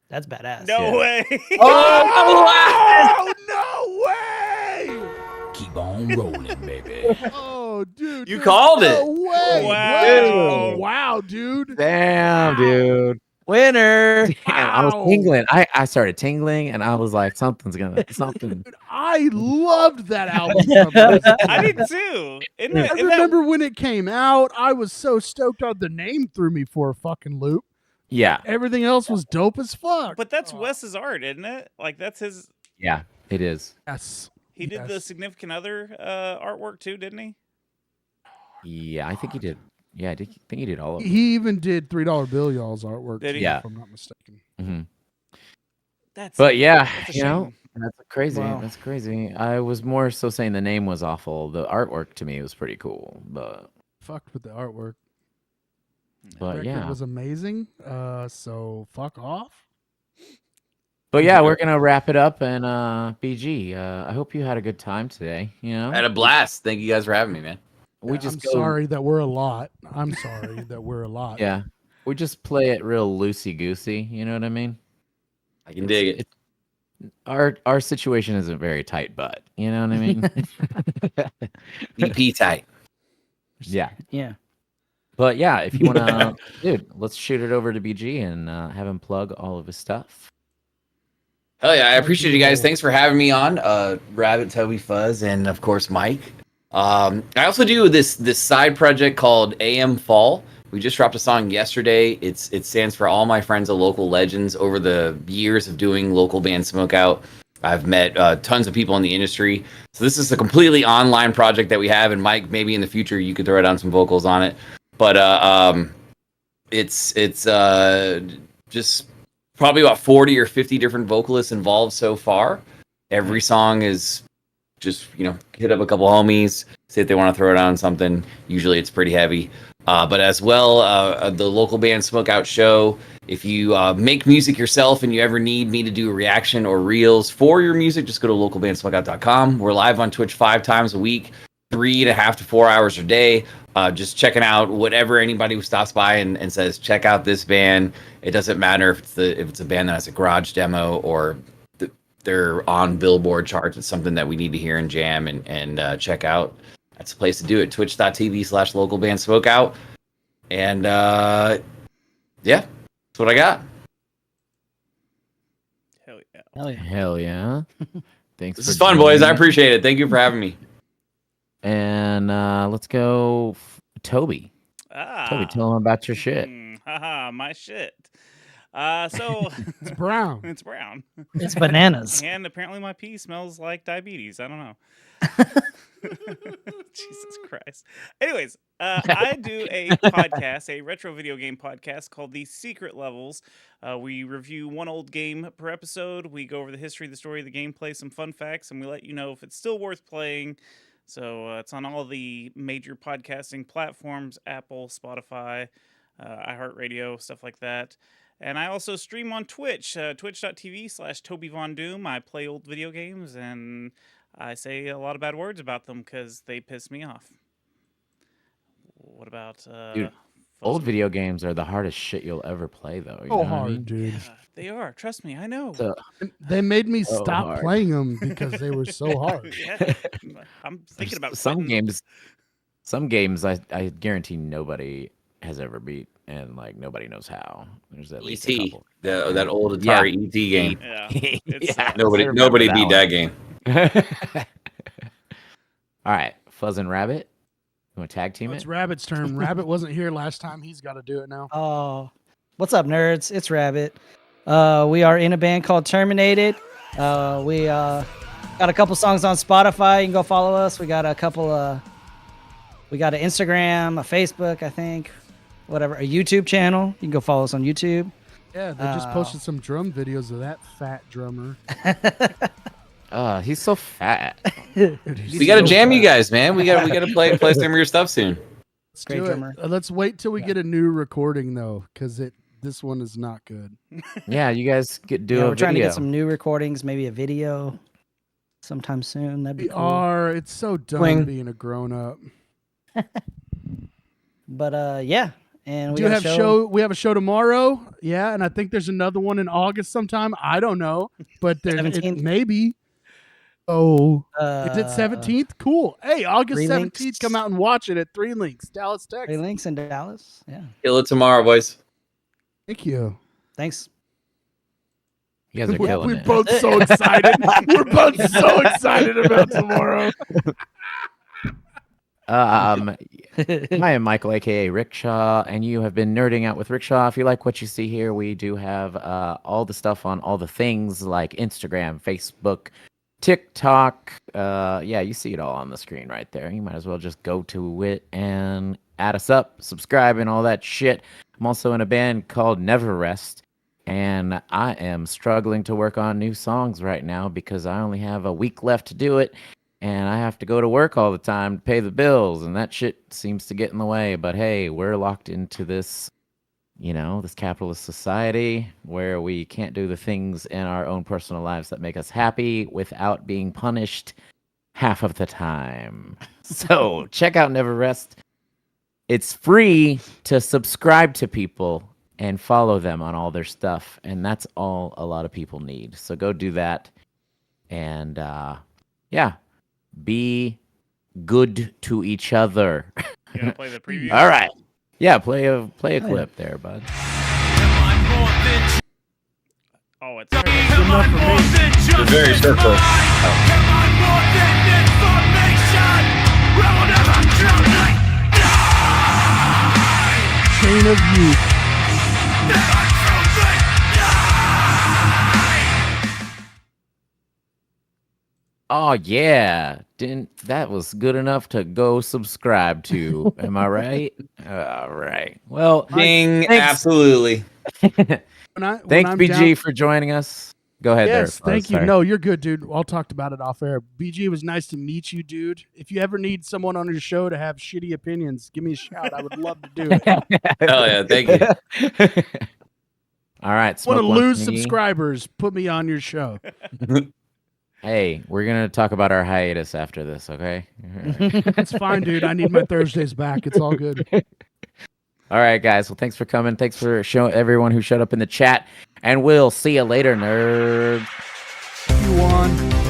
Speaker 3: That's badass.
Speaker 5: no
Speaker 2: Yeah.
Speaker 5: way.
Speaker 1: Oh, no way.
Speaker 6: Keep on rolling, baby.
Speaker 1: Oh, dude.
Speaker 4: You
Speaker 1: there's
Speaker 4: called
Speaker 1: no
Speaker 4: it.
Speaker 1: way.
Speaker 5: Wow.
Speaker 1: Wow, dude.
Speaker 2: Damn, dude.
Speaker 3: Winner.
Speaker 2: Damn, I was
Speaker 1: Wow.
Speaker 2: tingling. I started tingling, and I was like, something.
Speaker 1: Dude, I loved that album. From
Speaker 5: I did too.
Speaker 1: I remember when it came out, I was so stoked on the name threw me for a fucking loop.
Speaker 2: Yeah,
Speaker 1: Everything else was dope as fuck.
Speaker 5: But that's Wes's art, isn't it? Like that's his.
Speaker 2: yeah, it is.
Speaker 1: Yes.
Speaker 5: He did the
Speaker 1: Yes.
Speaker 5: significant other artwork too, didn't he?
Speaker 2: Yeah, I think he did. Yeah, I think he did all of them.
Speaker 1: He even did $3 bill y'all's artwork.
Speaker 5: Did
Speaker 1: too,
Speaker 5: he?
Speaker 2: Yeah.
Speaker 1: if I'm not mistaken.
Speaker 2: hmm
Speaker 5: That's.
Speaker 2: But yeah,
Speaker 5: that's a
Speaker 2: you know,
Speaker 5: shame.
Speaker 2: that's crazy.
Speaker 3: Wow.
Speaker 2: That's crazy. I was more so saying the name was awful. The artwork to me was pretty cool, but
Speaker 1: Fucked with the artwork.
Speaker 2: but
Speaker 1: Record
Speaker 2: yeah,
Speaker 1: was amazing. So fuck off.
Speaker 2: but yeah, we're gonna wrap it up. And BG, I hope you had a good time today. You know,
Speaker 4: I had a blast. Thank you guys for having me, man.
Speaker 2: we
Speaker 1: I'm
Speaker 2: just
Speaker 1: sorry that we're a lot. I'm sorry that we're a lot.
Speaker 2: Yeah, we just play it real loosey goosey. You know what I mean?
Speaker 4: I can dig it.
Speaker 2: Our situation isn't very tight, but you know what I mean?
Speaker 4: EP tight.
Speaker 2: Yeah.
Speaker 3: Yeah.
Speaker 2: But yeah, if you wanna, dude, let's shoot it over to BG and have him plug all of his stuff.
Speaker 4: Hell yeah, I appreciate you guys. Thanks for having me on. Rabbit, Toby, Fuzz, and of course Mike. I also do this side project called AM Fall. We just dropped a song yesterday. It stands for All My Friends Are Local Legends. Over the years of doing local band Smokeout, I've met tons of people in the industry. So this is a completely online project that we have. And Mike, maybe in the future you could throw down some vocals on it. But it's just probably about 40 or 50 different vocalists involved so far. Every song is just, hit up a couple homies, see if they want to throw it on something. Usually it's pretty heavy. But as well, the local band Smokeout show. If you make music yourself and you ever need me to do a reaction or reels for your music, just go to localbandsmokeout.com. We're live on Twitch 5 times a week, 3.5 to 4 hours a day. Just checking out whatever anybody who stops by and says, check out this band. It doesn't matter if it's a band that has a garage demo or they're on Billboard charts. It's something that we need to hear and jam and check out. That's the place to do it. Twitch.tv/localbandsmokeout. And yeah, that's what I got.
Speaker 5: Hell yeah.
Speaker 3: Hell yeah.
Speaker 2: Hell yeah! Thanks.
Speaker 4: This is fun, boys. I appreciate it. Thank you for having me.
Speaker 2: And let's go, Toby. Toby, tell them about your shit.
Speaker 5: Haha, my shit. So
Speaker 1: It's brown.
Speaker 5: it's brown.
Speaker 3: It's bananas.
Speaker 5: And apparently my pee smells like diabetes. I don't know. Jesus Christ. Anyways, I do a podcast, a retro video game podcast called The Secret Levels. We review one old game per episode. We go over the history, the story, the gameplay, some fun facts, and we let you know if it's still worth playing. So it's on all the major podcasting platforms, Apple, Spotify, iHeartRadio, stuff like that. And I also stream on Twitch, twitch.tv/TobyVonDoom. I play old video games, and I say a lot of bad words about them because they piss me off. What about...
Speaker 2: Dude, old video games are the hardest shit you'll ever play, though. You know
Speaker 1: So
Speaker 2: what I
Speaker 1: hard,
Speaker 2: mean?
Speaker 1: dude.
Speaker 5: Yeah, they are. Trust me, I know.
Speaker 2: So,
Speaker 1: They made me
Speaker 2: So
Speaker 1: stop
Speaker 2: hard.
Speaker 1: playing them because they were so hard.
Speaker 5: Yeah, I'm thinking about
Speaker 2: some
Speaker 5: quitting.
Speaker 2: games I guarantee nobody has ever beat, and like nobody knows how. There's at least a
Speaker 4: E.T.
Speaker 2: couple.
Speaker 4: That old Atari E.T. game.
Speaker 5: Yeah.
Speaker 2: Yeah,
Speaker 4: Nobody
Speaker 2: I remember
Speaker 4: beat that game.
Speaker 2: All right, Fuzz and Rabbit. You want to tag team
Speaker 1: It's
Speaker 2: it?
Speaker 1: Rabbit's turn. Rabbit wasn't here last time. He's got to do it now.
Speaker 3: Oh, what's up, nerds? It's Rabbit. We are in a band called Terminated. We got a couple songs on Spotify. You can go follow us. We got a couple. We got an Instagram, a Facebook, I think, whatever, a YouTube channel. You can go follow us on YouTube.
Speaker 1: Yeah, they just posted some drum videos of that fat drummer.
Speaker 2: He's so fat.
Speaker 1: Dude,
Speaker 4: We got to jam you guys, man. We got to play some of your stuff soon.
Speaker 1: Let's
Speaker 3: Great
Speaker 1: do it.
Speaker 3: drummer.
Speaker 1: Let's wait till we get a new recording though, because this one is not good.
Speaker 2: Yeah, you guys do
Speaker 3: Yeah,
Speaker 2: a
Speaker 3: we're trying to
Speaker 2: video.
Speaker 3: get some new recordings, maybe a video sometime soon. That'd be
Speaker 1: We
Speaker 3: cool.
Speaker 1: are. It's so dumb
Speaker 4: Swing.
Speaker 1: being a grown up.
Speaker 3: But yeah, and we
Speaker 1: Do
Speaker 3: got a
Speaker 1: have show. We have a show tomorrow. Yeah, and I think there's another one in August sometime. I don't know, but there's
Speaker 3: 17th?
Speaker 1: maybe. Oh, is it 17th? Cool. Hey, August
Speaker 3: Three
Speaker 1: 17th.
Speaker 3: Links.
Speaker 1: Come out and watch it at Three Links, Dallas,
Speaker 3: Three
Speaker 1: Texas.
Speaker 3: Links in Dallas. Yeah.
Speaker 4: Kill it tomorrow, boys.
Speaker 1: Thank you.
Speaker 3: Thanks.
Speaker 2: You guys are killing
Speaker 1: We're
Speaker 2: it.
Speaker 1: both so excited. We're both so excited about tomorrow.
Speaker 2: Hi, I'm Michael, aka Rickshaw, and you have been nerding out with Rickshaw. If you like what you see here, we do have all the stuff on all the things like Instagram, Facebook, TikTok. Yeah, you see it all on the screen right there. You might as well just go to it and add us up, subscribe, and all that shit. I'm also in a band called Never Rest, and I am struggling to work on new songs right now because I only have a week left to do it. And I have to go to work all the time to pay the bills, and that shit seems to get in the way. But hey, we're locked into this, this capitalist society where we can't do the things in our own personal lives that make us happy without being punished half of the time. So check out Never Rest. It's free to subscribe to people and follow them on all their stuff, and that's all a lot of people need. So go do that, and yeah. Be good to each other.
Speaker 5: You gonna play the preview?
Speaker 2: All right. Yeah, play a clip there, bud.
Speaker 5: Oh, it's
Speaker 4: It's very circle.
Speaker 1: Chain of youth.
Speaker 2: Oh yeah. That was good enough to go subscribe to. Am I right? All right. Well,
Speaker 4: Ding,
Speaker 2: thanks.
Speaker 4: Absolutely.
Speaker 2: Thanks,
Speaker 1: I'm
Speaker 2: BG,
Speaker 1: down-
Speaker 2: for joining us. Go ahead.
Speaker 1: Yes,
Speaker 2: there.
Speaker 1: thank you.
Speaker 2: Sorry.
Speaker 1: No, you're good, dude. I'll talk about it off air. BG, it was nice to meet you, dude. If you ever need someone on your show to have shitty opinions, give me a shout. I would love to do it.
Speaker 4: Hell yeah, thank you.
Speaker 2: All right.
Speaker 1: Want to
Speaker 2: Smoke one
Speaker 1: lose
Speaker 2: for me.
Speaker 1: subscribers? Put me on your show.
Speaker 2: Hey, we're gonna talk about our hiatus after this, okay?
Speaker 1: That's fine, dude. I need my Thursdays back. It's all good.
Speaker 2: All right, guys. Well, thanks for coming. Thanks for showing everyone who showed up in the chat, and we'll see you later, nerds.
Speaker 1: You won.